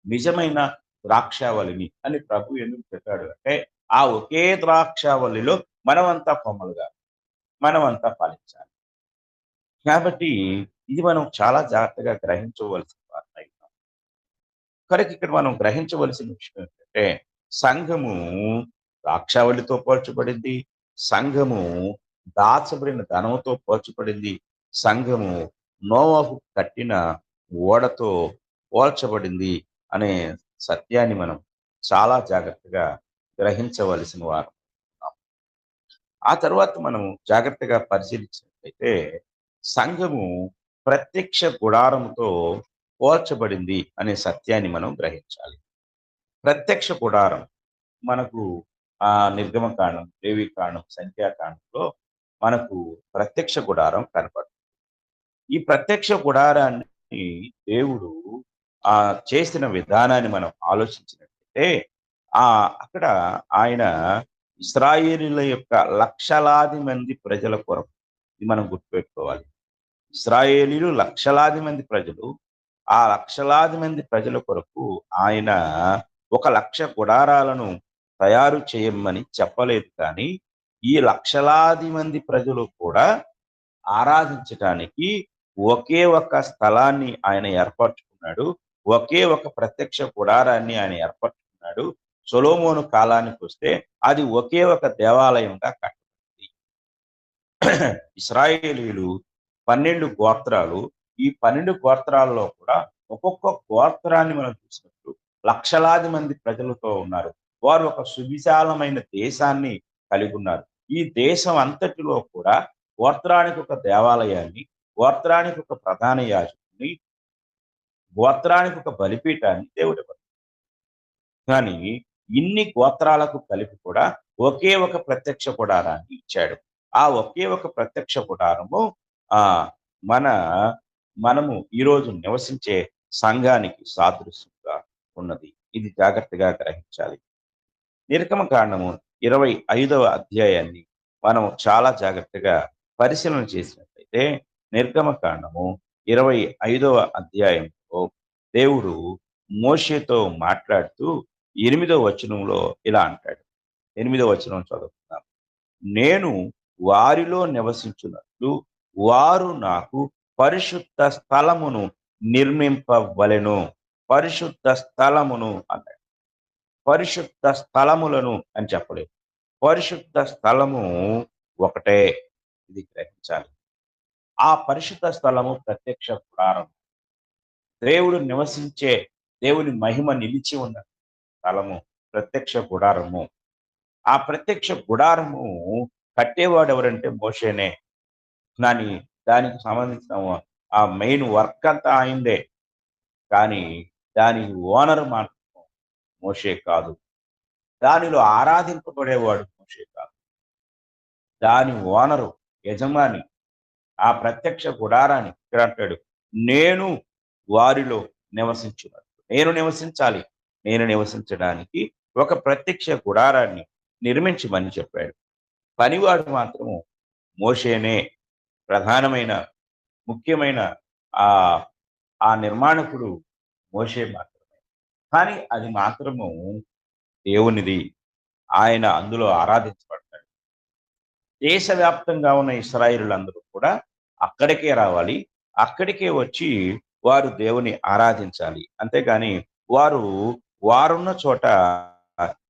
నిజమైన ద్రాక్షావళిని అని ప్రభు ఎందుకు చెప్పాడు అంటే ఆ ఒకే ద్రాక్షావళిలో మనమంతా కొమ్మలుగా, మనమంతా ఫలించాలి. కాబట్టి ఇది మనం చాలా జాగ్రత్తగా గ్రహించవలసిన వారు. కనుక ఇక్కడ మనం గ్రహించవలసిన విషయం ఏంటంటే సంఘము ద్రాక్షావళితో పోల్చబడింది, సంఘము దాచబడిన ధనంతో పోల్చబడింది, సంఘము నోవహు కట్టిన ఓడతో పోల్చబడింది అనే సత్యాన్ని మనం చాలా జాగ్రత్తగా గ్రహించవలసిన వారు. ఆ తర్వాత మనం జాగ్రత్తగా పరిశీలించినట్లయితే సంఘము ప్రత్యక్ష గుడారముతో పోల్చబడింది అనే సత్యాన్ని మనం గ్రహించాలి. ప్రత్యక్ష గుడారం మనకు నిర్గమకాండం, లేవికాండం, సంఖ్యాకాండంలో మనకు ప్రత్యక్ష గుడారం కనపడుతుంది. ఈ ప్రత్యక్ష గుడారాన్ని దేవుడు చేసిన విధానాన్ని మనం ఆలోచించినట్లయితే అక్కడ ఆయన ఇశ్రాయేలీయుల యొక్క లక్షలాది మంది ప్రజల కొరకు, ఇది మనం గుర్తుపెట్టుకోవాలి. ఇశ్రాయేలీయులు లక్షలాది మంది ప్రజలు, ఆ లక్షలాది మంది ప్రజల కొరకు ఆయన 1,00,000 గుడారాలను తయారు చేయమని చెప్పలేదు. కానీ ఈ లక్షలాది మంది ప్రజలు కూడా ఆరాధించటానికి ఒకే ఒక స్థలాన్ని ఆయన ఏర్పరచుకున్నాడు, ఒకే ఒక ప్రత్యక్ష గుడారాన్ని ఆయన ఏర్పరచుకున్నాడు. సొలొమోను కాలానికి వస్తే అది ఒకే ఒక దేవాలయంగా కట్టబడింది. ఇశ్రాయేలీయులు 12 గోత్రాలు, ఈ 12 గోత్రాల్లో కూడా ఒక్కొక్క గోత్రాన్ని మనం చూసినట్టు లక్షలాది మంది ప్రజలతో ఉన్నారు. వారు ఒక సువిశాలమైన దేశాన్ని కలిగి ఉన్నారు. ఈ దేశం అంతటిలో కూడా గోత్రానికి ఒక దేవాలయాన్ని, గోత్రానికి ఒక ప్రధాన యాజకుని, గోత్రానికి ఒక బలిపీఠాన్ని దేవుడు ఇవ్వడు. కానీ ఇన్ని గోత్రాలకు కలిపి కూడా ఒకే ఒక ప్రత్యక్ష గుడారాన్ని ఇచ్చాడు. ఆ ఒకే ఒక ప్రత్యక్ష గుడారము మనము ఈరోజు నివసించే సంఘానికి సాదృశ్యంగా ఉన్నది. ఇది జాగ్రత్తగా గ్రహించాలి. నిర్గమకాండము 25వ అధ్యాయాన్ని మనం చాలా జాగ్రత్తగా పరిశీలన చేసినట్లయితే నిర్గమకాండము 25వ అధ్యాయంలో దేవుడు మోషేతో మాట్లాడుతూ 8వ వచనంలో ఇలా అంటాడు. 8వ వచనం చదువుతున్నాను. నేను వారిలో నివసించున్నట్లు వారు నాకు పరిశుద్ధ స్థలమును నిర్మింపవలెను. పరిశుద్ధ స్థలమును అన్నాడు. పరిశుద్ధ స్థలములను అని చెప్పలేదు. పరిశుద్ధ స్థలము ఒకటే. ఇది గ్రహించాలి. ఆ పరిశుద్ధ స్థలము ప్రత్యక్ష గుడారం. దేవుడు నివసించే, దేవుని మహిమ నిలిచి ఉన్న స్థలము ప్రత్యక్ష గుడారము. ఆ ప్రత్యక్ష గుడారము కట్టేవాడు ఎవరంటే మోషేనే. దానికి సంబంధించిన ఆ మెయిన్ వర్క్ అంతా ఆయనదే. కానీ దానికి ఓనర్ మాత్రం మోషే కాదు. దానిలో ఆరాధింపబడేవాడు మోషే కాదు. దాని ఓనరు, యజమాని, ఆ ప్రత్యక్ష గుడారాన్ని ఇక్కడ అంటాడు, నేను వారిలో నివసించున్నాడు. నేను నివసించాలి. నేను నివసించడానికి ఒక ప్రత్యక్ష గుడారాన్ని నిర్మించమని చెప్పాడు. పనివాడు మాత్రము మోషేనే. ప్రధానమైన ముఖ్యమైన ఆ నిర్మాణకుడు మోషే మాత్రమే. కానీ అది మాత్రము దేవునిది. ఆయన అందులో ఆరాధించబడతాడు. దేశవ్యాప్తంగా ఉన్న ఇశ్రాయేలులందరూ కూడా అక్కడికే రావాలి. అక్కడికే వచ్చి వారు దేవుని ఆరాధించాలి. అంతేగాని వారున్న చోట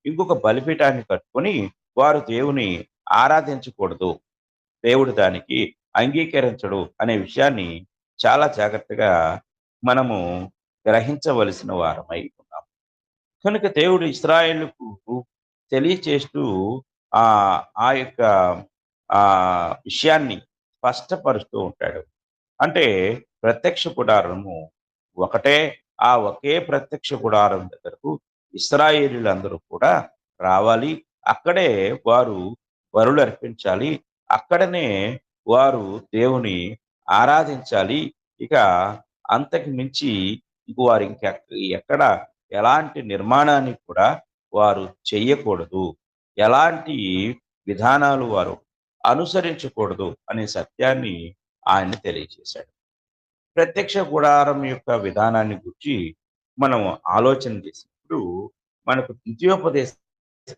ఇంకొక బలిపీఠాన్ని కట్టుకొని వారు దేవుని ఆరాధించకూడదు. దేవుడు దానికి అంగీకరించడు అనే విషయాన్ని చాలా జాగ్రత్తగా మనము గ్రహించవలసిన వారమై ఉన్నాం. కనుక దేవుడు ఇశ్రాయేలుకు తెలియచేస్తూ ఆ యొక్క విషయాన్ని స్పష్టపరుస్తూ ఉంటాడు. అంటే ప్రత్యక్ష గుడారము ఒకటే. ఆ ఒకే ప్రత్యక్ష గుడారం దగ్గరకు ఇశ్రాయేలీలందరూ కూడా రావాలి. అక్కడే వారు బలులు అర్పించాలి. అక్కడనే వారు దేవుని ఆరాధించాలి. ఇక అంతకు మించి వారు ఎక్కడ ఎలాంటి నిర్మాణాన్ని కూడా వారు చెయ్యకూడదు. ఎలాంటి విధానాలు వారు అనుసరించకూడదు అనే సత్యాన్ని ఆయన తెలియజేశాడు. ప్రత్యక్ష గుడారం యొక్క విధానాన్ని గురించి మనం ఆలోచన చేసినప్పుడు మనకు ద్వితీయోపదేశ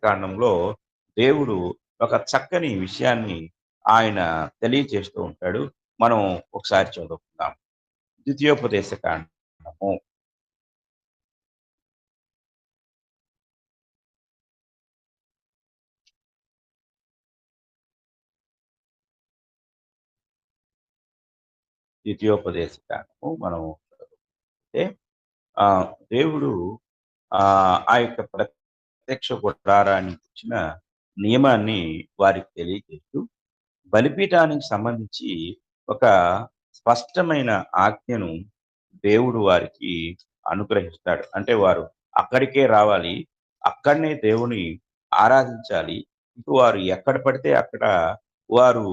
కాండంలో దేవుడు ఒక చక్కని విషయాన్ని ఆయన తెలియజేస్తూ ఉంటాడు. మనం ఒకసారి చదువుకుందాం. ద్వితీయోపదేశ కాండము మనం చదువుకుంటే దేవుడు ఆ యొక్క ప్రత్యక్ష గుడారాన్ని ఇచ్చిన నియమాన్ని వారికి తెలియజేస్తూ బలిపీఠానికి సంబంధించి ఒక స్పష్టమైన ఆజ్ఞను దేవుడు వారికి అనుగ్రహిస్తాడు. అంటే వారు అక్కడికే రావాలి. అక్కడనే దేవుని ఆరాధించాలి. ఇంక వారు ఎక్కడ పడితే అక్కడ వారు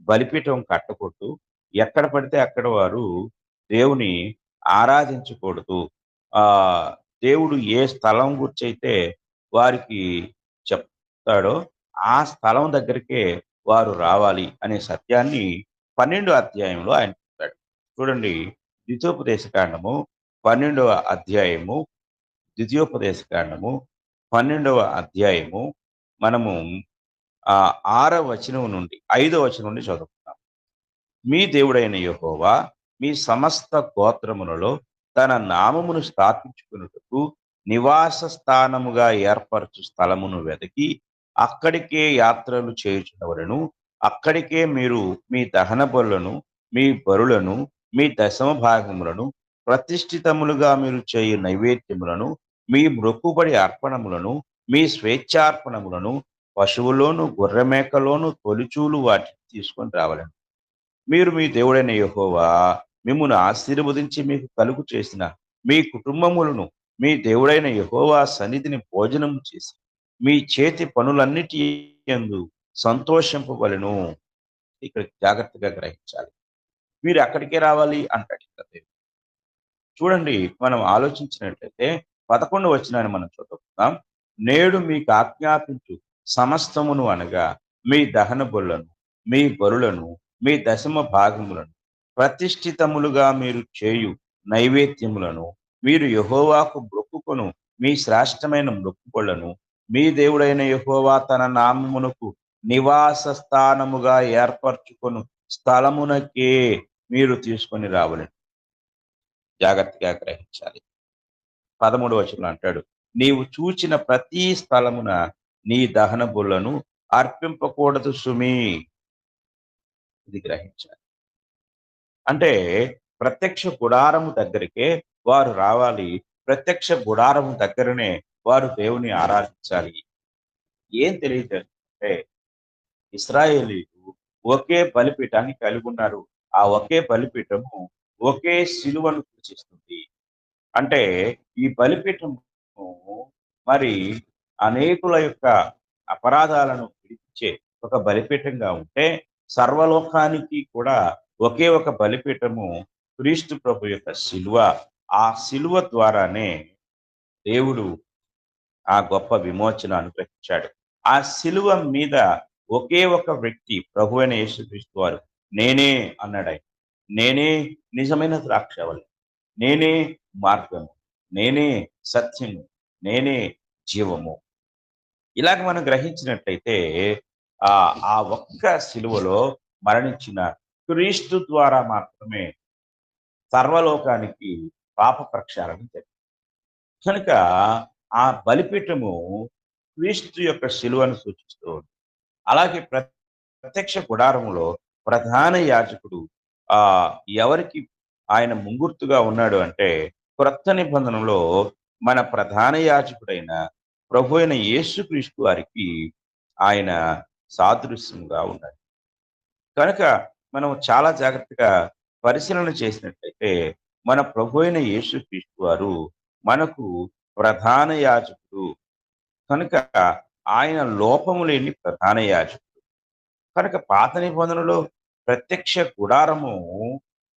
బలిపీఠం కట్టకూడదు. ఎక్కడ పడితే అక్కడ వారు దేవుని ఆరాధించకూడదు. దేవుడు ఏ స్థలం గురించి అయితే వారికి చెప్తాడో ఆ స్థలం దగ్గరికే వారు రావాలి అనే సత్యాన్ని 12వ అధ్యాయంలో ఆయన చెప్తాడు. చూడండి, ద్వితీయోపదేశ కాండము 12వ అధ్యాయము, ద్వితీయోపదేశ కాండము 12వ అధ్యాయము మనము 6వ వచనం నుండి 5వ వచనం నుండి చదువుకుందాం. మీ దేవుడైన యెహోవా మీ సమస్త గోత్రములలో తన నామమును స్థాపించుకున్నట్టుకు నివాస స్థానముగా ఏర్పరచు స్థలమును వెతికి అక్కడికే యాత్రలు చేయుచున్నవలను. అక్కడికే మీరు మీ దహన బలులను, మీ బలులను, మీ దశమ భాగములను, ప్రతిష్ఠితములుగా మీరు చేయు నైవేద్యములను, మీ మొక్కుబడి అర్పణములను, మీ స్వేచ్ఛార్పణములను, పశువులోను గొర్రెమేకలోను తొలిచూలు వాటిని తీసుకొని రావాలని. మీరు మీ దేవుడైన యెహోవా మిమ్మును ఆశీర్వదించి మీకు కలుగు చేసిన మీ కుటుంబములను మీ దేవుడైన యెహోవా సన్నిధిని భోజనం చేసి మీ చేతి పనులన్నిటి యందు సంతోషింపవలెను. ఇక్కడ జాగ్రత్తగా గ్రహించాలి. మీరు అక్కడికే రావాలి అంటాడు ఇక్కడ దేవుడు. చూడండి, మనం ఆలోచించినట్లయితే 11వ వచనాన్ని మనం చదువుకుందాం. నేడు మీకు ఆజ్ఞాపించు సమస్తమును అనగా మీ దహన బలులను, మీ బలులను, మీ దశమ భాగములను, ప్రతిష్ఠితములుగా మీరు చేయు నైవేద్యములను, మీరు యెహోవాకు మొక్కుకొను మీ శ్రేష్టమైన మొక్కుబడులను, మీ దేవుడైన యెహోవా తన నామమునకు నివాస స్థానముగా ఏర్పరచుకొను స్థలమునకే మీరు తీసుకొని రావాలని జాగ్రత్తగా గ్రహించాలి. 13వ వచనంలో అంటాడు, నీవు చూచిన ప్రతి స్థలమున నీ దహన బలులను అర్పింపకూడదు సుమి. ఇది గ్రహించాలి. అంటే ప్రత్యక్ష గుడారము దగ్గరికే వారు రావాలి. ప్రత్యక్ష గుడారము దగ్గరనే వారు దేవుని ఆరాధించాలి. ఏం తెలియజేస్తుంటే ఇశ్రాయేలీలు ఒకే బలిపీఠాన్ని కలిగి ఉన్నారు. ఆ ఒకే బలిపీఠము ఒకే శిలువను సూచిస్తుంది. అంటే ఈ బలిపీఠము మరి అనేకుల యొక్క అపరాధాలను విడిపించే ఒక బలిపీఠంగా ఉంటే, సర్వలోకానికి కూడా ఒకే ఒక బలిపీఠము క్రీస్తు ప్రభు యొక్క శిలువ. ఆ శిలువ ద్వారానే దేవుడు ఆ గొప్ప విమోచన అనుగ్రహించాడు. ఆ శిలువ మీద ఒకే ఒక వ్యక్తి ప్రభు అయిన యేసుక్రీస్తు వారు నేనే అన్నాడు. ఆయన నేనే నిజమైన ద్రాక్షవల్లి, నేనే మార్గము, నేనే సత్యము, నేనే జీవము. ఇలాగ మనం గ్రహించినట్లయితే ఆ ఒక్క శిలువలో మరణించిన క్రీస్తు ద్వారా మాత్రమే సర్వలోకానికి పాప ప్రక్షాళన జరిగింది. కనుక ఆ బలిపీఠము క్రీస్తు యొక్క శిలువను సూచిస్తూ ఉంది. అలాగే ప్రత్యక్ష గుడారములో ప్రధాన యాజకుడు ఎవరికి ఆయన ముంగుర్తుగా ఉన్నాడు అంటే, క్రొత్త నిబంధనలో మన ప్రధాన యాజకుడైన ప్రభు అయిన యేసుక్రీస్తు వారికి ఆయన సాదృశ్యంగా ఉన్నాడు. కనుక మనం చాలా జాగ్రత్తగా పరిశీలన చేసినట్లయితే మన ప్రభు అయిన యేసుక్రీస్తు వారు మనకు ప్రధాన యాజకుడు. కనుక ఆయన లోపము లేని ప్రధాన యాజకుడు. కనుక పాత నిబంధనలో ప్రత్యక్ష గుడారము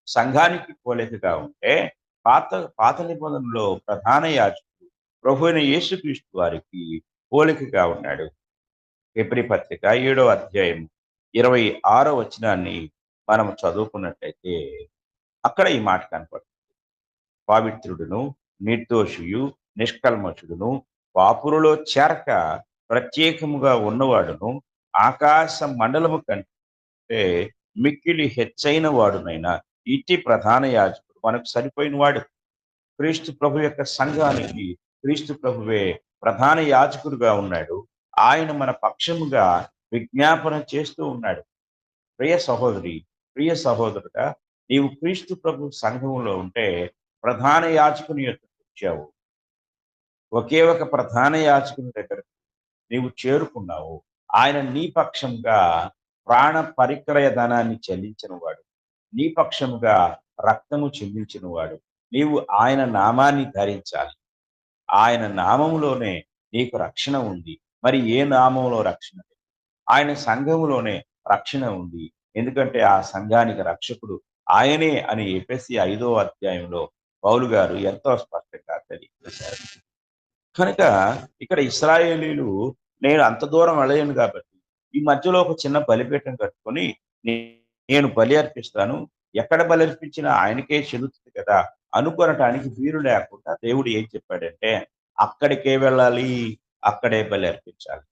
సంఘానికి పోలికగా ఉంటే, పాత నిబంధనలో ప్రధాన యాజకుడు ప్రభు అయిన యేసుక్రీస్తు వారికి పోలికగా ఉన్నాడు. హెబ్రీ పత్రిక 7వ అధ్యాయం 26వ వచనాన్ని మనం చదువుకున్నట్లయితే అక్కడ ఈ మాట కనపడుతుంది. పవిత్రుడును నిర్దోషియు నిష్కల్మషుడును పాపులలో చేరక ప్రత్యేకముగా ఉన్నవాడును ఆకాశ మండలము కంటే మిక్కిలి హెచ్చైన వాడునైనా ఇట్టి ప్రధాన యాజకుడు మనకు సరిపోయిన వాడు. క్రీస్తు ప్రభు యొక్క సంఘానికి క్రీస్తు ప్రభువే ప్రధాన యాజకుడుగా ఉన్నాడు. ఆయన మన పక్షముగా విజ్ఞాపన చేస్తూ ఉన్నాడు. ప్రియ సహోదరి, ప్రియ సహోదరుడా, నీవు క్రీస్తు ప్రభు సంఘంలో ఉంటే ప్రధాన యాజకుని యొక్క వచ్చావు. ఒకే ఒక ప్రధాన యాజకుని దగ్గర నీవు చేరుకున్నావు. ఆయన నీ పక్షంగా ప్రాణ పరిక్రయ ధనాన్ని చెల్లించిన వాడు, నీ పక్షముగా రక్తము చెల్లించిన వాడు. నీవు ఆయన నామాన్ని ధరించాలి. ఆయన నామములోనే నీకు రక్షణ ఉంది. మరి ఏ నామంలో రక్షణ? ఆయన సంఘములోనే రక్షణ ఉంది. ఎందుకంటే ఆ సంఘానికి రక్షకుడు ఆయనే అని ఎఫెసీ 5వ అధ్యాయంలో పౌలు గారు ఎంతో స్పష్టంగా తెలియజేశారు. కనుక ఇక్కడ ఇశ్రాయేలీలు నేను అంత దూరం వెళ్ళలేను కాబట్టి ఈ మధ్యలో ఒక చిన్న బలిపీఠం కట్టుకొని నేను బలి అర్పిస్తాను, ఎక్కడ బలి అర్పించినా ఆయనకే చెందుతుంది కదా అనుకొనటానికి వీలు లేకుండా దేవుడు ఏం చెప్పాడంటే అక్కడికే వెళ్ళాలి, అక్కడే బలి అర్పించాలి.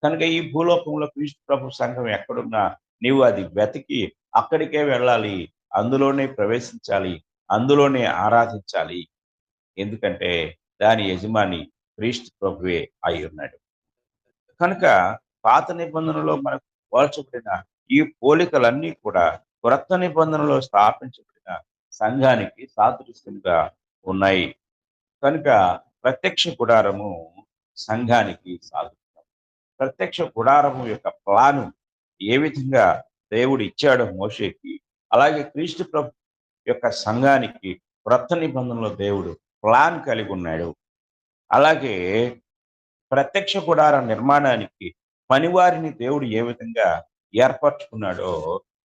కనుక ఈ భూలోకంలో క్రీస్తు ప్రభు సంఘం ఎక్కడున్నా నీవు అది వెతికి అక్కడికే వెళ్ళాలి, అందులోనే ప్రవేశించాలి, అందులోనే ఆరాధించాలి. ఎందుకంటే దాని యజమాని క్రీస్తు ప్రభువే అయి ఉన్నాడు. కనుక పాత నిబంధనలో మనకు పోల్చబడిన ఈ పోలికలన్నీ కూడా క్రొత్త నిబంధనలో స్థాపించబడిన సంఘానికి సాదృశ్యంగా ఉన్నాయి. కనుక ప్రత్యక్ష గుడారము సంఘానికి సాదృశ్యం. ప్రత్యక్ష గుడారము యొక్క ప్లాను ఏ విధంగా దేవుడు ఇచ్చాడో మోషేకి, అలాగే క్రీస్తు ప్రభు యొక్క సంఘానికి క్రొత్త నిబంధనలో దేవుడు ప్లాన్ కలిగి ఉన్నాడు. అలాగే ప్రత్యక్ష గుడార నిర్మాణానికి పనివారిని దేవుడు ఏ విధంగా ఏర్పరచుకున్నాడో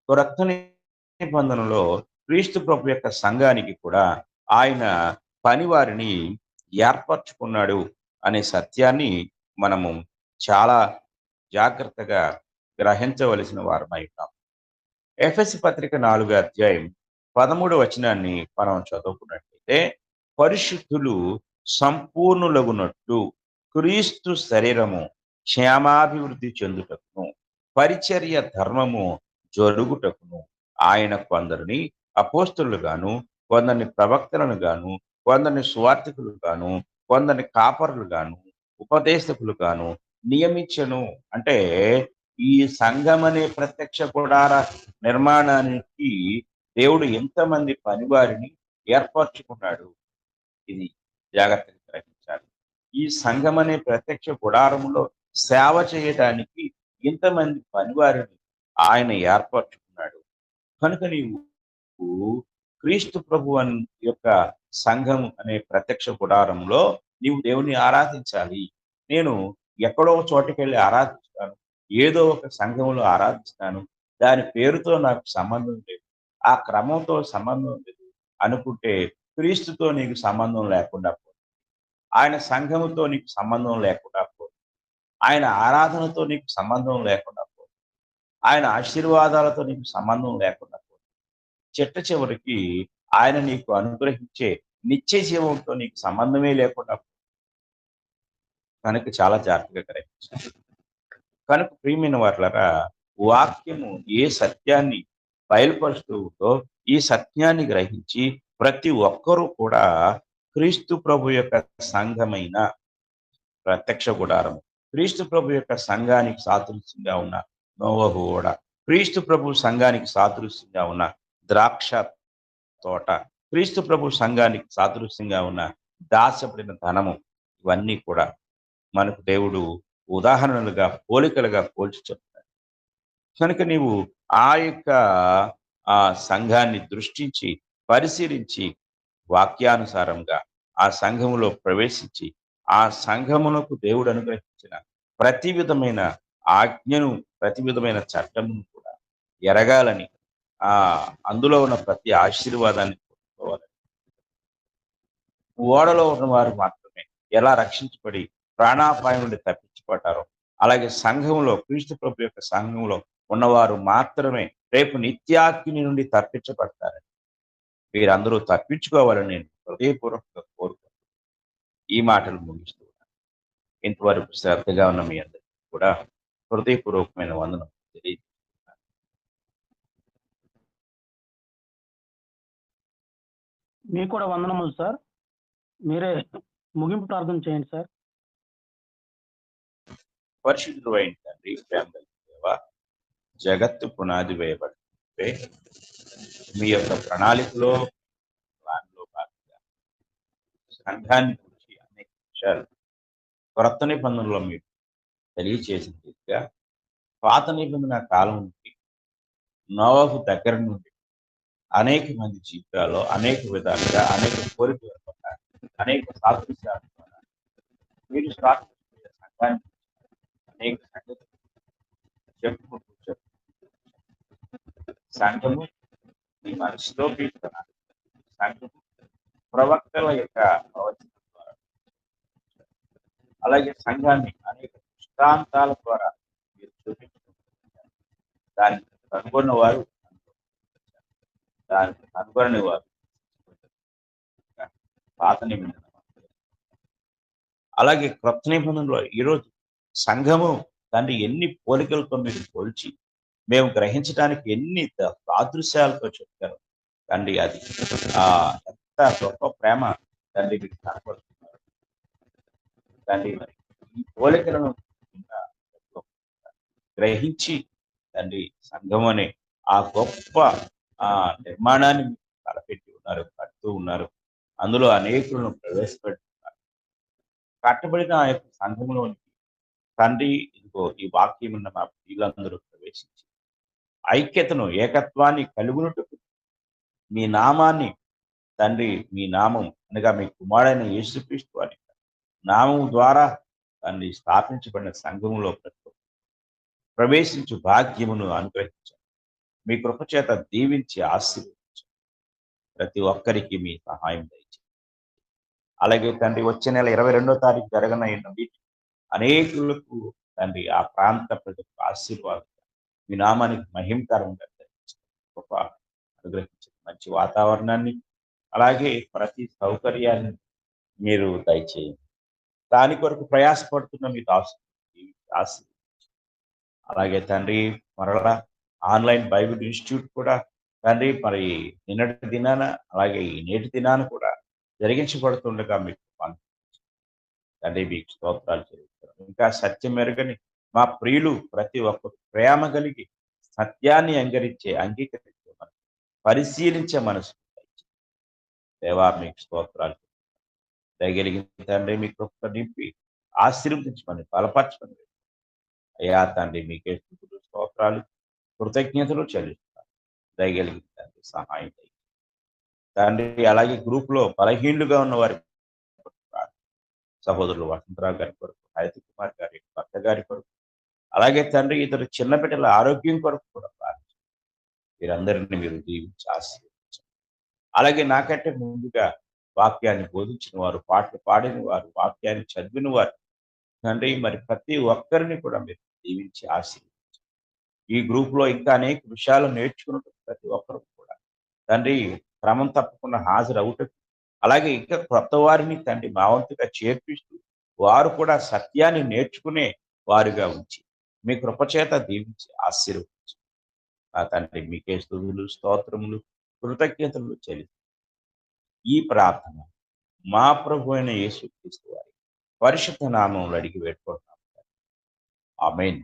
క్రొత్త నిబంధనలో క్రీస్తు ప్రభు యొక్క సంఘానికి కూడా ఆయన పనివారిని ఏర్పరచుకున్నాడు అనే సత్యాన్ని మనము చాలా జాగ్రత్తగా గ్రహించవలసిన వారమై ఉన్నాం. ఎఫెసీ పత్రిక 4వ అధ్యాయం 13వ వచనాన్ని మనం చదువుకున్నట్లయితే, పరిశుద్ధులు సంపూర్ణులగునట్లు క్రీస్తు శరీరము క్షేమాభివృద్ధి చెందుటకును పరిచర్య ధర్మము జరుగుటకును ఆయన కొందరిని అపోస్తులు గాను, కొందరిని ప్రవక్తలను గాను, కొందరిని సువార్థికులు గాను, కొందరిని కాపరులు గాను, ఉపదేశకులు గాను నియమించెను. అంటే ఈ సంఘం అనే ప్రత్యక్ష గుడార నిర్మాణానికి దేవుడు ఎంతమంది పనివారిని ఏర్పరచుకున్నాడు. ఇది జాగ్రత్తగా గ్రహించాలి. ఈ సంఘం అనే ప్రత్యక్ష గుడారములో సేవ చేయడానికి ఇంతమంది పనివారిని ఆయన ఏర్పరచుకున్నాడు. కనుక నీవు క్రీస్తు ప్రభు యొక్క సంఘం అనే ప్రత్యక్ష గుడారంలో నీవు దేవుని ఆరాధించాలి. నేను ఎక్కడో చోటుకి వెళ్ళి ఆరాధిస్తాను, ఏదో ఒక సంఘంలో ఆరాధిస్తాను, దాని పేరుతో నాకు సంబంధం లేదు, ఆ క్రమంతో సంబంధం లేదు అనుకుంటే క్రీస్తుతో నీకు సంబంధం లేకుండా పోతుంది, ఆయన సంఘముతో నీకు సంబంధం లేకుండా పోతుంది, ఆయన ఆరాధనతో నీకు సంబంధం లేకుండా పోతుంది, ఆయన ఆశీర్వాదాలతో నీకు సంబంధం లేకుండా పోతుంది. చిట్ట చివరికి ఆయన నీకు అనుగ్రహించే నిత్య జీవంతో నీకు సంబంధమే లేకుండా పోతుంది. కనుక చాలా జాగ్రత్తగా గ్రహించాలి. కనుక ప్రియమైన వారులారా, వాక్యము ఏ సత్యాన్ని బయలుపరుస్తూ ఉందో ఈ సత్యాన్ని గ్రహించి ప్రతి ఒక్కరూ కూడా క్రీస్తు ప్రభు యొక్క సంఘమైన ప్రత్యక్ష గుడారము, క్రీస్తు ప్రభు యొక్క సంఘానికి సాదృశ్యంగా ఉన్న నోవహు ఓడ, క్రీస్తు ప్రభు సంఘానికి సాదృశ్యంగా ఉన్న ద్రాక్ష తోట, క్రీస్తు ప్రభు సంఘానికి సాదృశ్యంగా ఉన్న దాచబడిన ధనము, ఇవన్నీ కూడా మనకు దేవుడు ఉదాహరణలుగా పోలికలుగా పోల్చి చెప్తాడు. కనుక నీవు ఆ యొక్క సంఘాన్ని దృష్టించి పరిశీలించి వాక్యానుసారంగా ఆ సంఘములో ప్రవేశించి ఆ సంఘమునకు దేవుడు అనుగ్రహించిన ప్రతి విధమైన ఆజ్ఞను, ప్రతి విధమైన చట్టమును కూడా ఎరగాలని, అందులో ఉన్న ప్రతి ఆశీర్వాదాన్ని పొందుకోవాలని, ఓడలో ఉన్న వారు మాత్రమే ఎలా రక్షించబడి ప్రాణాపాయం నుండి తప్పించబడ్డారో అలాగే సంఘంలో, క్రీస్తు ప్రభు యొక్క సంఘంలో ఉన్నవారు మాత్రమే రేపు నిత్యాగ్ని నుండి తప్పించబడతారని, వీరందరూ తప్పించుకోవాలని నేను హృదయపూర్వకంగా కోరుకుంటున్నాను. ఈ మాటలు ముగిస్తూ ఉన్నాను. ఇంతవరకు శ్రద్ధగా ఉన్న మీ అందరికీ కూడా హృదయపూర్వకమైన వందనం తెలియజేస్తున్నాను. మీకు కూడా వందనములు సార్. మీరే ముగింపు ప్రార్థన చేయండి సార్. పరిశుద్ధుడు అయిన తండ్రి, ప్రేమ దేవా, జగత్తు పునాది వేయబడితే మీ యొక్క ప్రణాళికలో ప్లాన్లో భాగంగా సంఘాన్ని గురించి అనేక విషయాలు కొత్త నిబంధనలో మీరు తెలియచేసిన రీతిగా పాత నిబంధన కాలం నుండి నోవహు దగ్గర నుండి అనేక మంది జీవితాల్లో అనేక విధాలుగా అనేక కోరికల ద్వారా అనేక సాదృశ్యాల ద్వారా మీరు స్థాపించిన సంఘాన్ని అనేక సంగతులు చెప్పుకుంటూ సంఘము మీ మనసులోకి సంఘము ప్రవక్తల యొక్క ప్రవచనం ద్వారా, అలాగే సంఘాన్ని అనేక దృష్టాంతాల ద్వారా మీరు చూపించుకుంటున్నారు. దాన్ని కనుగొన్న వారు, దాన్ని కనుగొనని వారు పాత నిబంధన, అలాగే క్రొత్త నిబంధనలో ఈరోజు సంఘము తండ్రి ఎన్ని పోలికలతో మీరు పోల్చి మేము గ్రహించడానికి ఎన్ని సాదృశ్యాలతో చెప్పారు తండ్రి. అది ఎంత గొప్ప ప్రేమ తండ్రి మీకు కనపడుతున్నారు తండ్రి. మరి ఈ పోలికలను గ్రహించి తండ్రి సంఘం అనే ఆ గొప్ప నిర్మాణాన్ని తలపెట్టి ఉన్నారు, కడుతూ ఉన్నారు. అందులో అనేకులను ప్రవేశపెడుతున్నారు. కట్టబడిన ఆ యొక్క సంఘంలోని తండ్రి ఇదిగో ఈ వాక్యం ఉన్న మా ప్రియులందరూ ప్రవేశించి ఐక్యతను, ఏకత్వాన్ని కలుగునట్టుకు మీ నామాన్ని తండ్రి, మీ నామం అనగా మీ కుమారుడైన యేసుక్రీస్తు అని నామం ద్వారా తండ్రి స్థాపించబడిన సంఘములో ప్రవేశించు భాగ్యమును అనుగ్రహించారు. మీ కృపచేత దీవించి ఆశీర్వదించారు. ప్రతి ఒక్కరికి మీ సహాయం దయచేయండి. అలాగే తండ్రి వచ్చే నెల 22వ తారీఖు జరగనైన మీటింగ్ అనేకులకు తండ్రి ఆ ప్రాంత ప్రజలకు ఆశీర్వాదం, మీ నామానికి మహిమకరంగా గొప్ప అనుగ్రహించిన మంచి వాతావరణాన్ని, అలాగే ప్రతి సౌకర్యాన్ని మీరు దయచేయండి. దాని కొరకు ప్రయాసపడుతున్న మీ ఆశీర్వదించి, అలాగే తండ్రి మరలా ఆన్లైన్ బైబిల్ ఇన్స్టిట్యూట్ కూడా తండ్రి మరి నిన్నటి దినాన అలాగే ఈ నేటి దినాన కూడా జరిగించబడుతుండగా మీకు తండ్రి మీకు స్తోత్రాలు చెల్లిస్తున్నాం. ఇంకా సత్యం మెరుగని మా ప్రియులు ప్రతి ఒక్కరు ప్రేమ కలిగి సత్యాన్ని అంగీకరించే మనసు, పరిశీలించే మనసు దేవా మీకు స్తోత్రాలు దయగలిగిన తండ్రి మీ కృప నింపి ఆశీర్వదించమని బలపరచమని అయ్యా తండ్రి మీకే స్తుతులు స్తోత్రాలు కృతజ్ఞతలు చెల్లిస్తున్నాను. దయగలిగిన తండ్రి సహాయం తండ్రి అలాగే గ్రూప్ లో బలహీనులుగా ఉన్న వారి సహోదరులు వసంతరావు గారి కొరకు, హైతి కుమార్ గారి భర్త గారి కొరకు, అలాగే తండ్రి ఇతరు చిన్న బిడ్డల ఆరోగ్యం కొరకు కూడా ప్రార్థించారు. వీరందరినీ మీరు దీవించి ఆశీర్వదించారు. అలాగే నాకంటే ముందుగా వాక్యాన్ని బోధించిన వారు, పాటలు పాడిన వారు, వాక్యాన్ని చదివిన వారు తండ్రి మరి ప్రతి ఒక్కరిని కూడా మీరు దీవించి ఆశీర్వదించారు. ఈ గ్రూప్ లో ఇంకా అనేక విషయాలు నేర్చుకున్నట్టు ప్రతి ఒక్కరు కూడా తండ్రి క్రమం తప్పకుండా హాజరవుటకు, అలాగే ఇంకా కొత్త వారిని తండ్రి మా వంతుగా చేర్పిస్తూ వారు కూడా సత్యాన్ని నేర్చుకునే వారుగా ఉంచి మీ కృపచేత దీవించి ఆశీర్వదించు. ఆ తండ్రి మీకే స్తుతులు స్తోత్రములు కృతజ్ఞతలు చెల్లి ఈ ప్రార్థన మా ప్రభు అయిన యేసుక్రీస్తు వారి పరిశుద్ధ నామములో అడిగి వేడుకుంటున్నాం. ఆమేన్.